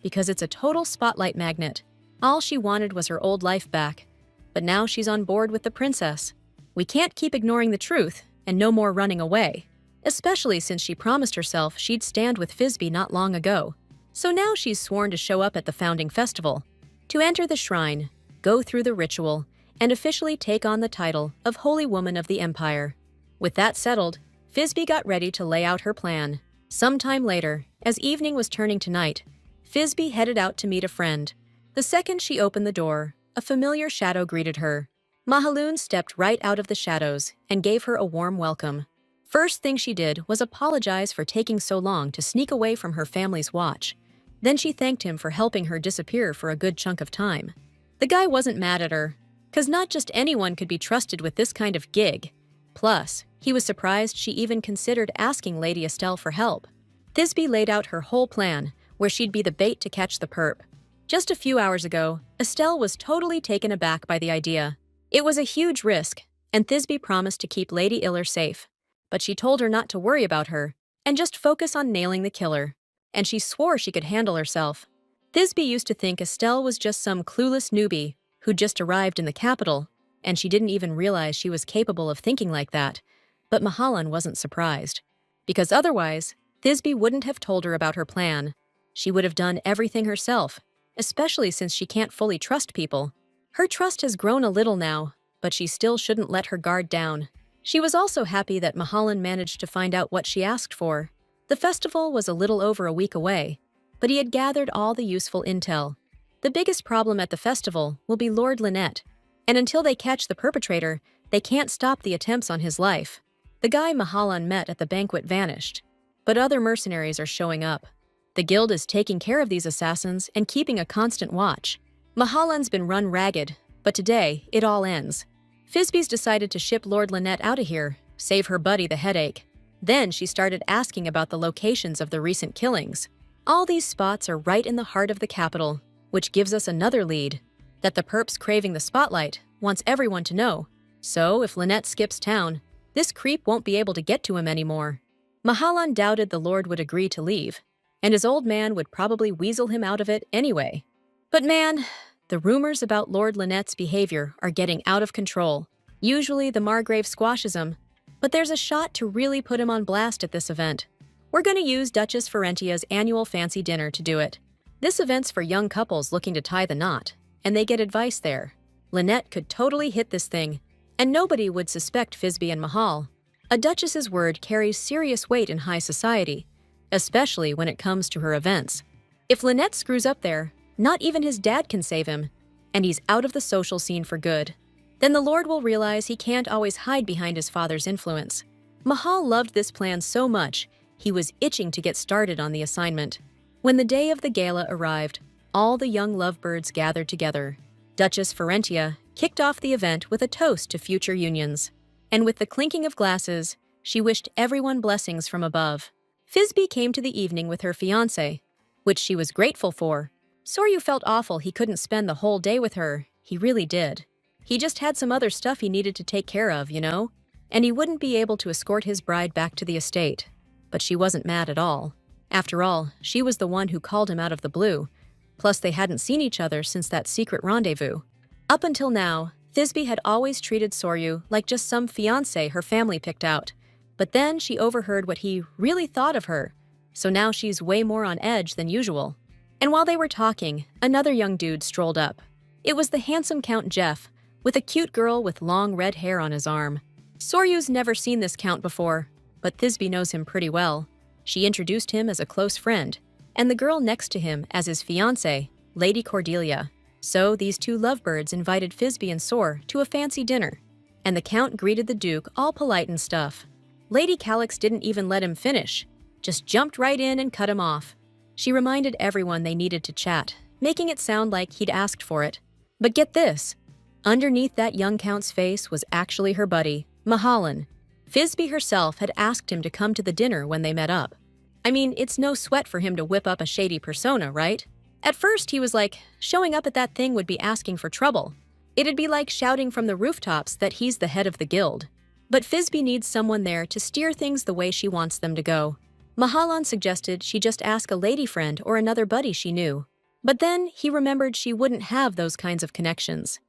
because it's a total spotlight magnet. All she wanted was her old life back. But now she's on board with the princess. We can't keep ignoring the truth and no more running away, especially since she promised herself she'd stand with Thisbe not long ago. So now she's sworn to show up at the founding festival, to enter the shrine, go through the ritual, and officially take on the title of Holy Woman of the Empire. With that settled, Thisbe got ready to lay out her plan. Sometime later, as evening was turning to night, Thisbe headed out to meet a friend. The second she opened the door, a familiar shadow greeted her. Mahaloon stepped right out of the shadows and gave her a warm welcome. First thing she did was apologize for taking so long to sneak away from her family's watch. Then she thanked him for helping her disappear for a good chunk of time. The guy wasn't mad at her, 'cause not just anyone could be trusted with this kind of gig. Plus, he was surprised she even considered asking Lady Estelle for help. Thisbe laid out her whole plan, where she'd be the bait to catch the perp. Just a few hours ago, Estelle was totally taken aback by the idea. It was a huge risk, and Thisbe promised to keep Lady Iller safe. But she told her not to worry about her, and just focus on nailing the killer. And she swore she could handle herself. Thisbe used to think Estelle was just some clueless newbie who'd just arrived in the capital, and she didn't even realize she was capable of thinking like that. But Mahalan wasn't surprised, because otherwise, Thisbe wouldn't have told her about her plan. She would have done everything herself, especially since she can't fully trust people. Her trust has grown a little now, but she still shouldn't let her guard down. She was also happy that Mahalan managed to find out what she asked for. The festival was a little over a week away, but he had gathered all the useful intel. The biggest problem at the festival will be Lord Lynette, and until they catch the perpetrator, they can't stop the attempts on his life. The guy Mahalan met at the banquet vanished, but other mercenaries are showing up. The guild is taking care of these assassins and keeping a constant watch. Mahalan's been run ragged, but today, it all ends. Thisbe's decided to ship Lord Lynette out of here, save her buddy the headache. Then she started asking about the locations of the recent killings. All these spots are right in the heart of the capital, which gives us another lead, that the perp's craving the spotlight wants everyone to know. So if Lynette skips town, this creep won't be able to get to him anymore. Mahalan doubted the Lord would agree to leave, and his old man would probably weasel him out of it anyway. But man, the rumors about Lord Lynette's behavior are getting out of control. Usually the Margrave squashes him, but there's a shot to really put him on blast at this event. We're going to use Duchess Ferentia's annual fancy dinner to do it. This event's for young couples looking to tie the knot, and they get advice there. Lynette could totally hit this thing, and nobody would suspect Thisbe and Mahal. A duchess's word carries serious weight in high society, especially when it comes to her events. If Lynette screws up there, not even his dad can save him, and he's out of the social scene for good. Then the Lord will realize he can't always hide behind his father's influence. Mahal loved this plan so much, he was itching to get started on the assignment. When the day of the gala arrived, all the young lovebirds gathered together. Duchess Ferentia kicked off the event with a toast to future unions. And with the clinking of glasses, she wished everyone blessings from above. Thisbe came to the evening with her fiancé, which she was grateful for. Soryu felt awful he couldn't spend the whole day with her. He really did. He just had some other stuff he needed to take care of, you know? And he wouldn't be able to escort his bride back to the estate. But she wasn't mad at all. After all, she was the one who called him out of the blue. Plus, they hadn't seen each other since that secret rendezvous. Up until now, Thisbe had always treated Soryu like just some fiancé her family picked out. But then she overheard what he really thought of her. So now she's way more on edge than usual. And while they were talking, another young dude strolled up. It was the handsome Count Jeff, with a cute girl with long red hair on his arm. Soryu's never seen this count before, but Thisbe knows him pretty well. She introduced him as a close friend, and the girl next to him as his fiancée, Lady Cordelia. So these two lovebirds invited Thisbe and Sor to a fancy dinner, and the Count greeted the Duke all polite and stuff. Lady Calix didn't even let him finish, just jumped right in and cut him off. She reminded everyone they needed to chat, making it sound like he'd asked for it. But get this, underneath that young Count's face was actually her buddy, Mahalan. Thisbe herself had asked him to come to the dinner when they met up. I mean, it's no sweat for him to whip up a shady persona, right? At first, he was like, showing up at that thing would be asking for trouble. It'd be like shouting from the rooftops that he's the head of the guild. But Fizby needs someone there to steer things the way she wants them to go. Mahalan suggested she just ask a lady friend or another buddy she knew. But then he remembered she wouldn't have those kinds of connections.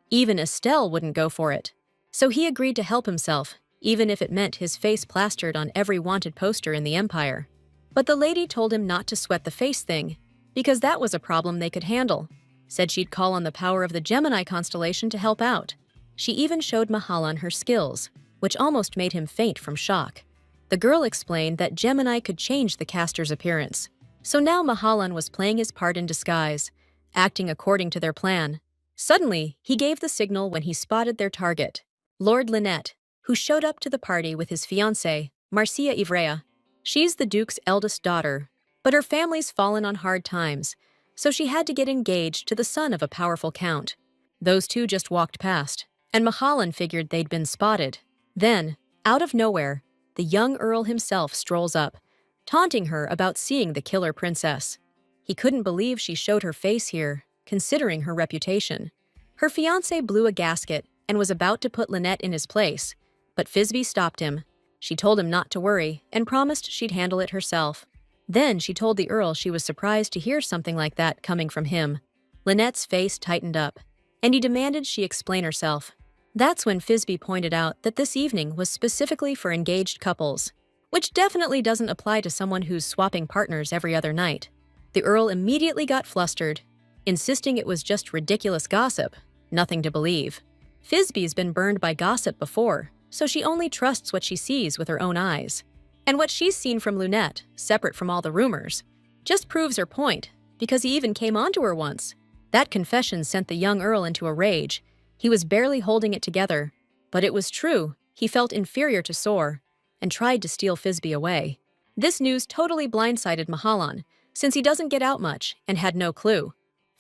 Even Estelle wouldn't go for it. So he agreed to help himself, even if it meant his face plastered on every wanted poster in the Empire. But the lady told him not to sweat the face thing, because that was a problem they could handle. Said she'd call on the power of the Gemini constellation to help out. She even showed Mahalan her skills, which almost made him faint from shock. The girl explained that Gemini could change the caster's appearance. So now Mahalan was playing his part in disguise, acting according to their plan. Suddenly, he gave the signal when he spotted their target, Lord Lynette, who showed up to the party with his fiancée, Marcia Ivrea. She's the Duke's eldest daughter, but her family's fallen on hard times, so she had to get engaged to the son of a powerful count. Those two just walked past, and Mahalan figured they'd been spotted. Then, out of nowhere, the young Earl himself strolls up, taunting her about seeing the killer princess. He couldn't believe she showed her face here, considering her reputation. Her fiancé blew a gasket and was about to put Lynette in his place, but Fizby stopped him. She told him not to worry and promised she'd handle it herself. Then she told the Earl she was surprised to hear something like that coming from him. Lynette's face tightened up, and he demanded she explain herself. That's when Fizby pointed out that this evening was specifically for engaged couples, which definitely doesn't apply to someone who's swapping partners every other night. The Earl immediately got flustered, insisting it was just ridiculous gossip, nothing to believe. Fizby's been burned by gossip before, so she only trusts what she sees with her own eyes. And what she's seen from Lynette, separate from all the rumors, just proves her point, because he even came onto her once. That confession sent the young Earl into a rage. He was barely holding it together, but it was true. He felt inferior to Soar, and tried to steal Fizby away. This news totally blindsided Mahalan, since he doesn't get out much and had no clue.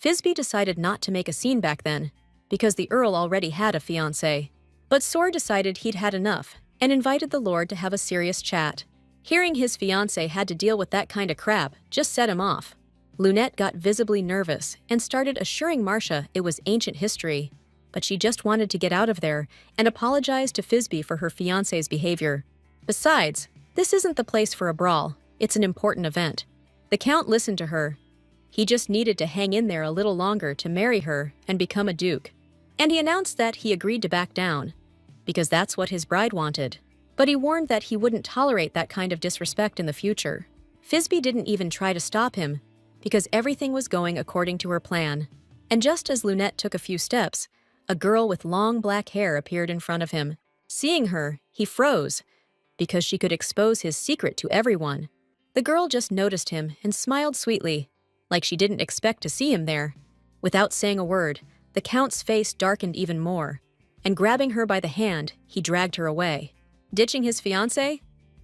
Fizby decided not to make a scene back then, because the Earl already had a fiancée. But Soar decided he'd had enough and invited the Lord to have a serious chat. Hearing his fiancée had to deal with that kind of crap just set him off. Lynette got visibly nervous and started assuring Marcia it was ancient history, but she just wanted to get out of there and apologized to Fizby for her fiancé's behavior. Besides, this isn't the place for a brawl. It's an important event. The Count listened to her. He just needed to hang in there a little longer to marry her and become a duke. And he announced that he agreed to back down, because that's what his bride wanted. But he warned that he wouldn't tolerate that kind of disrespect in the future. Fizby didn't even try to stop him, because everything was going according to her plan. And just as Lynette took a few steps, a girl with long black hair appeared in front of him. Seeing her, he froze, because she could expose his secret to everyone. The girl just noticed him and smiled sweetly, like she didn't expect to see him there. Without saying a word, the Count's face darkened even more, and grabbing her by the hand, he dragged her away. Ditching his fiancée?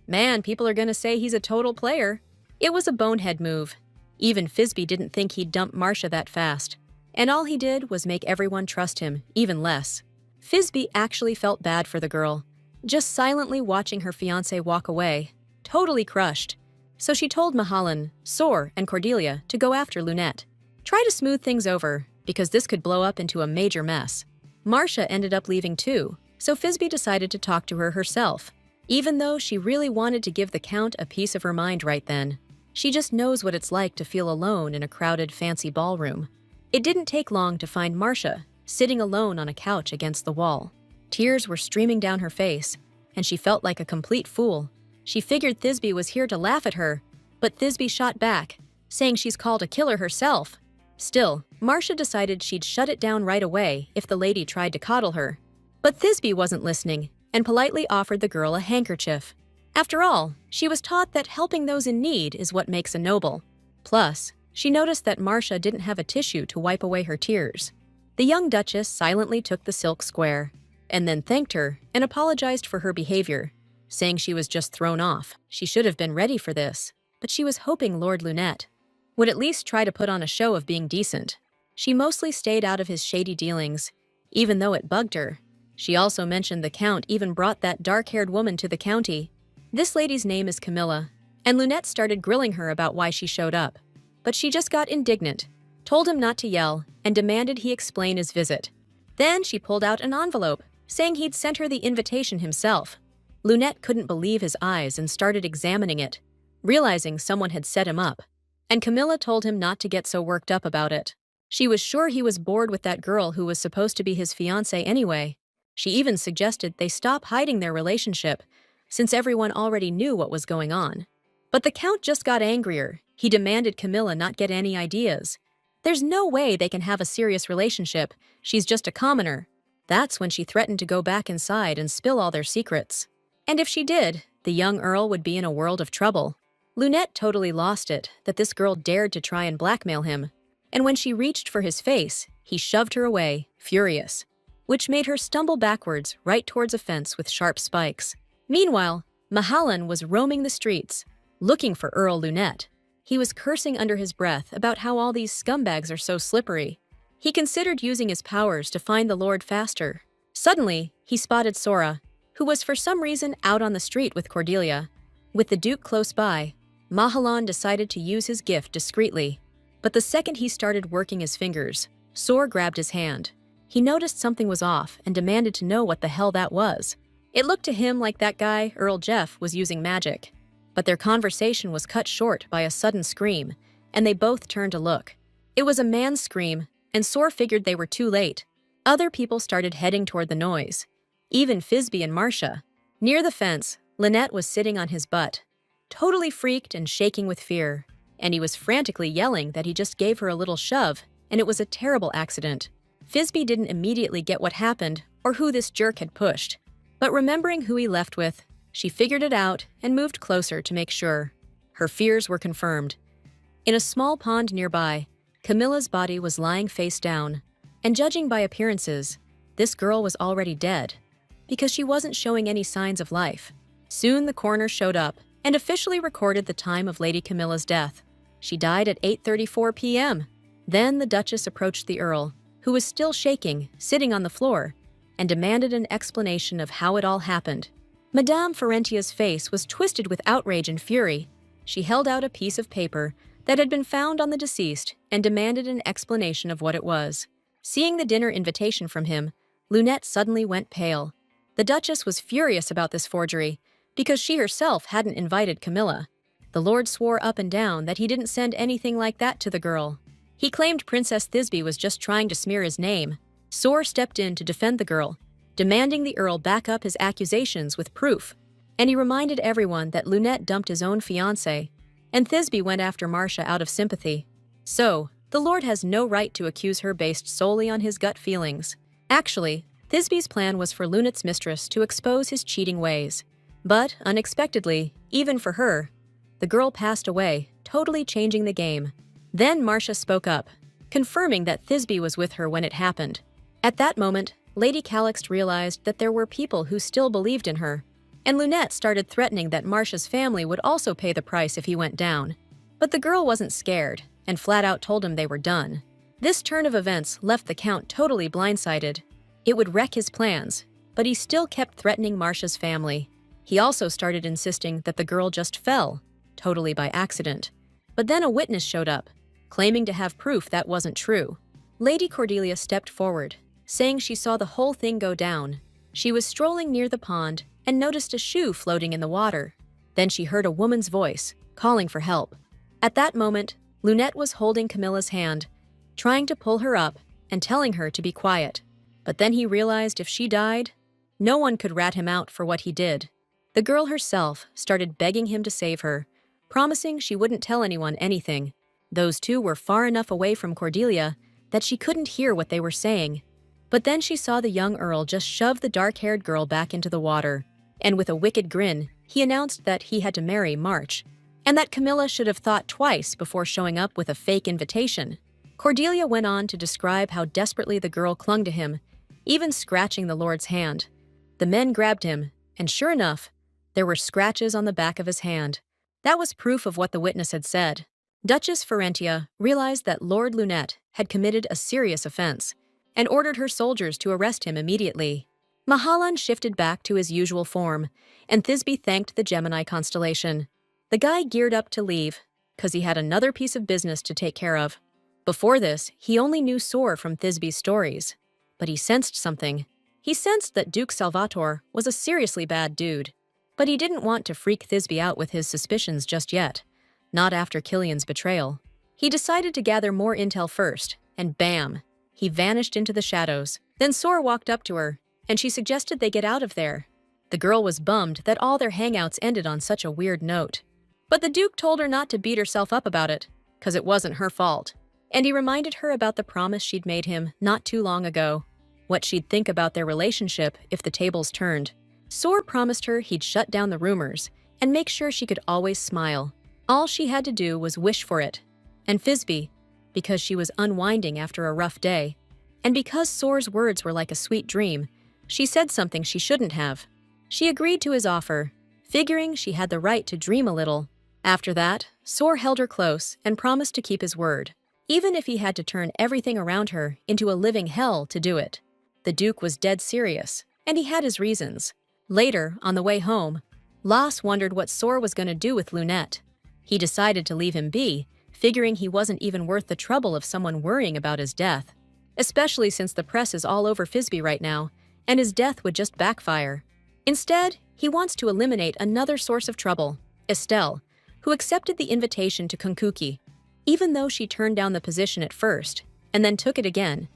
Man, people are gonna say he's a total player. It was a bonehead move. Even Fizby didn't think he'd dump Marcia that fast, and all he did was make everyone trust him even less. Fizby actually felt bad for the girl, just silently watching her fiancé walk away, totally crushed. So she told Mahalan, Soar, and Cordelia to go after Lynette. Try to smooth things over, because this could blow up into a major mess. Marcia ended up leaving too, so Fizby decided to talk to her herself, even though she really wanted to give the Count a piece of her mind right then. She just knows what it's like to feel alone in a crowded, fancy ballroom. It didn't take long to find Marcia, sitting alone on a couch against the wall. Tears were streaming down her face, and she felt like a complete fool. She figured Thisbe was here to laugh at her, but Thisbe shot back, saying she's called a killer herself. Still, Marcia decided she'd shut it down right away if the lady tried to coddle her. But Thisbe wasn't listening, and politely offered the girl a handkerchief. After all, she was taught that helping those in need is what makes a noble. Plus, she noticed that Marcia didn't have a tissue to wipe away her tears. The young Duchess silently took the silk square, and then thanked her and apologized for her behavior, saying she was just thrown off. She should have been ready for this, but she was hoping Lord Lynette would at least try to put on a show of being decent. She mostly stayed out of his shady dealings, even though it bugged her. She also mentioned the Count even brought that dark-haired woman to the county. This lady's name is Camilla, and Lunette started grilling her about why she showed up. But she just got indignant, told him not to yell, and demanded he explain his visit. Then she pulled out an envelope, saying he'd sent her the invitation himself. Lunette couldn't believe his eyes and started examining it, realizing someone had set him up. And Camilla told him not to get so worked up about it. She was sure he was bored with that girl who was supposed to be his fiancée anyway. She even suggested they stop hiding their relationship, since everyone already knew what was going on. But the Count just got angrier. He demanded Camilla not get any ideas. There's no way they can have a serious relationship. She's just a commoner. That's when she threatened to go back inside and spill all their secrets. And if she did, the young Earl would be in a world of trouble. Lunette totally lost it that this girl dared to try and blackmail him. And when she reached for his face, he shoved her away, furious, which made her stumble backwards right towards a fence with sharp spikes. Meanwhile, Mahalan was roaming the streets, looking for Earl Lunette. He was cursing under his breath about how all these scumbags are so slippery. He considered using his powers to find the Lord faster. Suddenly, he spotted Sora, who was for some reason out on the street with Cordelia. With the Duke close by, Mahalan decided to use his gift discreetly. But the second he started working his fingers, Sora grabbed his hand. He noticed something was off and demanded to know what the hell that was. It looked to him like that guy, Earl Jeff, was using magic. But their conversation was cut short by a sudden scream, and they both turned to look. It was a man's scream, and Sora figured they were too late. Other people started heading toward the noise. Even Thisbe and Marcia. Near the fence, Lynette was sitting on his butt, totally freaked and shaking with fear. And he was frantically yelling that he just gave her a little shove, and it was a terrible accident. Thisbe didn't immediately get what happened or who this jerk had pushed. But remembering who he left with, she figured it out and moved closer to make sure. Her fears were confirmed. In a small pond nearby, Camilla's body was lying face down, and judging by appearances, this girl was already dead, because she wasn't showing any signs of life. Soon the coroner showed up and officially recorded the time of Lady Camilla's death. She died at 8:34 p.m. Then the Duchess approached the Earl, who was still shaking, sitting on the floor, and demanded an explanation of how it all happened. Madame Ferentia's face was twisted with outrage and fury. She held out a piece of paper that had been found on the deceased and demanded an explanation of what it was. Seeing the dinner invitation from him, Lunette suddenly went pale. The Duchess was furious about this forgery because she herself hadn't invited Camilla. The Lord swore up and down that he didn't send anything like that to the girl. He claimed Princess Thisbe was just trying to smear his name. Sora stepped in to defend the girl, demanding the Earl back up his accusations with proof. And he reminded everyone that Lunette dumped his own fiancée, and Thisbe went after Marcia out of sympathy. So, the Lord has no right to accuse her based solely on his gut feelings. Actually, Thisbe's plan was for Lunette's mistress to expose his cheating ways. But, unexpectedly, even for her, the girl passed away, totally changing the game. Then Marcia spoke up, confirming that Thisbe was with her when it happened. At that moment, Lady Calixt realized that there were people who still believed in her, and Lunette started threatening that Marcia's family would also pay the price if he went down. But the girl wasn't scared, and flat out told him they were done. This turn of events left the Count totally blindsided. It would wreck his plans, but he still kept threatening Marcia's family. He also started insisting that the girl just fell, totally by accident. But then a witness showed up, claiming to have proof that wasn't true. Lady Cordelia stepped forward, saying she saw the whole thing go down. She was strolling near the pond and noticed a shoe floating in the water. Then she heard a woman's voice, calling for help. At that moment, Lunette was holding Camilla's hand, trying to pull her up and telling her to be quiet. But then he realized if she died, no one could rat him out for what he did. The girl herself started begging him to save her, promising she wouldn't tell anyone anything. Those two were far enough away from Cordelia that she couldn't hear what they were saying. But then she saw the young Earl just shove the dark-haired girl back into the water, and with a wicked grin, he announced that he had to marry March, and that Camilla should have thought twice before showing up with a fake invitation. Cordelia went on to describe how desperately the girl clung to him, even scratching the Lord's hand. The men grabbed him, and sure enough, there were scratches on the back of his hand. That was proof of what the witness had said. Duchess Ferentia realized that Lord Lunette had committed a serious offense and ordered her soldiers to arrest him immediately. Mahalan shifted back to his usual form, and Thisbe thanked the Gemini constellation. The guy geared up to leave, because he had another piece of business to take care of. Before this, he only knew Soar from Thisbe's stories. But he sensed something. He sensed that Duke Salvatore was a seriously bad dude. But he didn't want to freak Thisbe out with his suspicions just yet. Not after Killian's betrayal. He decided to gather more intel first, and bam! He vanished into the shadows. Then Soar walked up to her, and she suggested they get out of there. The girl was bummed that all their hangouts ended on such a weird note. But the Duke told her not to beat herself up about it, because it wasn't her fault. And he reminded her about the promise she'd made him not too long ago. What she'd think about their relationship if the tables turned. Soar promised her he'd shut down the rumors and make sure she could always smile. All she had to do was wish for it. And Thisbe, because she was unwinding after a rough day, and because Soar's words were like a sweet dream, she said something she shouldn't have. She agreed to his offer, figuring she had the right to dream a little. After that, Soar held her close and promised to keep his word, even if he had to turn everything around her into a living hell to do it. The Duke was dead serious, and he had his reasons. Later, on the way home, Las wondered what Soar was going to do with Lunette. He decided to leave him be, figuring he wasn't even worth the trouble of someone worrying about his death, especially since the press is all over Thisbe right now, and his death would just backfire. Instead, he wants to eliminate another source of trouble, Estelle, who accepted the invitation to Kunkuki. Even though she turned down the position at first, and then took it again,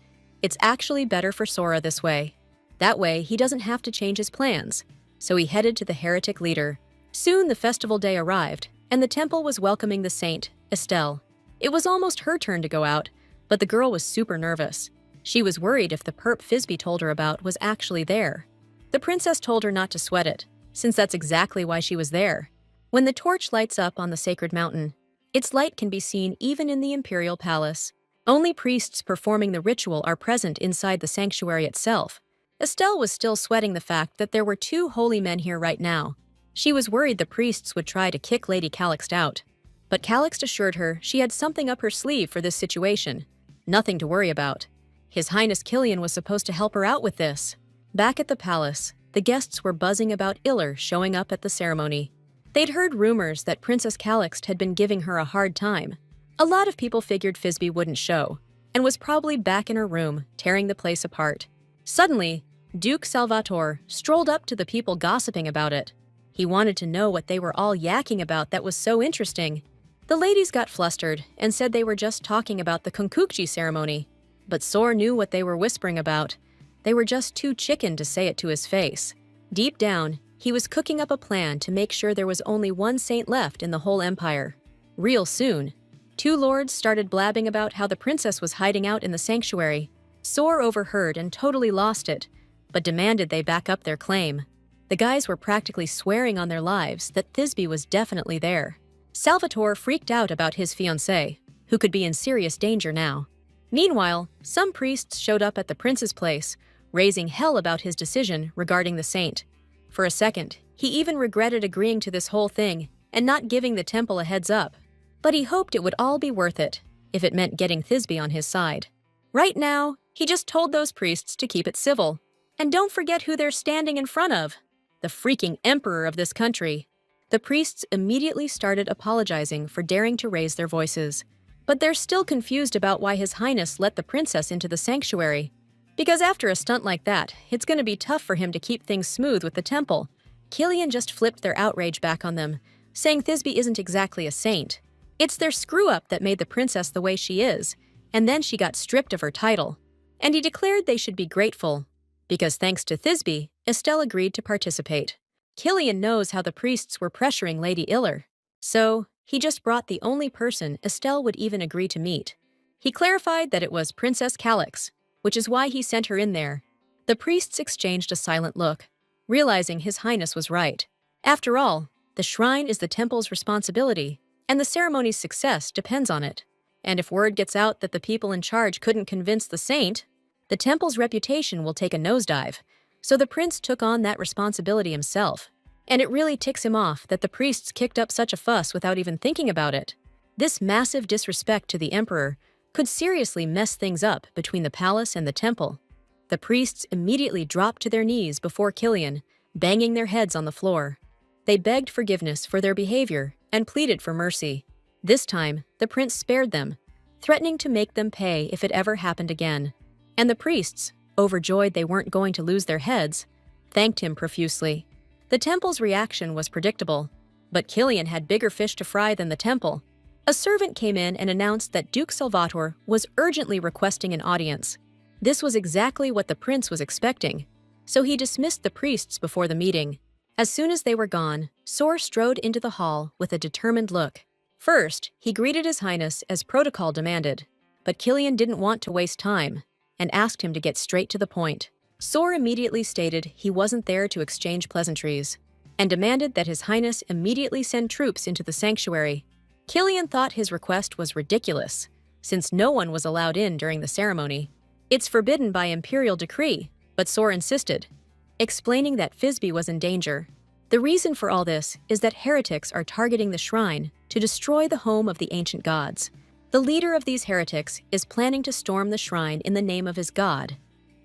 it's actually better for Sora this way. That way, he doesn't have to change his plans. So he headed to the heretic leader. Soon the festival day arrived, and the temple was welcoming the saint, Estelle. It was almost her turn to go out, but the girl was super nervous. She was worried if the perp Thisbe told her about was actually there. The princess told her not to sweat it, since that's exactly why she was there. When the torch lights up on the sacred mountain, its light can be seen even in the imperial palace. Only priests performing the ritual are present inside the sanctuary itself. Estelle was still sweating the fact that there were 2 holy men here right now. She was worried the priests would try to kick Lady Calixt out. But Calixt assured her she had something up her sleeve for this situation. Nothing to worry about. His Highness Killian was supposed to help her out with this. Back at the palace, the guests were buzzing about Iller showing up at the ceremony. They'd heard rumors that Princess Calixt had been giving her a hard time. A lot of people figured Thisbe wouldn't show, and was probably back in her room, tearing the place apart. Suddenly, Duke Salvatore strolled up to the people gossiping about it. He wanted to know what they were all yakking about that was so interesting. The ladies got flustered and said they were just talking about the Konkukji ceremony. But Soar knew what they were whispering about. They were just too chicken to say it to his face. Deep down, he was cooking up a plan to make sure there was only one saint left in the whole empire. Real soon, 2 lords started blabbing about how the princess was hiding out in the sanctuary. Soar overheard and totally lost it, but demanded they back up their claim. The guys were practically swearing on their lives that Thisbe was definitely there. Salvatore freaked out about his fiancée, who could be in serious danger now. Meanwhile, some priests showed up at the prince's place, raising hell about his decision regarding the saint. For a second, he even regretted agreeing to this whole thing and not giving the temple a heads up. But he hoped it would all be worth it, if it meant getting Thisbe on his side. Right now, he just told those priests to keep it civil. And don't forget who they're standing in front of. The freaking emperor of this country. The priests immediately started apologizing for daring to raise their voices. But they're still confused about why His Highness let the princess into the sanctuary. Because after a stunt like that, it's going to be tough for him to keep things smooth with the temple. Killian just flipped their outrage back on them, saying Thisbe isn't exactly a saint. It's their screw-up that made the princess the way she is, and then she got stripped of her title. And he declared they should be grateful, because thanks to Thisbe, Estelle agreed to participate. Killian knows how the priests were pressuring Lady Iller, so he just brought the only person Estelle would even agree to meet. He clarified that it was Princess Calix, which is why he sent her in there. The priests exchanged a silent look, realizing His Highness was right. After all, the shrine is the temple's responsibility, and the ceremony's success depends on it. And if word gets out that the people in charge couldn't convince the saint, the temple's reputation will take a nosedive. So the prince took on that responsibility himself. And it really ticks him off that the priests kicked up such a fuss without even thinking about it. This massive disrespect to the emperor could seriously mess things up between the palace and the temple. The priests immediately dropped to their knees before Killian, banging their heads on the floor. They begged forgiveness for their behavior and pleaded for mercy. This time, the prince spared them, threatening to make them pay if it ever happened again. And the priests, overjoyed they weren't going to lose their heads, thanked him profusely. The temple's reaction was predictable, but Killian had bigger fish to fry than the temple. A servant came in and announced that Duke Salvatore was urgently requesting an audience. This was exactly what the prince was expecting, so he dismissed the priests before the meeting. As soon as they were gone, Sor strode into the hall with a determined look. First, he greeted His Highness as protocol demanded, but Killian didn't want to waste time and asked him to get straight to the point. Sor immediately stated he wasn't there to exchange pleasantries and demanded that His Highness immediately send troops into the sanctuary. Killian thought his request was ridiculous, since no one was allowed in during the ceremony. It's forbidden by imperial decree, but Sor insisted, explaining that Thisbe was in danger. The reason for all this is that heretics are targeting the shrine to destroy the home of the ancient gods. The leader of these heretics is planning to storm the shrine in the name of his god,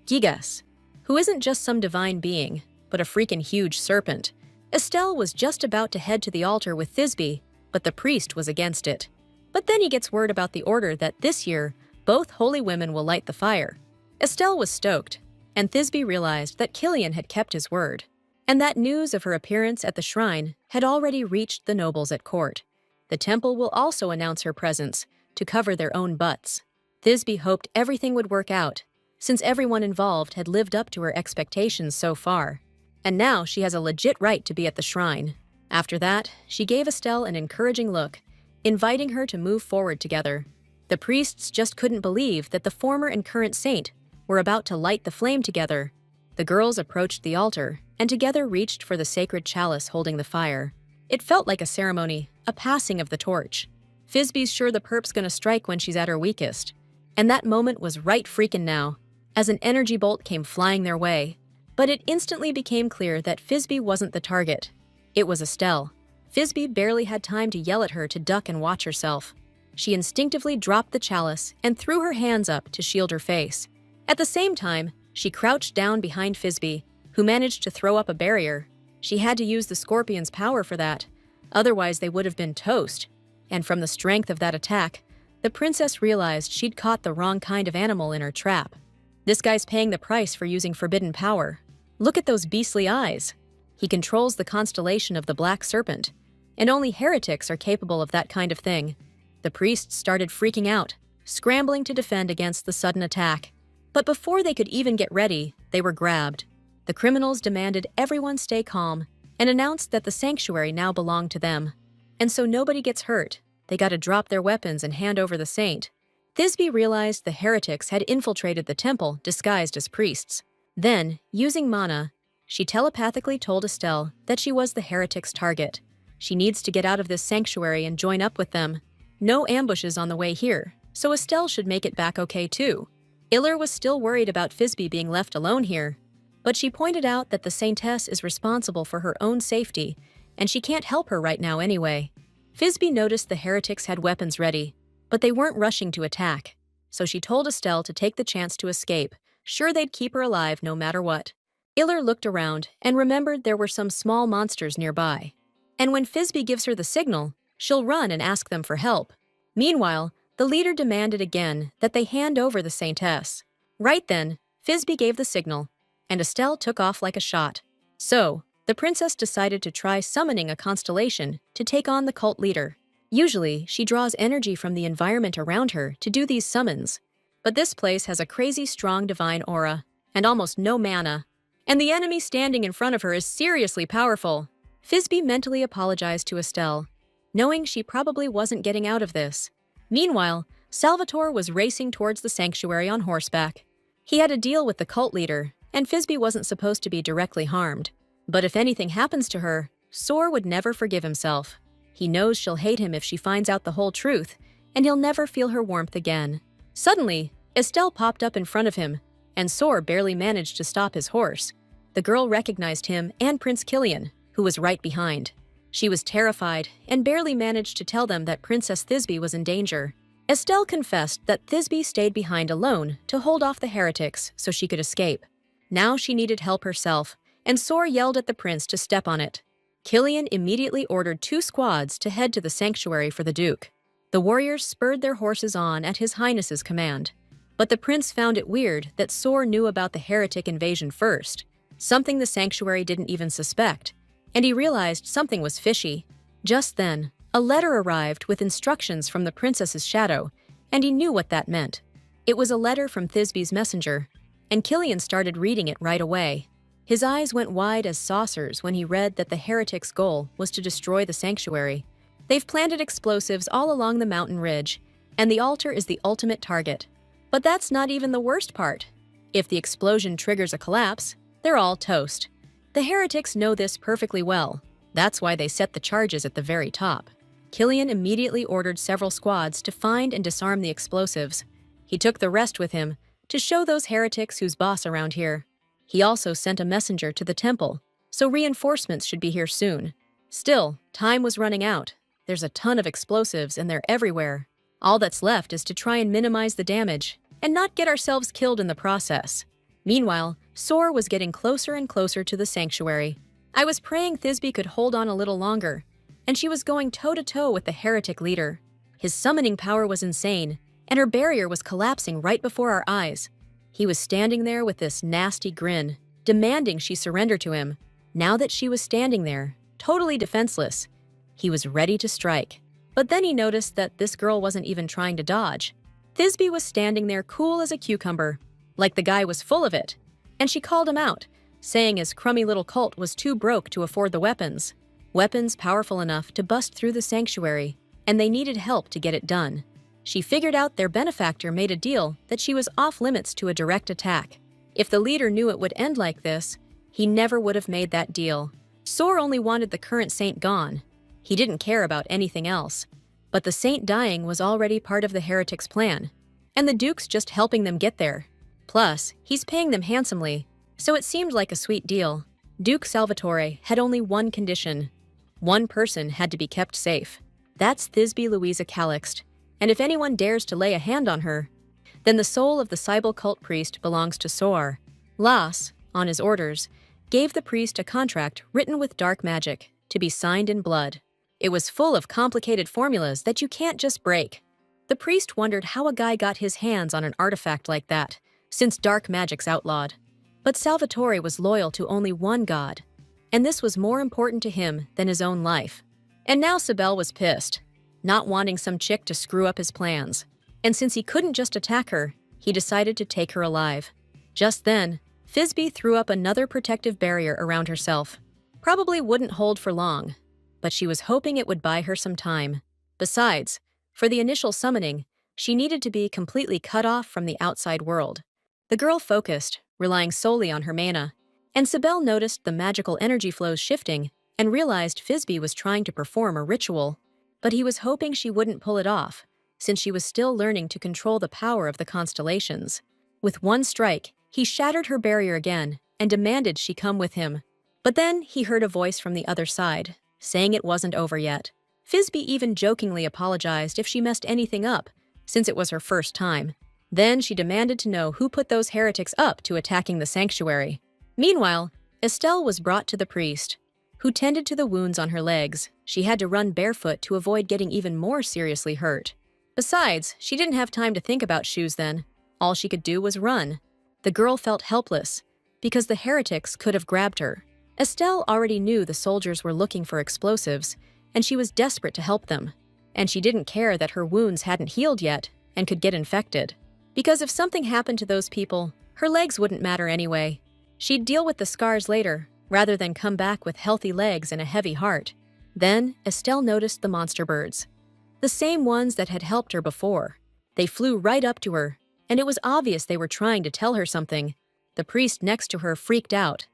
Gigas, who isn't just some divine being, but a freaking huge serpent. Estelle was just about to head to the altar with Thisbe, but the priest was against it. But then he gets word about the order that this year, both holy women will light the fire. Estelle was stoked, and Thisbe realized that Killian had kept his word, and that news of her appearance at the shrine had already reached the nobles at court. The temple will also announce her presence to cover their own butts. Thisbe hoped everything would work out, since everyone involved had lived up to her expectations so far, and now she has a legit right to be at the shrine. After that, she gave Estelle an encouraging look, inviting her to move forward together. The priests just couldn't believe that the former and current saint were about to light the flame together. The girls approached the altar and together reached for the sacred chalice holding the fire. It felt like a ceremony, a passing of the torch. Thisbe's sure the perp's gonna strike when she's at her weakest. And that moment was right freaking now, as an energy bolt came flying their way. But it instantly became clear that Thisbe wasn't the target. It was Estelle. Thisbe barely had time to yell at her to duck and watch herself. She instinctively dropped the chalice and threw her hands up to shield her face. At the same time, she crouched down behind Thisbe, who managed to throw up a barrier. She had to use the scorpion's power for that, otherwise they would have been toast. And from the strength of that attack, the princess realized she'd caught the wrong kind of animal in her trap. This guy's paying the price for using forbidden power. Look at those beastly eyes. He controls the constellation of the Black Serpent, and only heretics are capable of that kind of thing. The priests started freaking out, scrambling to defend against the sudden attack. But before they could even get ready, they were grabbed. The criminals demanded everyone stay calm and announced that the sanctuary now belonged to them. And so nobody gets hurt. They got to drop their weapons and hand over the saint. Thisbe realized the heretics had infiltrated the temple disguised as priests. Then, using mana, she telepathically told Estelle that she was the heretic's target. She needs to get out of this sanctuary and join up with them. No ambushes on the way here, so Estelle should make it back okay too. Iller was still worried about Thisbe being left alone here, but she pointed out that the saintess is responsible for her own safety, and she can't help her right now anyway. Thisbe noticed the heretics had weapons ready, but they weren't rushing to attack, so she told Estelle to take the chance to escape, sure they'd keep her alive no matter what. Iller looked around and remembered there were some small monsters nearby. And when Thisbe gives her the signal, she'll run and ask them for help. Meanwhile, the leader demanded again that they hand over the saintess. Right then, Thisbe gave the signal, and Estelle took off like a shot. So, the princess decided to try summoning a constellation to take on the cult leader. Usually, she draws energy from the environment around her to do these summons. But this place has a crazy strong divine aura, and almost no mana. And the enemy standing in front of her is seriously powerful. Thisbe mentally apologized to Estelle, knowing she probably wasn't getting out of this. Meanwhile, Salvatore was racing towards the sanctuary on horseback. He had a deal with the cult leader, and Thisbe wasn't supposed to be directly harmed. But if anything happens to her, Sor would never forgive himself. He knows she'll hate him if she finds out the whole truth, and he'll never feel her warmth again. Suddenly, Estelle popped up in front of him, and Sor barely managed to stop his horse. The girl recognized him and Prince Killian, who was right behind. She was terrified and barely managed to tell them that Princess Thisbe was in danger. Estelle confessed that Thisbe stayed behind alone to hold off the heretics so she could escape. Now she needed help herself, and Sor yelled at the prince to step on it. Killian immediately ordered 2 squads to head to the sanctuary for the Duke. The warriors spurred their horses on at His Highness's command. But the prince found it weird that Sor knew about the heretic invasion first, something the sanctuary didn't even suspect, and he realized something was fishy. Just then, a letter arrived with instructions from the princess's shadow, and he knew what that meant. It was a letter from Thisbe's messenger, and Killian started reading it right away. His eyes went wide as saucers when he read that the heretic's goal was to destroy the sanctuary. They've planted explosives all along the mountain ridge, and the altar is the ultimate target. But that's not even the worst part. If the explosion triggers a collapse, they're all toast. The heretics know this perfectly well. That's why they set the charges at the very top. Killian immediately ordered several squads to find and disarm the explosives. He took the rest with him to show those heretics who's boss around here. He also sent a messenger to the temple, so reinforcements should be here soon. Still, time was running out. There's a ton of explosives and they're everywhere. All that's left is to try and minimize the damage and not get ourselves killed in the process. Meanwhile, Sor was getting closer and closer to the sanctuary. I was praying Thisbe could hold on a little longer, and she was going toe-to-toe with the heretic leader. His summoning power was insane, and her barrier was collapsing right before our eyes. He was standing there with this nasty grin, demanding she surrender to him. Now that she was standing there, totally defenseless, he was ready to strike. But then he noticed that this girl wasn't even trying to dodge. Thisbe was standing there cool as a cucumber, like the guy was full of it, and she called him out, saying his crummy little cult was too broke to afford the weapons. Weapons powerful enough to bust through the sanctuary, and they needed help to get it done. She figured out their benefactor made a deal that she was off-limits to a direct attack. If the leader knew it would end like this, he never would have made that deal. Sor only wanted the current saint gone. He didn't care about anything else. But the saint dying was already part of the heretic's plan, and the Duke's just helping them get there. Plus, he's paying them handsomely, so it seemed like a sweet deal. Duke Salvatore had only one condition. One person had to be kept safe. That's Thisbe Louisa Calixt. And if anyone dares to lay a hand on her, then the soul of the Cybele cult priest belongs to Sor. Las, on his orders, gave the priest a contract written with dark magic to be signed in blood. It was full of complicated formulas that you can't just break. The priest wondered how a guy got his hands on an artifact like that, since dark magic's outlawed. But Salvatore was loyal to only one god, and this was more important to him than his own life. And now Cybele was pissed, not wanting some chick to screw up his plans. And since he couldn't just attack her, he decided to take her alive. Just then, Thisbe threw up another protective barrier around herself. Probably wouldn't hold for long, but she was hoping it would buy her some time. Besides, for the initial summoning, she needed to be completely cut off from the outside world. The girl focused, relying solely on her mana, and Cybele noticed the magical energy flows shifting and realized Thisbe was trying to perform a ritual. But he was hoping she wouldn't pull it off, since she was still learning to control the power of the constellations. With one strike, he shattered her barrier again and demanded she come with him. But then he heard a voice from the other side, saying it wasn't over yet. Thisbe even jokingly apologized if she messed anything up, since it was her first time. Then she demanded to know who put those heretics up to attacking the sanctuary. Meanwhile, Estelle was brought to the priest, who tended to the wounds on her legs. She had to run barefoot to avoid getting even more seriously hurt. Besides, she didn't have time to think about shoes then. All she could do was run. The girl felt helpless, because the heretics could have grabbed her. Estelle already knew the soldiers were looking for explosives, and she was desperate to help them. And she didn't care that her wounds hadn't healed yet and could get infected. Because if something happened to those people, her legs wouldn't matter anyway. She'd deal with the scars later, rather than come back with healthy legs and a heavy heart. Then, Estelle noticed the monster birds. The same ones that had helped her before. They flew right up to her, and it was obvious they were trying to tell her something. The priest next to her freaked out.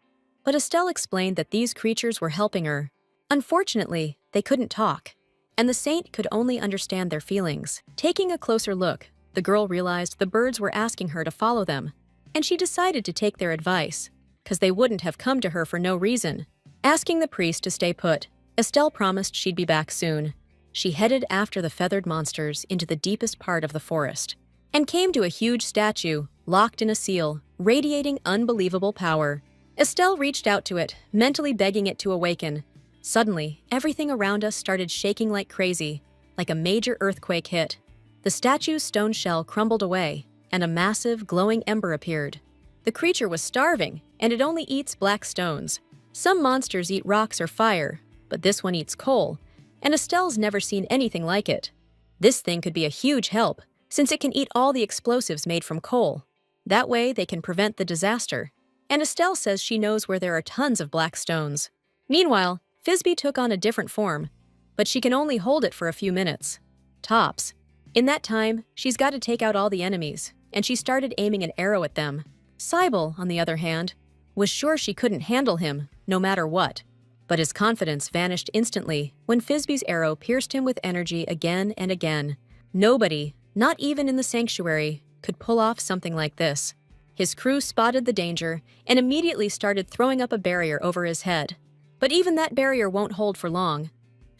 But Estelle explained that these creatures were helping her. Unfortunately, they couldn't talk, and the saint could only understand their feelings. Taking a closer look, the girl realized the birds were asking her to follow them, and she decided to take their advice, because they wouldn't have come to her for no reason. Asking the priest to stay put, Estelle promised she'd be back soon. She headed after the feathered monsters into the deepest part of the forest, and came to a huge statue, locked in a seal, radiating unbelievable power. Estelle reached out to it, mentally begging it to awaken, Suddenly, everything around us started shaking like crazy, like a major earthquake hit. The statue's stone shell crumbled away, and a massive, glowing ember appeared. The creature was starving, and it only eats black stones. Some monsters eat rocks or fire, but this one eats coal, and Estelle's never seen anything like it. This thing could be a huge help, since it can eat all the explosives made from coal. That way, they can prevent the disaster. And Estelle says she knows where there are tons of black stones. Meanwhile, Fizby took on a different form, but she can only hold it for a few minutes. Tops. In that time, she's got to take out all the enemies, and she started aiming an arrow at them. Cybele, on the other hand, was sure she couldn't handle him, no matter what. But his confidence vanished instantly when Fizby's arrow pierced him with energy again and again. Nobody, not even in the sanctuary, could pull off something like this. His crew spotted the danger and immediately started throwing up a barrier over his head. But even that barrier won't hold for long.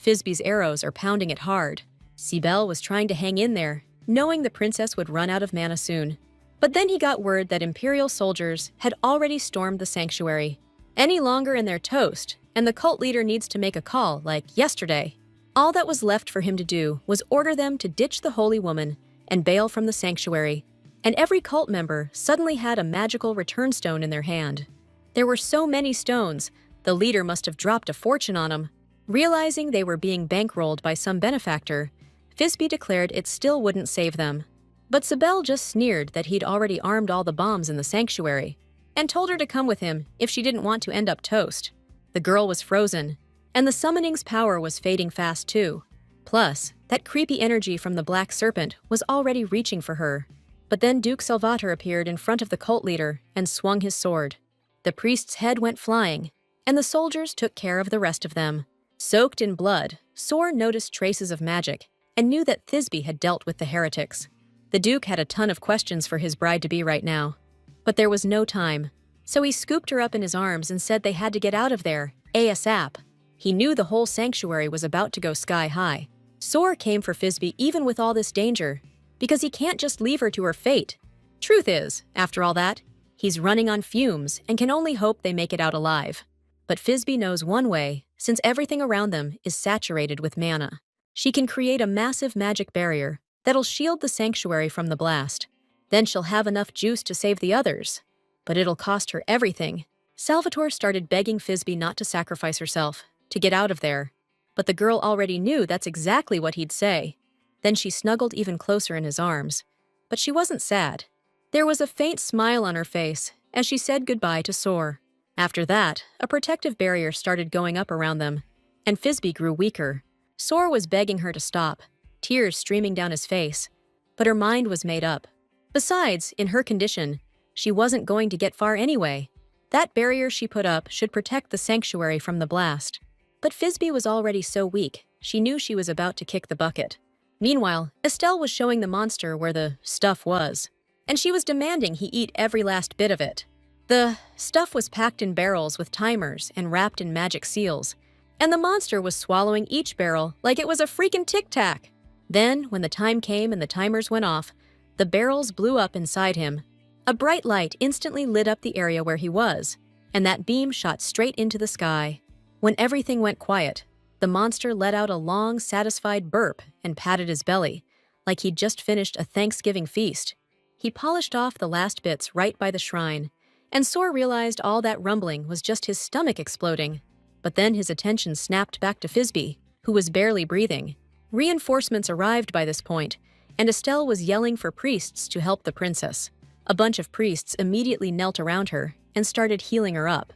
Fizby's arrows are pounding it hard. Cybele was trying to hang in there, knowing the princess would run out of mana soon. But then he got word that Imperial soldiers had already stormed the sanctuary. Any longer and they're toast, and the cult leader needs to make a call, like yesterday. All that was left for him to do was order them to ditch the holy woman and bail from the sanctuary. And every cult member suddenly had a magical return stone in their hand. There were so many stones, the leader must have dropped a fortune on them. Realizing they were being bankrolled by some benefactor, Fizby declared it still wouldn't save them. But Cybele just sneered that he'd already armed all the bombs in the sanctuary, and told her to come with him if she didn't want to end up toast. The girl was frozen, and the summoning's power was fading fast too. Plus, that creepy energy from the Black Serpent was already reaching for her. But then Duke Salvator appeared in front of the cult leader and swung his sword. The priest's head went flying, and the soldiers took care of the rest of them. Soaked in blood, Soar noticed traces of magic and knew that Thisbe had dealt with the heretics. The Duke had a ton of questions for his bride-to-be right now, but there was no time. So he scooped her up in his arms and said they had to get out of there, ASAP. He knew the whole sanctuary was about to go sky high. Soar came for Thisbe even with all this danger, because he can't just leave her to her fate. Truth is, after all that, he's running on fumes and can only hope they make it out alive. But Thisbe knows one way, since everything around them is saturated with mana. She can create a massive magic barrier that'll shield the sanctuary from the blast. Then she'll have enough juice to save the others. But it'll cost her everything. Salvatore started begging Thisbe not to sacrifice herself, to get out of there. But the girl already knew that's exactly what he'd say. Then she snuggled even closer in his arms. But she wasn't sad. There was a faint smile on her face as she said goodbye to Soar. After that, a protective barrier started going up around them, and Thisbe grew weaker. Soar was begging her to stop, tears streaming down his face, but her mind was made up. Besides, in her condition, she wasn't going to get far anyway. That barrier she put up should protect the sanctuary from the blast. But Thisbe was already so weak, she knew she was about to kick the bucket. Meanwhile, Estelle was showing the monster where the stuff was, and she was demanding he eat every last bit of it. The stuff was packed in barrels with timers and wrapped in magic seals, and the monster was swallowing each barrel like it was a freaking tic-tac. Then, when the time came and the timers went off, the barrels blew up inside him. A bright light instantly lit up the area where he was, and that beam shot straight into the sky. When everything went quiet, the monster let out a long, satisfied burp and patted his belly, like he'd just finished a Thanksgiving feast. He polished off the last bits right by the shrine, and Soar realized all that rumbling was just his stomach exploding. But then his attention snapped back to Thisbe, who was barely breathing. Reinforcements arrived by this point, and Estelle was yelling for priests to help the princess. A bunch of priests immediately knelt around her and started healing her up.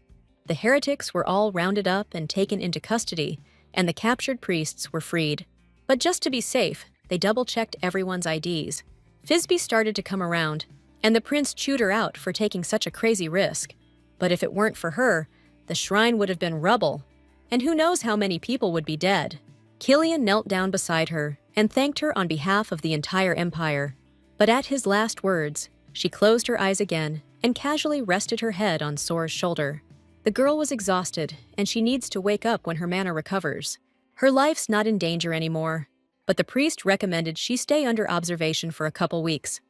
The heretics were all rounded up and taken into custody, and the captured priests were freed. But just to be safe, they double-checked everyone's IDs. Thisbe started to come around, and the prince chewed her out for taking such a crazy risk. But if it weren't for her, the shrine would have been rubble, and who knows how many people would be dead. Killian knelt down beside her and thanked her on behalf of the entire empire. But at his last words, she closed her eyes again and casually rested her head on Soar's shoulder. The girl was exhausted, and she needs to wake up when her mana recovers. Her life's not in danger anymore, but the priest recommended she stay under observation for a couple weeks.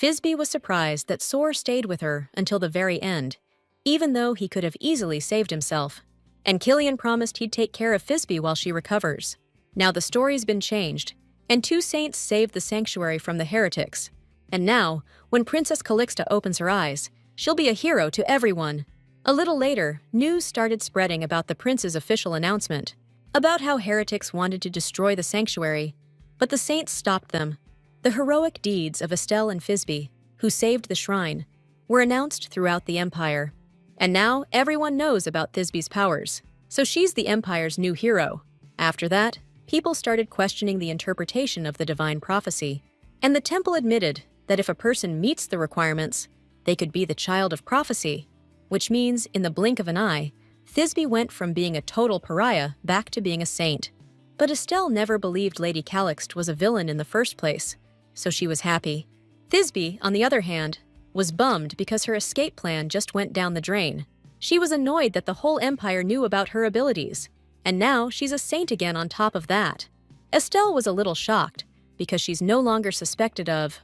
Thisbe was surprised that Soar stayed with her until the very end, even though he could have easily saved himself. And Killian promised he'd take care of Thisbe while she recovers. Now the story's been changed, and two saints saved the sanctuary from the heretics. And now, when Princess Calixta opens her eyes, she'll be a hero to everyone. A little later, news started spreading about the prince's official announcement, about how heretics wanted to destroy the sanctuary, but the saints stopped them. The heroic deeds of Estelle and Thisbe, who saved the shrine, were announced throughout the empire. And now everyone knows about Thisbe's powers, so she's the empire's new hero. After that, people started questioning the interpretation of the divine prophecy, and the temple admitted that if a person meets the requirements, they could be the child of prophecy, which means, in the blink of an eye, Thisbe went from being a total pariah back to being a saint. But Estelle never believed Lady Calixt was a villain in the first place, so she was happy. Thisbe, on the other hand, was bummed because her escape plan just went down the drain. She was annoyed that the whole empire knew about her abilities, and now she's a saint again on top of that. Estelle was a little shocked because she's no longer suspected of,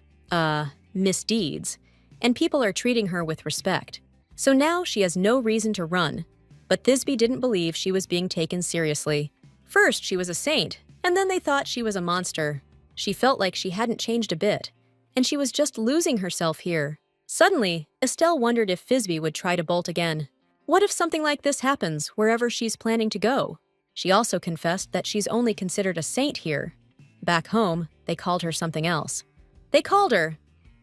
misdeeds, and people are treating her with respect. So now she has no reason to run. But Thisbe didn't believe she was being taken seriously. First, she was a saint, and then they thought she was a monster. She felt like she hadn't changed a bit, and she was just losing herself here. Suddenly, Estelle wondered if Thisbe would try to bolt again. What if something like this happens wherever she's planning to go? She also confessed that she's only considered a saint here. Back home, they called her something else. They called her.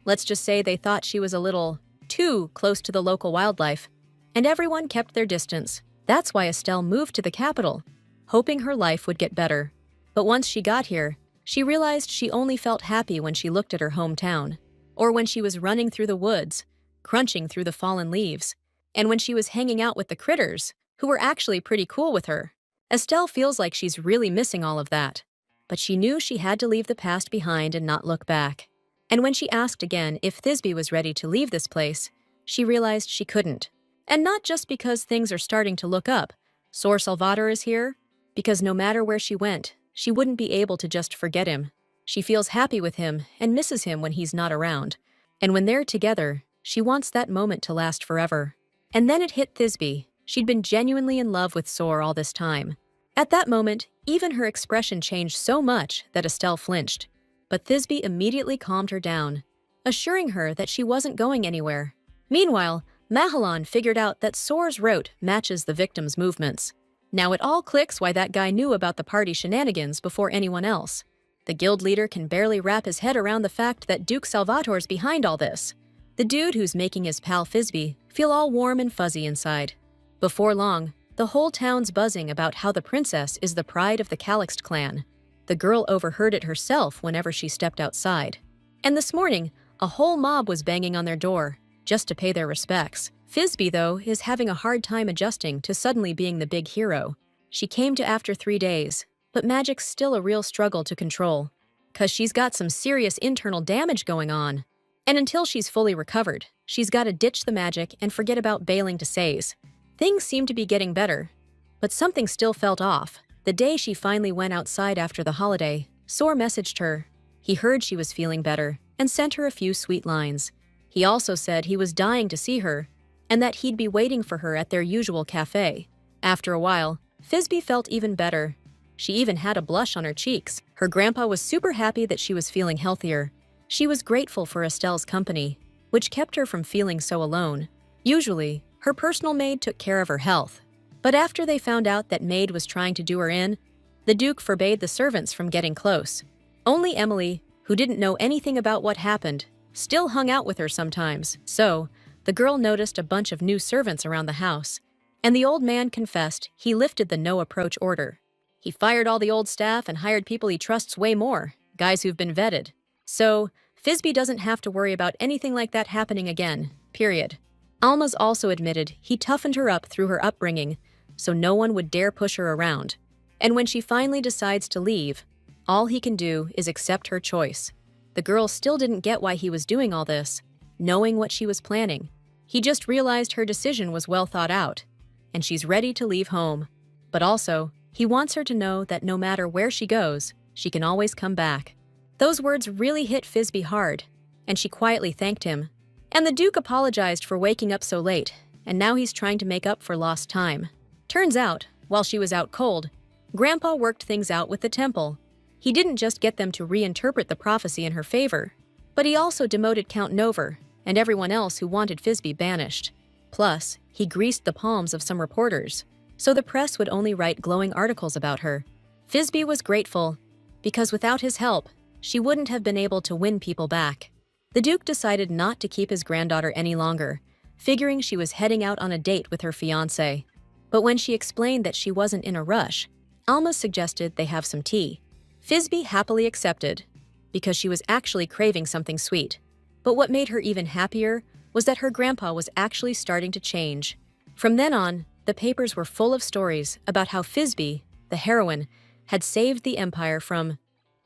Let's just say they thought she was a little too close to the local wildlife, and everyone kept their distance. That's why Estelle moved to the capital, hoping her life would get better. But once she got here, she realized she only felt happy when she looked at her hometown, or when she was running through the woods, crunching through the fallen leaves, and when she was hanging out with the critters, who were actually pretty cool with her. Estelle feels like she's really missing all of that, but she knew she had to leave the past behind and not look back. And when she asked again if Thisbe was ready to leave this place, she realized she couldn't. And not just because things are starting to look up. Sor Salvatore is here, because no matter where she went, she wouldn't be able to just forget him. She feels happy with him and misses him when he's not around. And when they're together, she wants that moment to last forever. And then it hit Thisbe. She'd been genuinely in love with Sor all this time. At that moment, even her expression changed so much that Estelle flinched. But Thisbe immediately calmed her down, assuring her that she wasn't going anywhere. Meanwhile, Mahalon figured out that Sor's route matches the victim's movements. Now it all clicks why that guy knew about the party shenanigans before anyone else. The guild leader can barely wrap his head around the fact that Duke Salvatore's behind all this. The dude who's making his pal Thisbe feel all warm and fuzzy inside. Before long, the whole town's buzzing about how the princess is the pride of the Calixt clan. The girl overheard it herself whenever she stepped outside. And this morning, a whole mob was banging on their door, just to pay their respects. Thisbe, though, is having a hard time adjusting to suddenly being the big hero. She came to after 3 days, but magic's still a real struggle to control, 'cause she's got some serious internal damage going on. And until she's fully recovered, she's got to ditch the magic and forget about bailing to Says. Things seem to be getting better, but something still felt off. The day she finally went outside after the holiday, Sor messaged her. He heard she was feeling better and sent her a few sweet lines. He also said he was dying to see her and that he'd be waiting for her at their usual cafe. After a while, Thisbe felt even better. She even had a blush on her cheeks. Her grandpa was super happy that she was feeling healthier. She was grateful for Estelle's company, which kept her from feeling so alone. Usually, her personal maid took care of her health. But after they found out that Maid was trying to do her in, the Duke forbade the servants from getting close. Only Emily, who didn't know anything about what happened, still hung out with her sometimes. So, the girl noticed a bunch of new servants around the house, and the old man confessed he lifted the no-approach order. He fired all the old staff and hired people he trusts way more, guys who've been vetted. So, Thisbe doesn't have to worry about anything like that happening again, period. Almaz also admitted he toughened her up through her upbringing, so no one would dare push her around. And when she finally decides to leave, all he can do is accept her choice. The girl still didn't get why he was doing all this, knowing what she was planning. He just realized her decision was well thought out, and she's ready to leave home. But also, he wants her to know that no matter where she goes, she can always come back. Those words really hit Thisbe hard, and she quietly thanked him. And the Duke apologized for waking up so late, and now he's trying to make up for lost time. Turns out, while she was out cold, Grandpa worked things out with the temple. He didn't just get them to reinterpret the prophecy in her favor, but he also demoted Count Nover and everyone else who wanted Thisbe banished. Plus, he greased the palms of some reporters, so the press would only write glowing articles about her. Thisbe was grateful, because without his help, she wouldn't have been able to win people back. The Duke decided not to keep his granddaughter any longer, figuring she was heading out on a date with her fiancé. But when she explained that she wasn't in a rush, Alma suggested they have some tea. Thisbe happily accepted, because she was actually craving something sweet. But what made her even happier was that her grandpa was actually starting to change. From then on, the papers were full of stories about how Thisbe, the heroine, had saved the empire from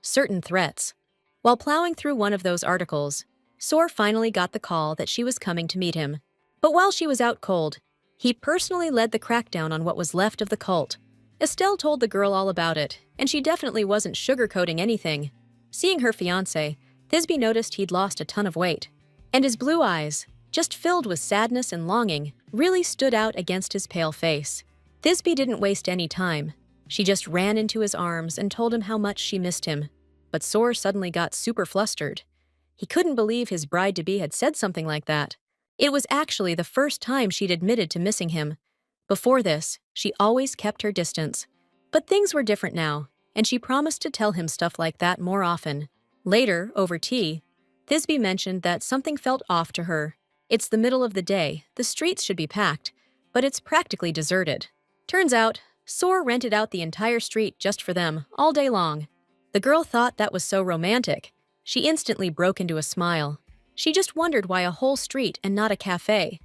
certain threats. While plowing through one of those articles, Sor finally got the call that she was coming to meet him. But while she was out cold, he personally led the crackdown on what was left of the cult. Estelle told the girl all about it, and she definitely wasn't sugarcoating anything. Seeing her fiancé, Thisbe noticed he'd lost a ton of weight, and his blue eyes, just filled with sadness and longing, really stood out against his pale face. Thisbe didn't waste any time. She just ran into his arms and told him how much she missed him. But Sor suddenly got super flustered. He couldn't believe his bride-to-be had said something like that. It was actually the first time she'd admitted to missing him. Before this, she always kept her distance. But things were different now, and she promised to tell him stuff like that more often. Later, over tea, Thisbe mentioned that something felt off to her. It's the middle of the day, the streets should be packed, but it's practically deserted. Turns out, Sor rented out the entire street just for them, all day long. The girl thought that was so romantic. She instantly broke into a smile. She just wondered why a whole street and not a cafe.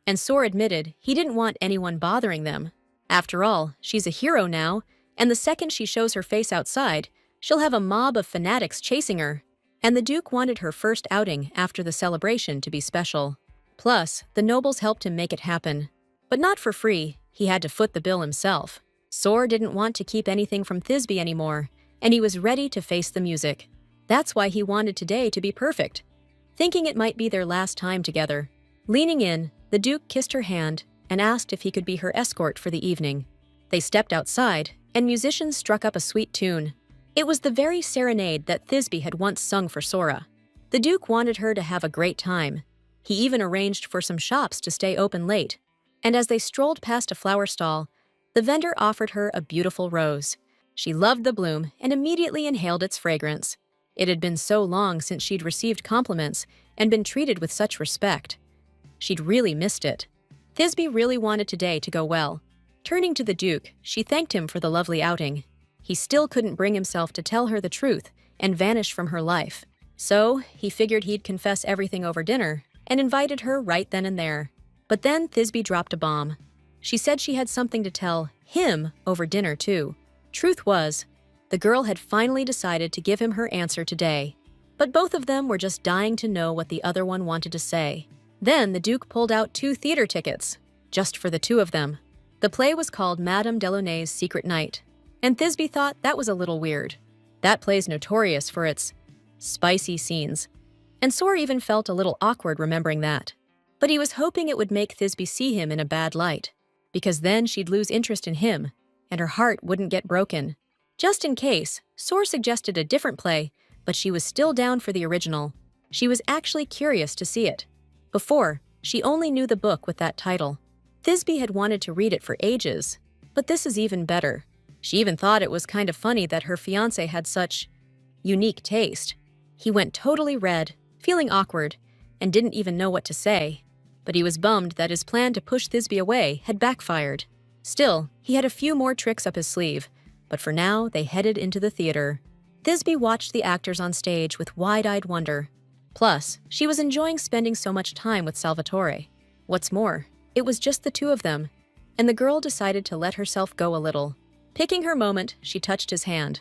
And Sor admitted he didn't want anyone bothering them. After all, she's a hero now, and the second she shows her face outside, she'll have a mob of fanatics chasing her. And the Duke wanted her first outing after the celebration to be special. Plus, the nobles helped him make it happen. But not for free, he had to foot the bill himself. Sor didn't want to keep anything from Thisbe anymore, and he was ready to face the music. That's why he wanted today to be perfect, thinking it might be their last time together. Leaning in, the Duke kissed her hand and asked if he could be her escort for the evening. They stepped outside, and musicians struck up a sweet tune. It was the very serenade that Thisbe had once sung for Sora. The Duke wanted her to have a great time. He even arranged for some shops to stay open late. And as they strolled past a flower stall, the vendor offered her a beautiful rose. She loved the bloom and immediately inhaled its fragrance. It had been so long since she'd received compliments and been treated with such respect. She'd really missed it. Thisbe really wanted today to go well. Turning to the Duke, she thanked him for the lovely outing. He still couldn't bring himself to tell her the truth and vanish from her life. So, he figured he'd confess everything over dinner and invited her right then and there. But then Thisbe dropped a bomb. She said she had something to tell him over dinner, too. Truth was, the girl had finally decided to give him her answer today. But both of them were just dying to know what the other one wanted to say. Then the Duke pulled out 2 theater tickets, just for the 2 of them. The play was called Madame Delaunay's Secret Night, and Thisbe thought that was a little weird. That play's notorious for its spicy scenes, and Sor even felt a little awkward remembering that. But he was hoping it would make Thisbe see him in a bad light, because then she'd lose interest in him, and her heart wouldn't get broken. Just in case, Sor suggested a different play, but she was still down for the original. She was actually curious to see it. Before, she only knew the book with that title. Thisbe had wanted to read it for ages, but this is even better. She even thought it was kind of funny that her fiancé had such unique taste. He went totally red, feeling awkward, and didn't even know what to say. But he was bummed that his plan to push Thisbe away had backfired. Still, he had a few more tricks up his sleeve, but for now they headed into the theater. Thisbe watched the actors on stage with wide-eyed wonder. Plus, she was enjoying spending so much time with Salvatore. What's more, it was just the 2 of them, and the girl decided to let herself go a little. Picking her moment, she touched his hand.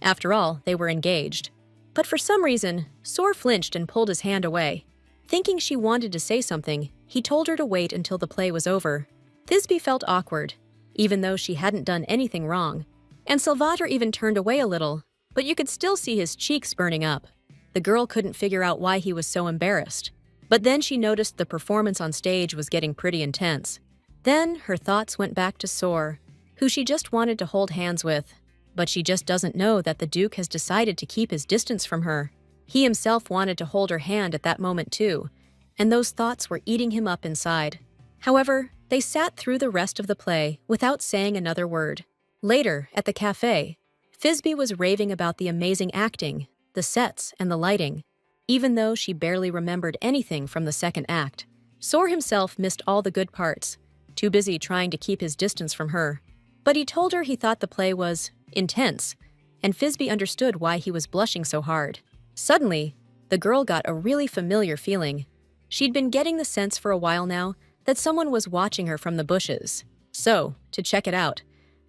After all, they were engaged. But for some reason, Sor flinched and pulled his hand away. Thinking she wanted to say something, he told her to wait until the play was over. Thisbe felt awkward, even though she hadn't done anything wrong. And Salvatore even turned away a little, but you could still see his cheeks burning up. The girl couldn't figure out why he was so embarrassed. But then she noticed the performance on stage was getting pretty intense. Then her thoughts went back to Sor, who she just wanted to hold hands with. But she just doesn't know that the Duke has decided to keep his distance from her. He himself wanted to hold her hand at that moment too, and those thoughts were eating him up inside. However, they sat through the rest of the play without saying another word. Later, at the cafe, Thisbe was raving about the amazing acting, the sets, and the lighting, even though she barely remembered anything from the second act. Sor himself missed all the good parts, too busy trying to keep his distance from her. But he told her he thought the play was intense, and Thisbe understood why he was blushing so hard. Suddenly, the girl got a really familiar feeling. She'd been getting the sense for a while now that someone was watching her from the bushes. So, to check it out,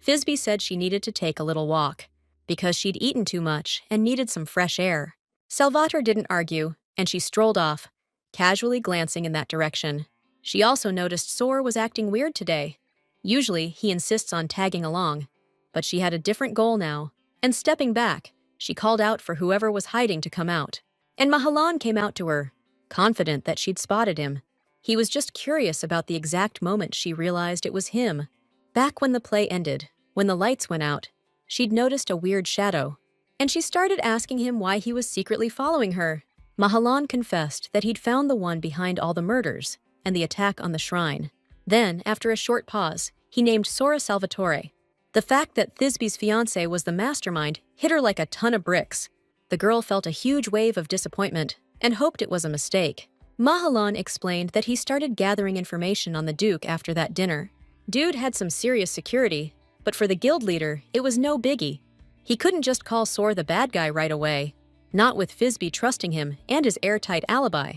Thisbe said she needed to take a little walk, because she'd eaten too much and needed some fresh air. Salvatore didn't argue, and she strolled off, casually glancing in that direction. She also noticed Sor was acting weird today. Usually, he insists on tagging along, but she had a different goal now, and stepping back, she called out for whoever was hiding to come out. And Mahalan came out to her, confident that she'd spotted him. He was just curious about the exact moment she realized it was him. Back when the play ended, when the lights went out, she'd noticed a weird shadow, and she started asking him why he was secretly following her. Mahalan confessed that he'd found the one behind all the murders and the attack on the shrine. Then, after a short pause, he named Sora Salvatore. The fact that Thisbe's fiancé was the mastermind hit her like a ton of bricks. The girl felt a huge wave of disappointment and hoped it was a mistake. Mahalan explained that he started gathering information on the Duke after that dinner. Dude had some serious security, but for the guild leader, it was no biggie. He couldn't just call Sor the bad guy right away, not with Thisbe trusting him and his airtight alibi.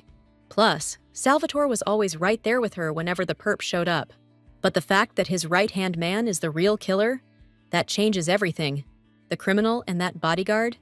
Plus, Salvatore was always right there with her whenever the perp showed up. But the fact that his right-hand man is the real killer? That changes everything. The criminal and that bodyguard?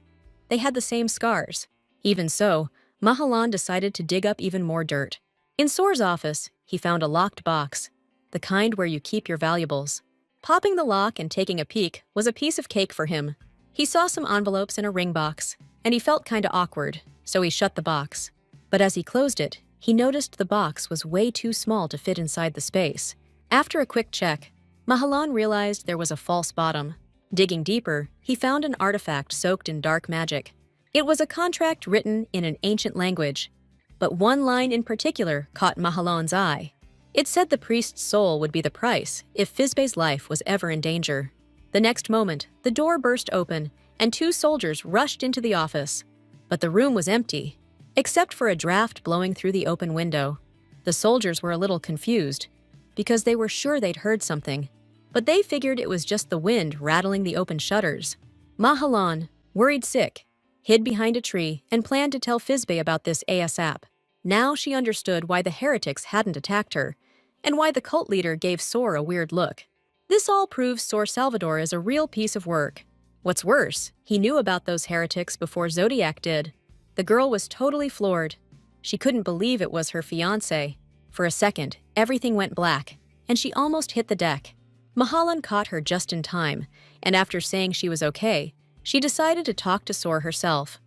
They had the same scars. Even so, Mahalan decided to dig up even more dirt. In Sor's office, he found a locked box, the kind where you keep your valuables. Popping the lock and taking a peek was a piece of cake for him. He saw some envelopes in a ring box, and he felt kinda awkward, so he shut the box. But as he closed it, he noticed the box was way too small to fit inside the space. After a quick check, Mahalan realized there was a false bottom. Digging deeper, he found an artifact soaked in dark magic. It was a contract written in an ancient language, but one line in particular caught Mahalan's eye. It said the priest's soul would be the price if Thisbe's life was ever in danger. The next moment, the door burst open, and 2 soldiers rushed into the office. But the room was empty, except for a draft blowing through the open window. The soldiers were a little confused, because they were sure they'd heard something, but they figured it was just the wind rattling the open shutters. Mahalan, worried sick, hid behind a tree and planned to tell Thisbe about this ASAP. Now she understood why the heretics hadn't attacked her, and why the cult leader gave Sor a weird look. This all proves Sor Salvador is a real piece of work. What's worse, he knew about those heretics before Zodiac did. The girl was totally floored. She couldn't believe it was her fiancé. For a second, everything went black, and she almost hit the deck. Mahalan caught her just in time, and after saying she was okay, she decided to talk to Sor herself.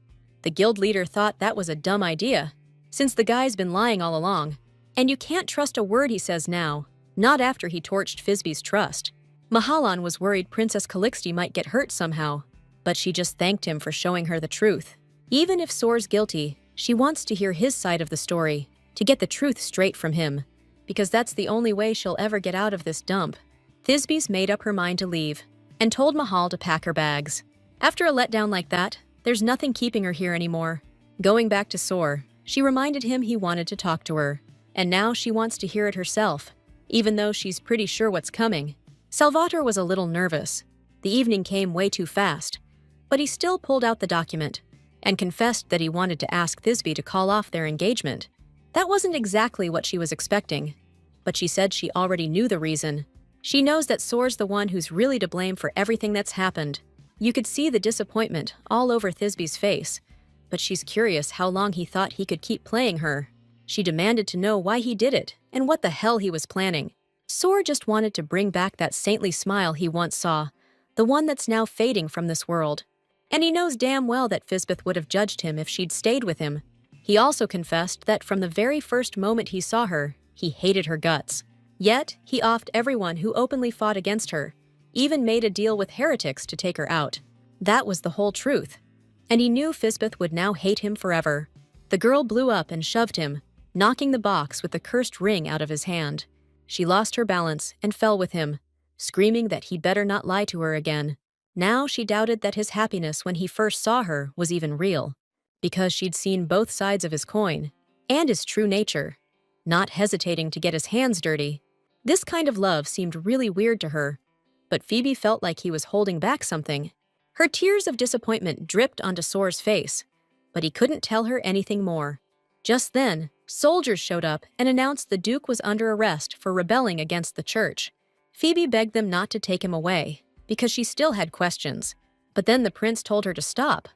The guild leader thought that was a dumb idea, since the guy's been lying all along. And you can't trust a word he says now, not after he torched Thisbe's trust. Mahalan was worried Princess Calixte might get hurt somehow, but she just thanked him for showing her the truth. Even if Sor's guilty, she wants to hear his side of the story, to get the truth straight from him, because that's the only way she'll ever get out of this dump. Thisbe's made up her mind to leave, and told Mahal to pack her bags. After a letdown like that, there's nothing keeping her here anymore. Going back to Sor, she reminded him he wanted to talk to her, and now she wants to hear it herself, even though she's pretty sure what's coming. Salvatore was a little nervous. The evening came way too fast, but he still pulled out the document and confessed that he wanted to ask Thisbe to call off their engagement. That wasn't exactly what she was expecting, but she said she already knew the reason. She knows that Sor's the one who's really to blame for everything that's happened. You could see the disappointment all over Thisbe's face, but she's curious how long he thought he could keep playing her. She demanded to know why he did it and what the hell he was planning. Sor just wanted to bring back that saintly smile he once saw, the one that's now fading from this world. And he knows damn well that Thisbe would have judged him if she'd stayed with him. He also confessed that from the very first moment he saw her, he hated her guts. Yet, he offed everyone who openly fought against her, even made a deal with heretics to take her out. That was the whole truth. And he knew Fisbeth would now hate him forever. The girl blew up and shoved him, knocking the box with the cursed ring out of his hand. She lost her balance and fell with him, screaming that he'd better not lie to her again. Now she doubted that his happiness when he first saw her was even real, because she'd seen both sides of his coin, and his true nature, not hesitating to get his hands dirty. This kind of love seemed really weird to her, but Phoebe felt like he was holding back something. Her tears of disappointment dripped onto Soar's face, but he couldn't tell her anything more. Just then, soldiers showed up and announced the Duke was under arrest for rebelling against the church. Phoebe begged them not to take him away, because she still had questions. But then the prince told her to stop,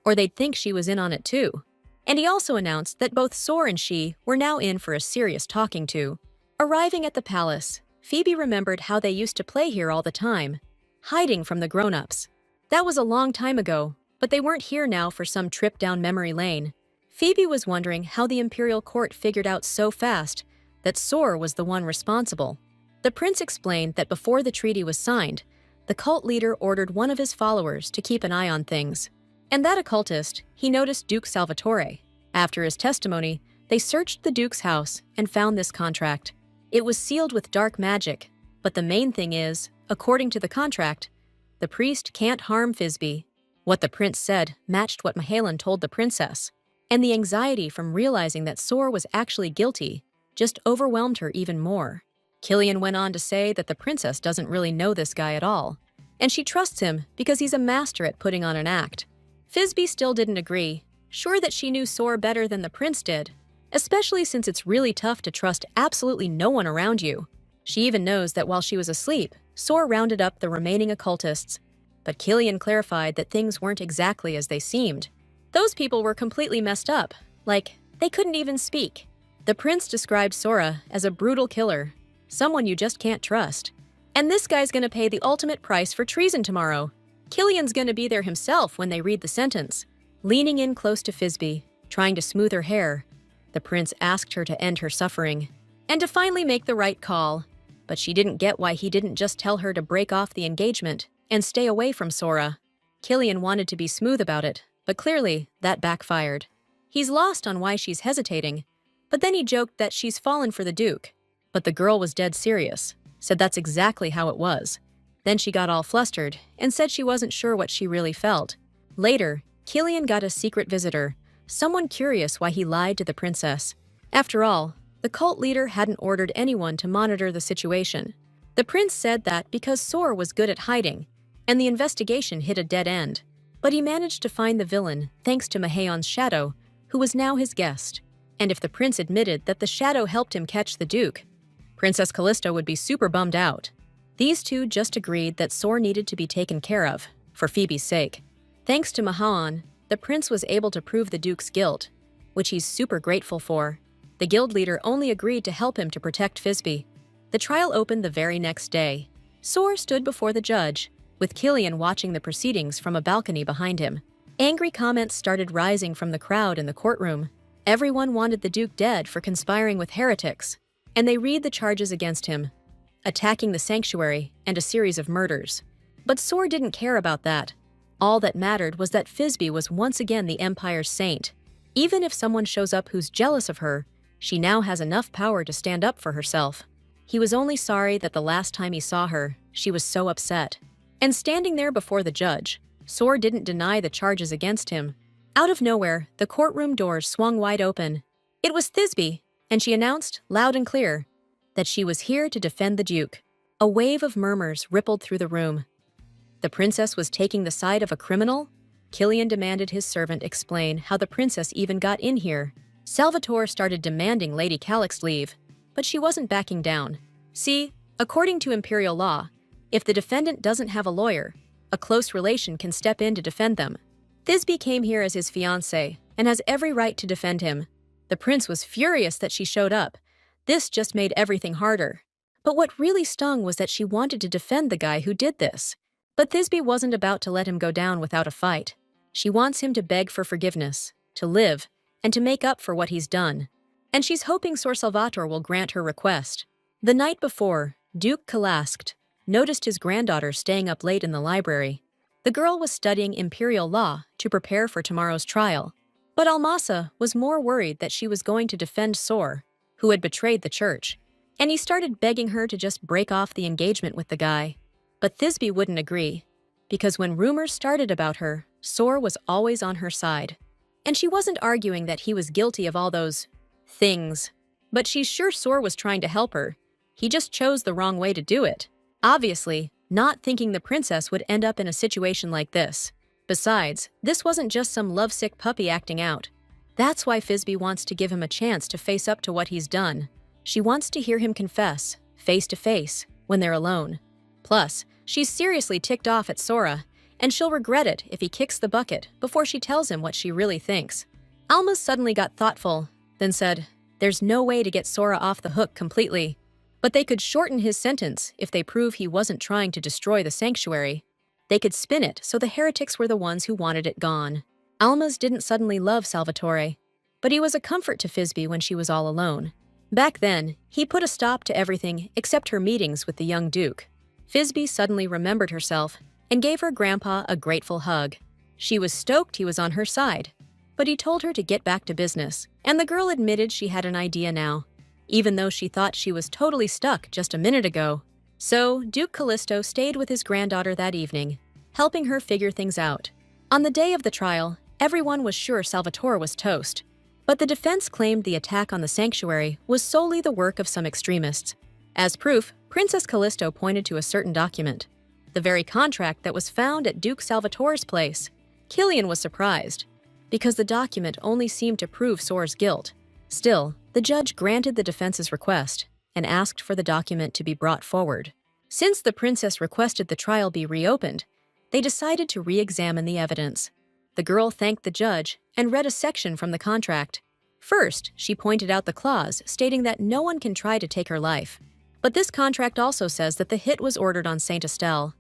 or they'd think she was in on it too. And he also announced that both Soar and she were now in for a serious talking to. Arriving at the palace, Phoebe remembered how they used to play here all the time, hiding from the grown-ups. That was a long time ago, but they weren't here now for some trip down memory lane. Phoebe was wondering how the imperial court figured out so fast that Soar was the one responsible. The prince explained that before the treaty was signed, the cult leader ordered one of his followers to keep an eye on things. And that occultist, he noticed Duke Salvatore. After his testimony, they searched the Duke's house and found this contract. It was sealed with dark magic, but the main thing is, according to the contract, the priest can't harm Fisby. What the prince said matched what Mahalan told the princess, and the anxiety from realizing that Soar was actually guilty just overwhelmed her even more. Killian went on to say that the princess doesn't really know this guy at all, and she trusts him because he's a master at putting on an act. Fisby still didn't agree, sure that she knew Soar better than the prince did, especially since it's really tough to trust absolutely no one around you. She even knows that while she was asleep, Soar rounded up the remaining occultists, but Killian clarified that things weren't exactly as they seemed. Those people were completely messed up, like they couldn't even speak. The prince described Sora as a brutal killer, someone you just can't trust. And this guy's gonna pay the ultimate price for treason tomorrow. Killian's gonna be there himself when they read the sentence. Leaning in close to Fisby, trying to smooth her hair, the prince asked her to end her suffering and to finally make the right call. But she didn't get why he didn't just tell her to break off the engagement and stay away from Sora. Killian wanted to be smooth about it, but clearly that backfired. He's lost on why she's hesitating, but then he joked that she's fallen for the Duke. But the girl was dead serious, said that's exactly how it was. Then she got all flustered and said she wasn't sure what she really felt. Later, Killian got a secret visitor, someone curious why he lied to the princess. After all, the cult leader hadn't ordered anyone to monitor the situation. The prince said that because Soar was good at hiding, and the investigation hit a dead end. But he managed to find the villain thanks to Mahaon's shadow, who was now his guest. And if the prince admitted that the shadow helped him catch the Duke, Princess Callisto would be super bummed out. These two just agreed that Soar needed to be taken care of, for Phoebe's sake. Thanks to Mahaon, the prince was able to prove the Duke's guilt, which he's super grateful for. The guild leader only agreed to help him to protect Fisby. The trial opened the very next day. Soar stood before the judge, with Killian watching the proceedings from a balcony behind him. Angry comments started rising from the crowd in the courtroom. Everyone wanted the Duke dead for conspiring with heretics, and they read the charges against him, attacking the sanctuary and a series of murders. But Soar didn't care about that. All that mattered was that Fisby was once again the Empire's saint. Even if someone shows up who's jealous of her, she now has enough power to stand up for herself. He was only sorry that the last time he saw her, she was so upset. And standing there before the judge, Soar didn't deny the charges against him. Out of nowhere, the courtroom doors swung wide open. It was Thisbe, and she announced, loud and clear, that she was here to defend the Duke. A wave of murmurs rippled through the room. The princess was taking the side of a criminal? Killian demanded his servant explain how the princess even got in here. Salvatore started demanding Lady Calix's leave, but she wasn't backing down. See, according to imperial law, if the defendant doesn't have a lawyer, a close relation can step in to defend them. Thisbe came here as his fiancé and has every right to defend him. The prince was furious that she showed up. This just made everything harder. But what really stung was that she wanted to defend the guy who did this. But Thisbe wasn't about to let him go down without a fight. She wants him to beg for forgiveness, to live, and to make up for what he's done. And she's hoping Sor Salvatore will grant her request. The night before, Duke Kalasked noticed his granddaughter staying up late in the library. The girl was studying imperial law to prepare for tomorrow's trial. But Almasa was more worried that she was going to defend Sor, who had betrayed the church, and he started begging her to just break off the engagement with the guy. But Thisbe wouldn't agree, because when rumors started about her, Sor was always on her side. And she wasn't arguing that he was guilty of all those things, but she's sure Sor was trying to help her. He just chose the wrong way to do it. Obviously, not thinking the princess would end up in a situation like this. Besides, this wasn't just some lovesick puppy acting out. That's why Thisbe wants to give him a chance to face up to what he's done. She wants to hear him confess, face to face, when they're alone. Plus, she's seriously ticked off at Sora, and she'll regret it if he kicks the bucket before she tells him what she really thinks. Alma suddenly got thoughtful, then said, "There's no way to get Sora off the hook completely, but they could shorten his sentence if they prove he wasn't trying to destroy the sanctuary. They could spin it so the heretics were the ones who wanted it gone." Almas didn't suddenly love Salvatore, but he was a comfort to Thisbe when she was all alone. Back then, he put a stop to everything except her meetings with the young duke. Thisbe suddenly remembered herself and gave her grandpa a grateful hug. She was stoked he was on her side, but he told her to get back to business, and the girl admitted she had an idea now, even though she thought she was totally stuck just a minute ago. So, Duke Callisto stayed with his granddaughter that evening, helping her figure things out. On the day of the trial, everyone was sure Salvatore was toast, but the defense claimed the attack on the sanctuary was solely the work of some extremists. As proof, Princess Callisto pointed to a certain document, the very contract that was found at Duke Salvatore's place. Killian was surprised, because the document only seemed to prove Sor's guilt. Still, the judge granted the defense's request and asked for the document to be brought forward. Since the princess requested the trial be reopened, they decided to re-examine the evidence. The girl thanked the judge and read a section from the contract. First, she pointed out the clause stating that no one can try to take her life. But this contract also says that the hit was ordered on Saint Estelle.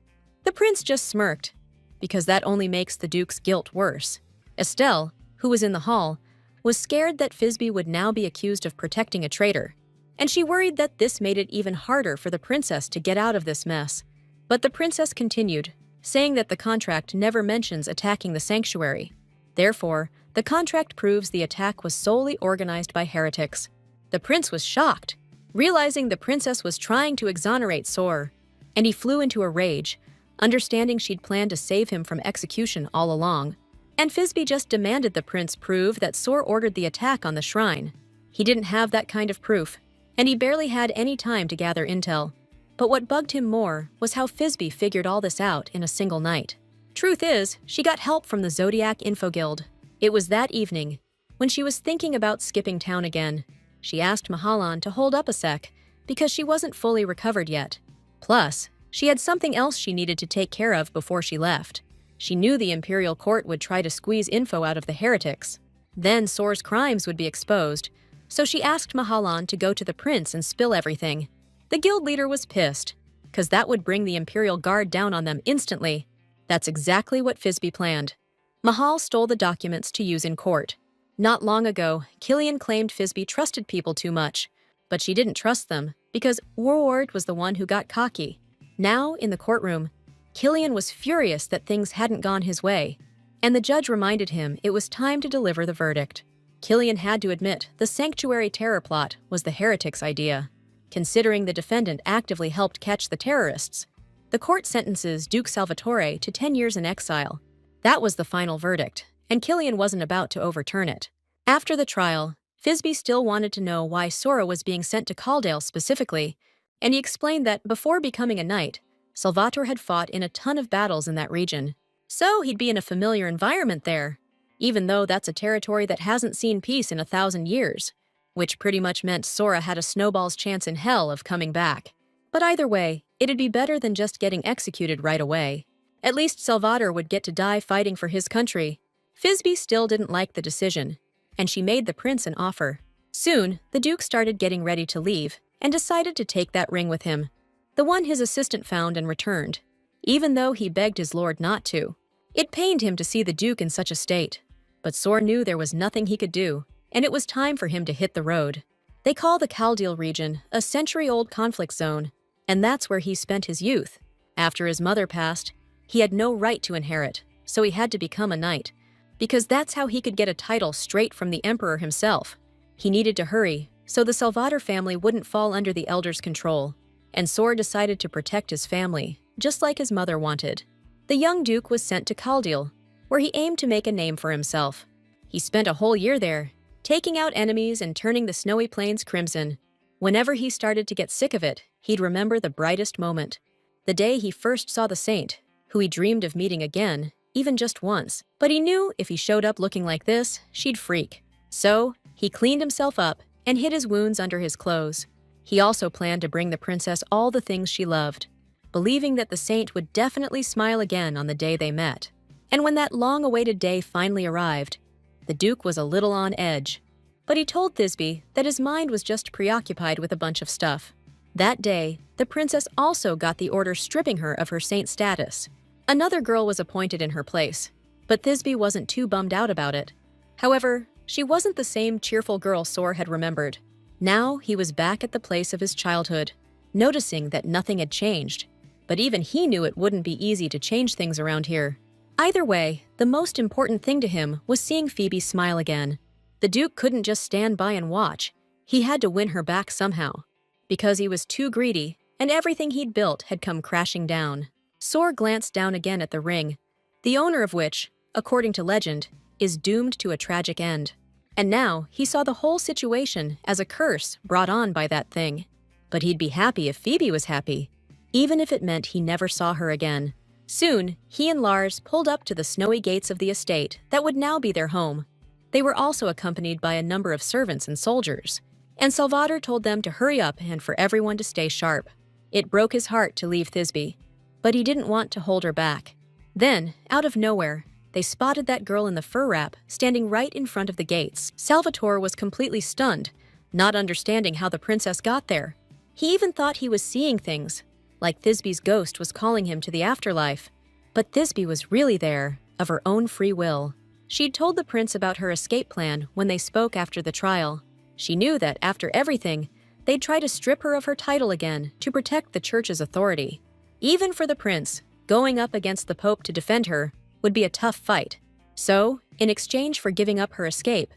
The prince just smirked, because that only makes the duke's guilt worse. Estelle, who was in the hall, was scared that Thisbe would now be accused of protecting a traitor, and she worried that this made it even harder for the princess to get out of this mess. But the princess continued, saying that the contract never mentions attacking the sanctuary. Therefore, the contract proves the attack was solely organized by heretics. The prince was shocked, realizing the princess was trying to exonerate Sor, and he flew into a rage, understanding she'd planned to save him from execution all along. And Thisbe just demanded the prince prove that Sor ordered the attack on the shrine. He didn't have that kind of proof, and he barely had any time to gather intel. But what bugged him more was how Thisbe figured all this out in a single night. Truth is, she got help from the Zodiac Info Guild. It was that evening, when she was thinking about skipping town again. She asked Mahalan to hold up a sec, because she wasn't fully recovered yet. Plus, she had something else she needed to take care of before she left. She knew the Imperial Court would try to squeeze info out of the heretics. Then Sor's crimes would be exposed, so she asked Mahalan to go to the prince and spill everything. The guild leader was pissed, because that would bring the Imperial Guard down on them instantly. That's exactly what Thisbe planned. Mahal stole the documents to use in court. Not long ago, Killian claimed Thisbe trusted people too much, but she didn't trust them, because Warward was the one who got cocky. Now, in the courtroom, Killian was furious that things hadn't gone his way, and the judge reminded him it was time to deliver the verdict. Killian had to admit the sanctuary terror plot was the heretics' idea. Considering the defendant actively helped catch the terrorists, the court sentences Duke Salvatore to 10 years in exile. That was the final verdict, and Killian wasn't about to overturn it. After the trial, Thisbe still wanted to know why Sora was being sent to Caldale specifically, and he explained that before becoming a knight, Salvatore had fought in a ton of battles in that region, so he'd be in a familiar environment there, even though that's a territory that hasn't seen peace in 1,000 years, which pretty much meant Sora had a snowball's chance in hell of coming back. But either way, it'd be better than just getting executed right away. At least Salvatore would get to die fighting for his country. Thisbe still didn't like the decision, and she made the prince an offer. Soon, the duke started getting ready to leave and decided to take that ring with him, the one his assistant found and returned, even though he begged his lord not to. It pained him to see the duke in such a state, but Sor knew there was nothing he could do, and it was time for him to hit the road. They call the Kaldil region a century-old conflict zone, and that's where he spent his youth. After his mother passed, he had no right to inherit, so he had to become a knight, because that's how he could get a title straight from the emperor himself. He needed to hurry, so the Salvator family wouldn't fall under the elder's control, and Sor decided to protect his family, just like his mother wanted. The young duke was sent to Kaldil, where he aimed to make a name for himself. He spent a whole year there, taking out enemies and turning the snowy plains crimson. Whenever he started to get sick of it, he'd remember the brightest moment, the day he first saw the saint, who he dreamed of meeting again, even just once. But he knew if he showed up looking like this, she'd freak. So, he cleaned himself up and hid his wounds under his clothes. He also planned to bring the princess all the things she loved, believing that the saint would definitely smile again on the day they met. And when that long-awaited day finally arrived, the duke was a little on edge. But he told Thisbe that his mind was just preoccupied with a bunch of stuff. That day, the princess also got the order stripping her of her saint status. Another girl was appointed in her place, but Thisbe wasn't too bummed out about it. However, she wasn't the same cheerful girl Sor had remembered. Now he was back at the place of his childhood, noticing that nothing had changed. But even he knew it wouldn't be easy to change things around here. Either way, the most important thing to him was seeing Phoebe smile again. The Duke couldn't just stand by and watch. He had to win her back somehow, because he was too greedy, and everything he'd built had come crashing down. Sor glanced down again at the ring, the owner of which, according to legend, is doomed to a tragic end. And now he saw the whole situation as a curse brought on by that thing. But he'd be happy if Phoebe was happy, even if it meant he never saw her again. Soon, he and Lars pulled up to the snowy gates of the estate that would now be their home. They were also accompanied by a number of servants and soldiers, and Salvator told them to hurry up and for everyone to stay sharp. It broke his heart to leave Thisbe, but he didn't want to hold her back. Then, out of nowhere, they spotted that girl in the fur wrap standing right in front of the gates. Salvatore was completely stunned, not understanding how the princess got there. He even thought he was seeing things, like Thisbe's ghost was calling him to the afterlife. But Thisbe was really there, of her own free will. She'd told the prince about her escape plan when they spoke after the trial. She knew that, after everything, they'd try to strip her of her title again to protect the church's authority. Even for the prince, going up against the Pope to defend her would be a tough fight. So, in exchange for giving up her escape,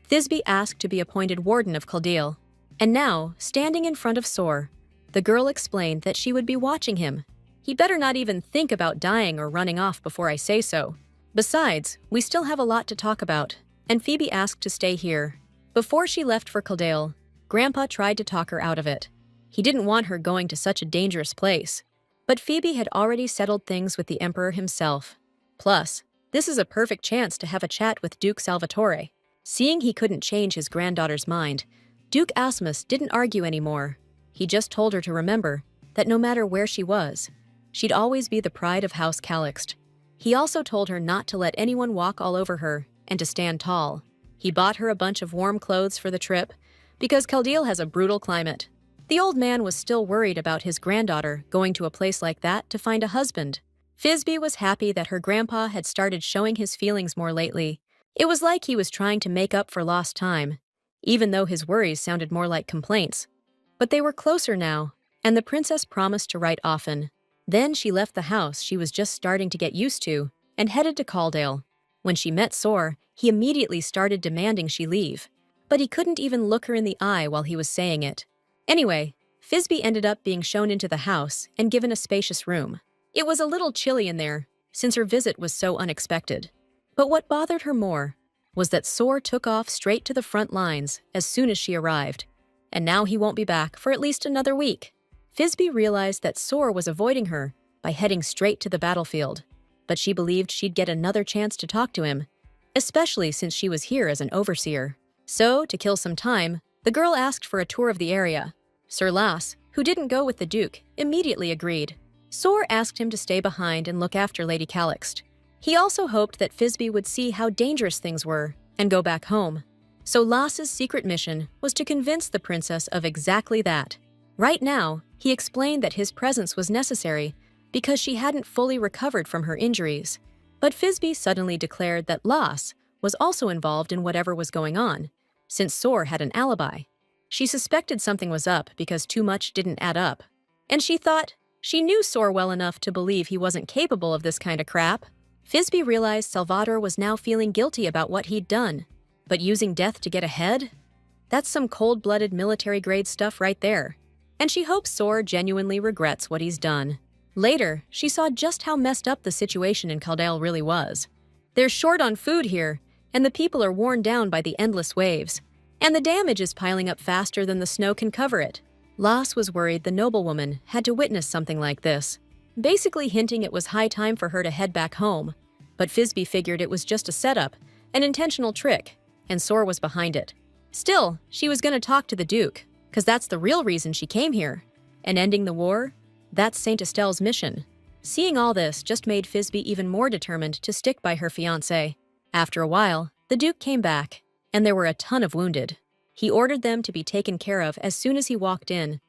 Thisbe asked to be appointed warden of Kaldil. And now, standing in front of Sor, the girl explained that she would be watching him. He'd better not even think about dying or running off before I say so. Besides, we still have a lot to talk about, and Phoebe asked to stay here. Before she left for Kaldil, Grandpa tried to talk her out of it. He didn't want her going to such a dangerous place. But Phoebe had already settled things with the Emperor himself. Plus, this is a perfect chance to have a chat with Duke Salvatore. Seeing he couldn't change his granddaughter's mind, Duke Asmus didn't argue anymore. He just told her to remember that no matter where she was, she'd always be the pride of House Calixt. He also told her not to let anyone walk all over her and to stand tall. He bought her a bunch of warm clothes for the trip because Kaldil has a brutal climate. The old man was still worried about his granddaughter going to a place like that to find a husband. Thisbe was happy that her grandpa had started showing his feelings more lately. It was like he was trying to make up for lost time, even though his worries sounded more like complaints. But they were closer now, and the princess promised to write often. Then she left the house she was just starting to get used to and headed to Kaldale. When she met Sor, he immediately started demanding she leave, but he couldn't even look her in the eye while he was saying it. Anyway, Thisbe ended up being shown into the house and given a spacious room. It was a little chilly in there, since her visit was so unexpected. But what bothered her more was that Sor took off straight to the front lines as soon as she arrived, and now he won't be back for at least another week. Thisbe realized that Sor was avoiding her by heading straight to the battlefield, but she believed she'd get another chance to talk to him, especially since she was here as an overseer. So, to kill some time, the girl asked for a tour of the area. Sir Lass, who didn't go with the Duke, immediately agreed. Sor asked him to stay behind and look after Lady Calixt. He also hoped that Thisbe would see how dangerous things were and go back home. So Lass's secret mission was to convince the princess of exactly that. Right now, he explained that his presence was necessary because she hadn't fully recovered from her injuries. But Thisbe suddenly declared that Lass was also involved in whatever was going on, since Sor had an alibi. She suspected something was up because too much didn't add up. And she thought she knew Soar well enough to believe he wasn't capable of this kind of crap. Thisbe realized Salvatore was now feeling guilty about what he'd done. But using death to get ahead? That's some cold-blooded military-grade stuff right there. And she hopes Soar genuinely regrets what he's done. Later, she saw just how messed up the situation in Caldale really was. They're short on food here, and the people are worn down by the endless waves. And the damage is piling up faster than the snow can cover it. Lass was worried the noblewoman had to witness something like this, basically hinting it was high time for her to head back home. But Thisbe figured it was just a setup, an intentional trick, and Soar was behind it. Still, she was going to talk to the Duke, because that's the real reason she came here. And ending the war? That's Saint Estelle's mission. Seeing all this just made Thisbe even more determined to stick by her fiancé. After a while, the Duke came back, and there were a ton of wounded. He ordered them to be taken care of as soon as he walked in.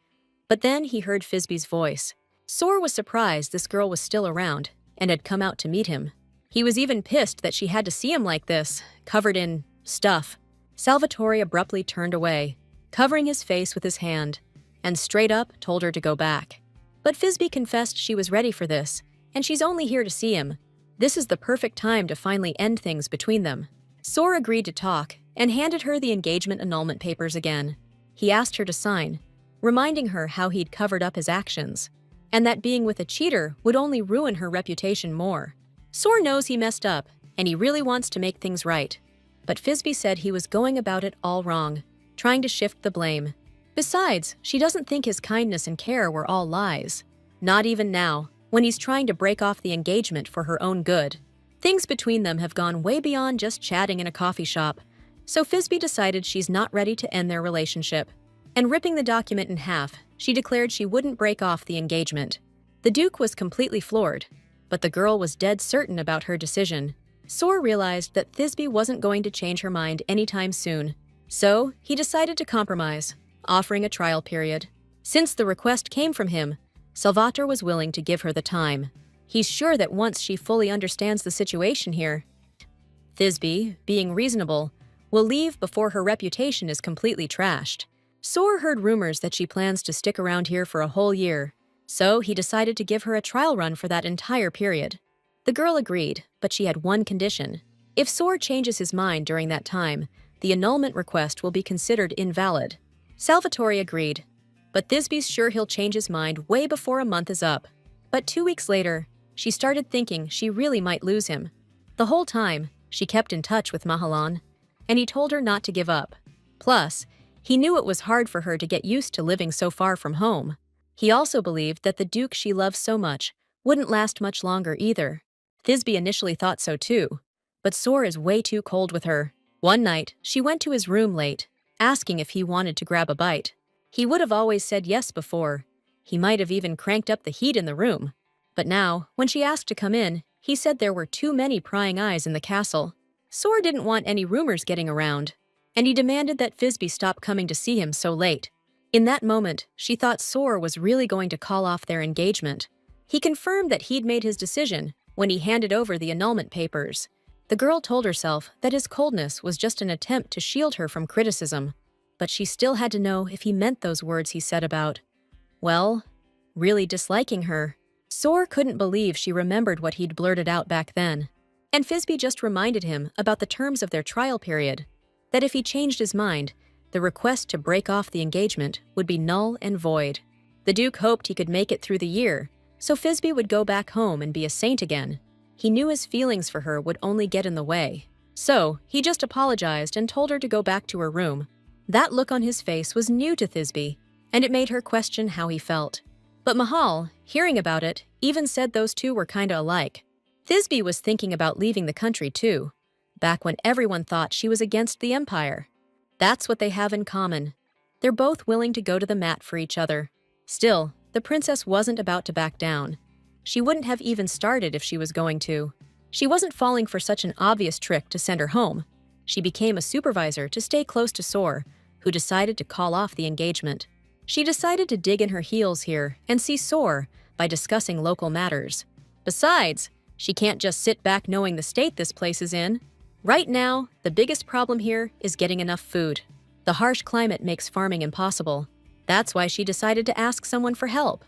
But then he heard Thisbe's voice. Soar was surprised this girl was still around and had come out to meet him. He was even pissed that she had to see him like this, covered in stuff. Salvatore abruptly turned away, covering his face with his hand, and straight up told her to go back. But Thisbe confessed she was ready for this, and she's only here to see him. This is the perfect time to finally end things between them. Soar agreed to talk and handed her the engagement annulment papers again. He asked her to sign, reminding her how he'd covered up his actions, and that being with a cheater would only ruin her reputation more. Soar knows he messed up, and he really wants to make things right. But Thisbe said he was going about it all wrong, trying to shift the blame. Besides, she doesn't think his kindness and care were all lies. Not even now, when he's trying to break off the engagement for her own good. Things between them have gone way beyond just chatting in a coffee shop, so Thisbe decided she's not ready to end their relationship. And ripping the document in half, she declared she wouldn't break off the engagement. The Duke was completely floored, but the girl was dead certain about her decision. Soar realized that Thisbe wasn't going to change her mind anytime soon, so he decided to compromise, offering a trial period. Since the request came from him, Salvatore was willing to give her the time. He's sure that once she fully understands the situation here, Thisbe, being reasonable, will leave before her reputation is completely trashed. Soar heard rumors that she plans to stick around here for a whole year, so he decided to give her a trial run for that entire period. The girl agreed, but she had one condition. If Soar changes his mind during that time, the annulment request will be considered invalid. Salvatore agreed, but Thisbe's sure he'll change his mind way before a month is up. But 2 weeks later, she started thinking she really might lose him. The whole time, she kept in touch with Mahalan, and he told her not to give up. Plus, he knew it was hard for her to get used to living so far from home. He also believed that the Duke she loved so much wouldn't last much longer either. Thisbe initially thought so too, but Soar is way too cold with her. One night, she went to his room late, asking if he wanted to grab a bite. He would have always said yes before. He might have even cranked up the heat in the room. But now, when she asked to come in, he said there were too many prying eyes in the castle. Soar didn't want any rumors getting around, and he demanded that Thisbe stop coming to see him so late. In that moment, she thought Soar was really going to call off their engagement. He confirmed that he'd made his decision when he handed over the annulment papers. The girl told herself that his coldness was just an attempt to shield her from criticism, but she still had to know if he meant those words he said about, well, really disliking her. Soar couldn't believe she remembered what he'd blurted out back then. And Thisbe just reminded him about the terms of their trial period, that if he changed his mind, the request to break off the engagement would be null and void. The Duke hoped he could make it through the year, so Thisbe would go back home and be a saint again. He knew his feelings for her would only get in the way. So, he just apologized and told her to go back to her room. That look on his face was new to Thisbe, and it made her question how he felt. But Mahal, hearing about it, even said those two were kinda alike. Thisbe was thinking about leaving the country too, back when everyone thought she was against the Empire. That's what they have in common. They're both willing to go to the mat for each other. Still, the princess wasn't about to back down. She wouldn't have even started if she was going to. She wasn't falling for such an obvious trick to send her home. She became a supervisor to stay close to Soar, who decided to call off the engagement. She decided to dig in her heels here and see Soar by discussing local matters. Besides, she can't just sit back knowing the state this place is in. Right now, the biggest problem here is getting enough food. The harsh climate makes farming impossible. That's why she decided to ask someone for help.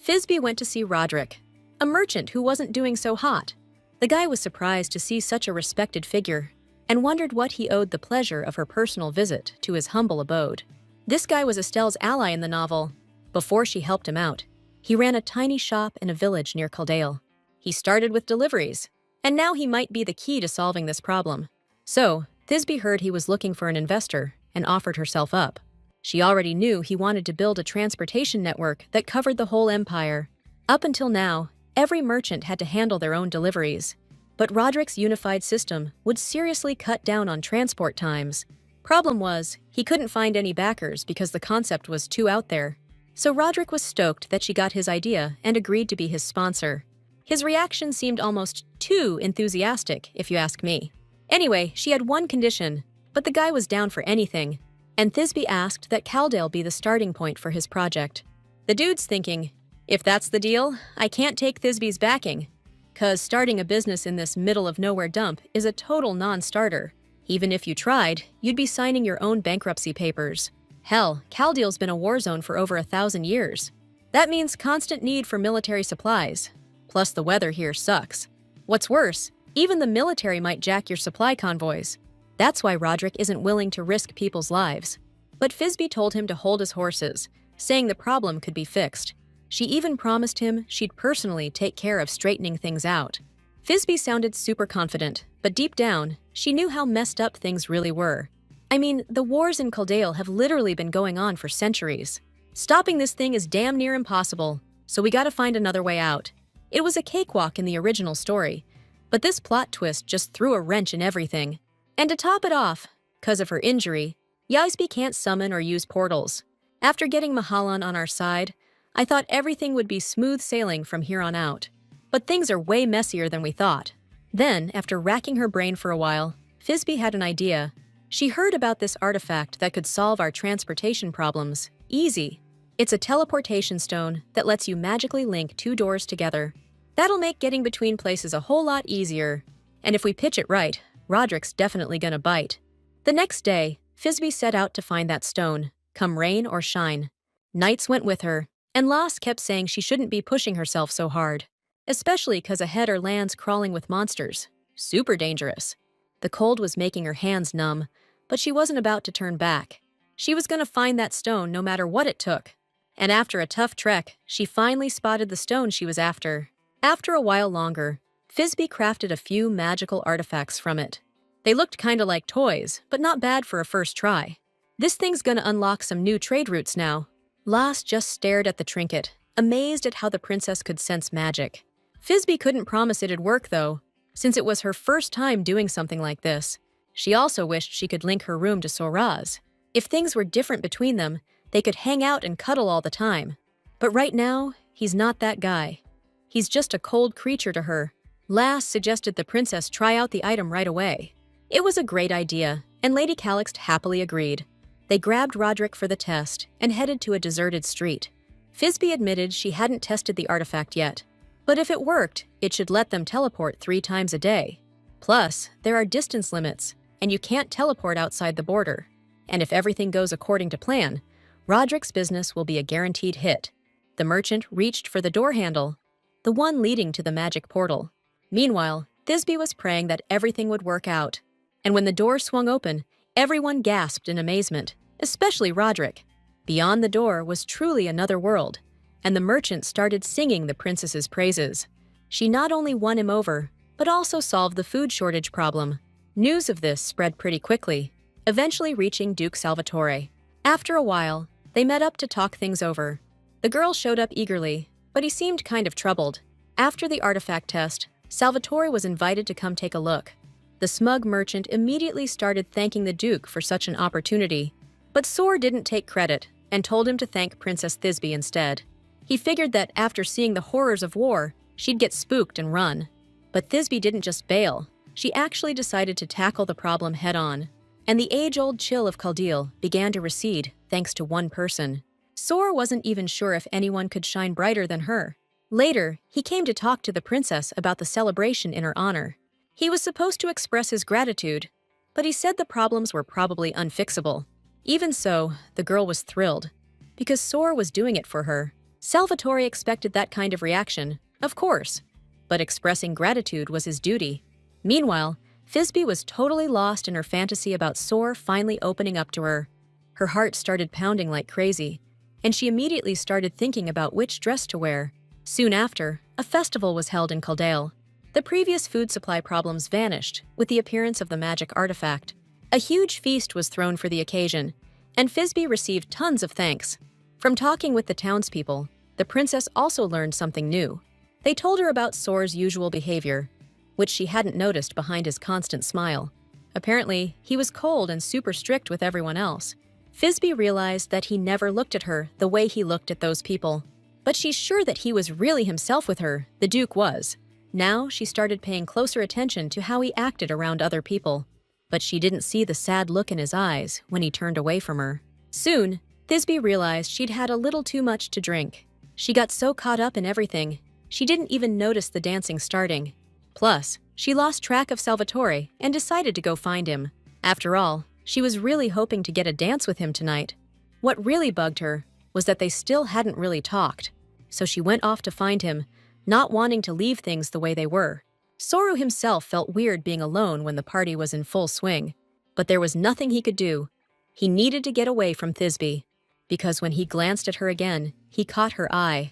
Thisbe went to see Roderick, a merchant who wasn't doing so hot. The guy was surprised to see such a respected figure and wondered what he owed the pleasure of her personal visit to his humble abode. This guy was Estelle's ally in the novel. Before she helped him out, he ran a tiny shop in a village near Caldale. He started with deliveries, and now he might be the key to solving this problem. So, Thisbe heard he was looking for an investor and offered herself up. She already knew he wanted to build a transportation network that covered the whole empire. Up until now, every merchant had to handle their own deliveries. But Roderick's unified system would seriously cut down on transport times. Problem was, he couldn't find any backers because the concept was too out there. So Roderick was stoked that she got his idea and agreed to be his sponsor. His reaction seemed almost too enthusiastic, if you ask me. Anyway, she had one condition, but the guy was down for anything, and Thisbe asked that Caldale be the starting point for his project. The dude's thinking, if that's the deal, I can't take Thisbe's backing, 'cause starting a business in this middle-of-nowhere dump is a total non-starter. Even if you tried, you'd be signing your own bankruptcy papers. Hell, Caldale's been a war zone for over 1,000 years. That means constant need for military supplies. Plus the weather here sucks. What's worse, even the military might jack your supply convoys. That's why Roderick isn't willing to risk people's lives. But Thisbe told him to hold his horses, saying the problem could be fixed. She even promised him she'd personally take care of straightening things out. Thisbe sounded super confident, but deep down, she knew how messed up things really were. I mean, the wars in Caldale have literally been going on for centuries. Stopping this thing is damn near impossible, so we gotta find another way out. It was a cakewalk in the original story, but this plot twist just threw a wrench in everything. And to top it off, 'cause of her injury, Thisbe can't summon or use portals. After getting Mahalan on our side, I thought everything would be smooth sailing from here on out. But things are way messier than we thought. Then, after racking her brain for a while, Thisbe had an idea. She heard about this artifact that could solve our transportation problems. Easy. It's a teleportation stone that lets you magically link two doors together. That'll make getting between places a whole lot easier. And if we pitch it right, Roderick's definitely gonna bite. The next day, Thisbe set out to find that stone, come rain or shine. Knights went with her, and Lass kept saying she shouldn't be pushing herself so hard, especially 'cause ahead are lands crawling with monsters. Super dangerous. The cold was making her hands numb, but she wasn't about to turn back. She was gonna find that stone no matter what it took. And after a tough trek, she finally spotted the stone she was after. After a while longer, Thisbe crafted a few magical artifacts from it. They looked kinda like toys, but not bad for a first try. This thing's gonna unlock some new trade routes now. Lass just stared at the trinket, amazed at how the princess could sense magic. Thisbe couldn't promise it'd work though, since it was her first time doing something like this. She also wished she could link her room to Sora's. If things were different between them, they could hang out and cuddle all the time. But right now, he's not that guy. He's just a cold creature to her. Lass suggested the princess try out the item right away. It was a great idea, and Lady Calixt happily agreed. They grabbed Roderick for the test and headed to a deserted street. Thisbe admitted she hadn't tested the artifact yet, but if it worked, it should let them teleport 3 times a day. Plus, there are distance limits, and you can't teleport outside the border. And if everything goes according to plan, Roderick's business will be a guaranteed hit. The merchant reached for the door handle, the one leading to the magic portal. Meanwhile, Thisbe was praying that everything would work out. And when the door swung open, everyone gasped in amazement, especially Roderick. Beyond the door was truly another world, and the merchant started singing the princess's praises. She not only won him over, but also solved the food shortage problem. News of this spread pretty quickly, eventually reaching Duke Salvatore. After a while, they met up to talk things over. The girl showed up eagerly, but he seemed kind of troubled. After the artifact test, Salvatore was invited to come take a look. The smug merchant immediately started thanking the Duke for such an opportunity, but Sor didn't take credit and told him to thank Princess Thisbe instead. He figured that after seeing the horrors of war, she'd get spooked and run. But Thisbe didn't just bail. She actually decided to tackle the problem head-on, and the age-old chill of Caldale began to recede thanks to one person. Sor wasn't even sure if anyone could shine brighter than her. Later, he came to talk to the princess about the celebration in her honor. He was supposed to express his gratitude, but he said the problems were probably unfixable. Even so, the girl was thrilled, because Soar was doing it for her. Salvatore expected that kind of reaction, of course, but expressing gratitude was his duty. Meanwhile, Thisbe was totally lost in her fantasy about Soar finally opening up to her. Her heart started pounding like crazy, and she immediately started thinking about which dress to wear. Soon after, a festival was held in Caldale. The previous food supply problems vanished with the appearance of the magic artifact. A huge feast was thrown for the occasion, and Thisbe received tons of thanks. From talking with the townspeople, the princess also learned something new. They told her about Soar's usual behavior, which she hadn't noticed behind his constant smile. Apparently, he was cold and super strict with everyone else. Thisbe realized that he never looked at her the way he looked at those people. But she's sure that he was really himself with her, the Duke was. Now she started paying closer attention to how he acted around other people. But she didn't see the sad look in his eyes when he turned away from her. Soon, Thisbe realized she'd had a little too much to drink. She got so caught up in everything, she didn't even notice the dancing starting. Plus, she lost track of Salvatore and decided to go find him. After all, she was really hoping to get a dance with him tonight. What really bugged her was that they still hadn't really talked. So she went off to find him, not wanting to leave things the way they were. Soru himself felt weird being alone when the party was in full swing, but there was nothing he could do. He needed to get away from Thisbe, because when he glanced at her again, he caught her eye.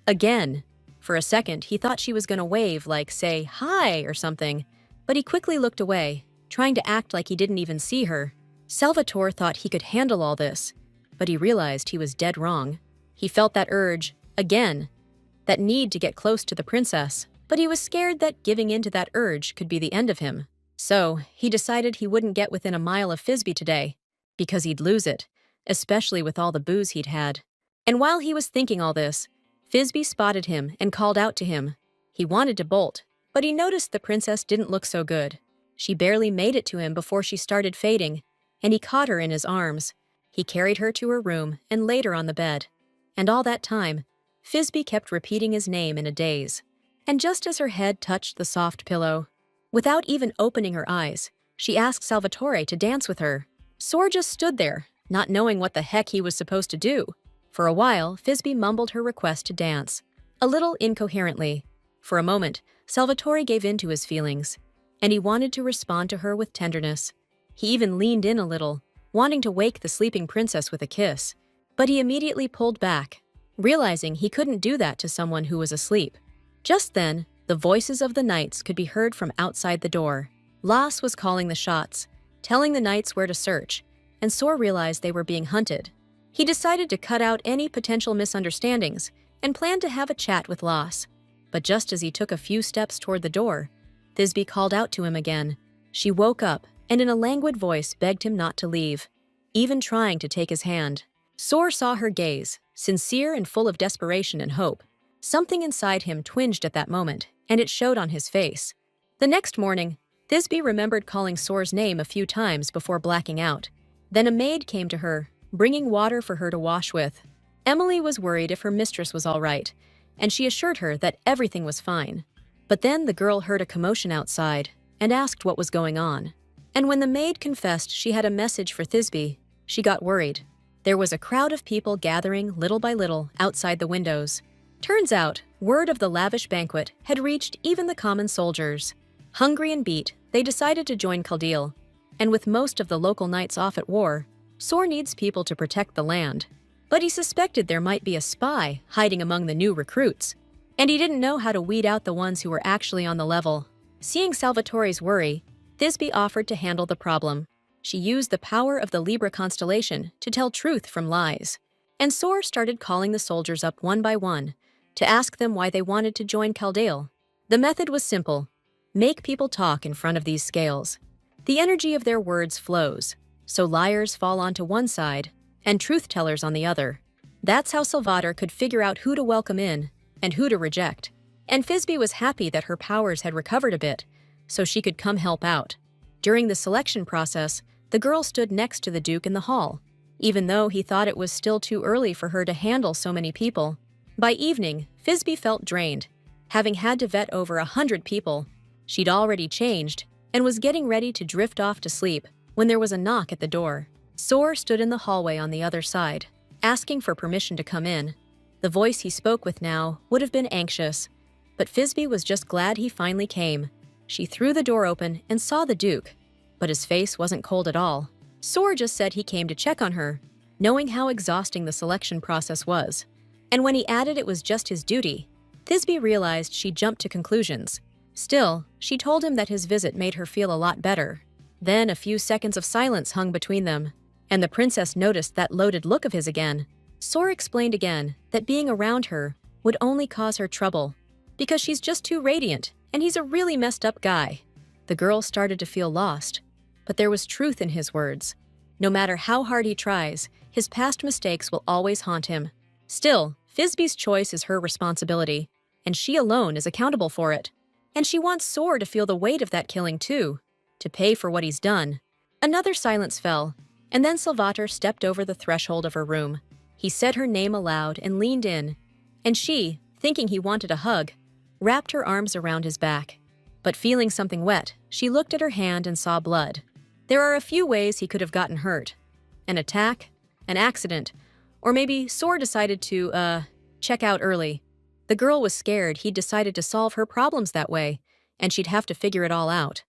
Again. For a second, he thought she was going to wave, like, say, hi or something, but he quickly looked away, trying to act like he didn't even see her. Salvatore thought he could handle all this, but he realized he was dead wrong. He felt that urge, again, that need to get close to the princess, but he was scared that giving in to that urge could be the end of him. So, he decided he wouldn't get within a mile of Thisbe today, because he'd lose it, especially with all the booze he'd had. And while he was thinking all this, Thisbe spotted him and called out to him. He wanted to bolt, but he noticed the princess didn't look so good. She barely made it to him before she started fading, and he caught her in his arms. He carried her to her room and laid her on the bed. And all that time, Thisbe kept repeating his name in a daze. And just as her head touched the soft pillow, without even opening her eyes, she asked Salvatore to dance with her. Soar just stood there, not knowing what the heck he was supposed to do. For a while, Thisbe mumbled her request to dance, a little incoherently. For a moment, Salvatore gave in to his feelings, and he wanted to respond to her with tenderness. He even leaned in a little, wanting to wake the sleeping princess with a kiss. But he immediately pulled back, realizing he couldn't do that to someone who was asleep. Just then, the voices of the knights could be heard from outside the door. Las was calling the shots, telling the knights where to search, and Soar realized they were being hunted. He decided to cut out any potential misunderstandings and planned to have a chat with Las. But just as he took a few steps toward the door, Thisbe called out to him again. She woke up and in a languid voice begged him not to leave, even trying to take his hand. Soar saw her gaze, sincere and full of desperation and hope. Something inside him twinged at that moment, and it showed on his face. The next morning, Thisbe remembered calling Soar's name a few times before blacking out. Then a maid came to her, bringing water for her to wash with. Emily was worried if her mistress was all right, and she assured her that everything was fine. But then the girl heard a commotion outside and asked what was going on. And when the maid confessed she had a message for Thisbe, she got worried. There was a crowd of people gathering little by little outside the windows. Turns out, word of the lavish banquet had reached even the common soldiers. Hungry and beat, they decided to join Caldale. And with most of the local knights off at war, Soar needs people to protect the land. But he suspected there might be a spy hiding among the new recruits, and he didn't know how to weed out the ones who were actually on the level. Seeing Salvatore's worry, Thisbe offered to handle the problem. She used the power of the Libra constellation to tell truth from lies. And Soar started calling the soldiers up one by one to ask them why they wanted to join Caldale. The method was simple. Make people talk in front of these scales. The energy of their words flows, so liars fall onto one side and truth-tellers on the other. That's how Salvatore could figure out who to welcome in and who to reject. And Thisbe was happy that her powers had recovered a bit, so she could come help out. During the selection process, the girl stood next to the Duke in the hall, even though he thought it was still too early for her to handle so many people. By evening, Thisbe felt drained. Having had to vet over 100 people, she'd already changed and was getting ready to drift off to sleep when there was a knock at the door. Soar stood in the hallway on the other side, asking for permission to come in. The voice he spoke with now would have been anxious, but Fizby was just glad he finally came. She threw the door open and saw the Duke, but his face wasn't cold at all. Soar just said he came to check on her, knowing how exhausting the selection process was. And when he added it was just his duty, Thisbe realized she jumped to conclusions. Still, she told him that his visit made her feel a lot better. Then a few seconds of silence hung between them, and the princess noticed that loaded look of his again. Soar explained again that being around her would only cause her trouble, because she's just too radiant, and he's a really messed up guy. The girl started to feel lost, but there was truth in his words. No matter how hard he tries, his past mistakes will always haunt him. Still, Fizby's choice is her responsibility, and she alone is accountable for it. And she wants Soar to feel the weight of that killing too, to pay for what he's done. Another silence fell, and then Salvator stepped over the threshold of her room. He said her name aloud and leaned in, and she, thinking he wanted a hug, wrapped her arms around his back. But feeling something wet, she looked at her hand and saw blood. There are a few ways he could have gotten hurt. An attack, an accident, or maybe Soar decided to, check out early. The girl was scared he'd decided to solve her problems that way, and she'd have to figure it all out.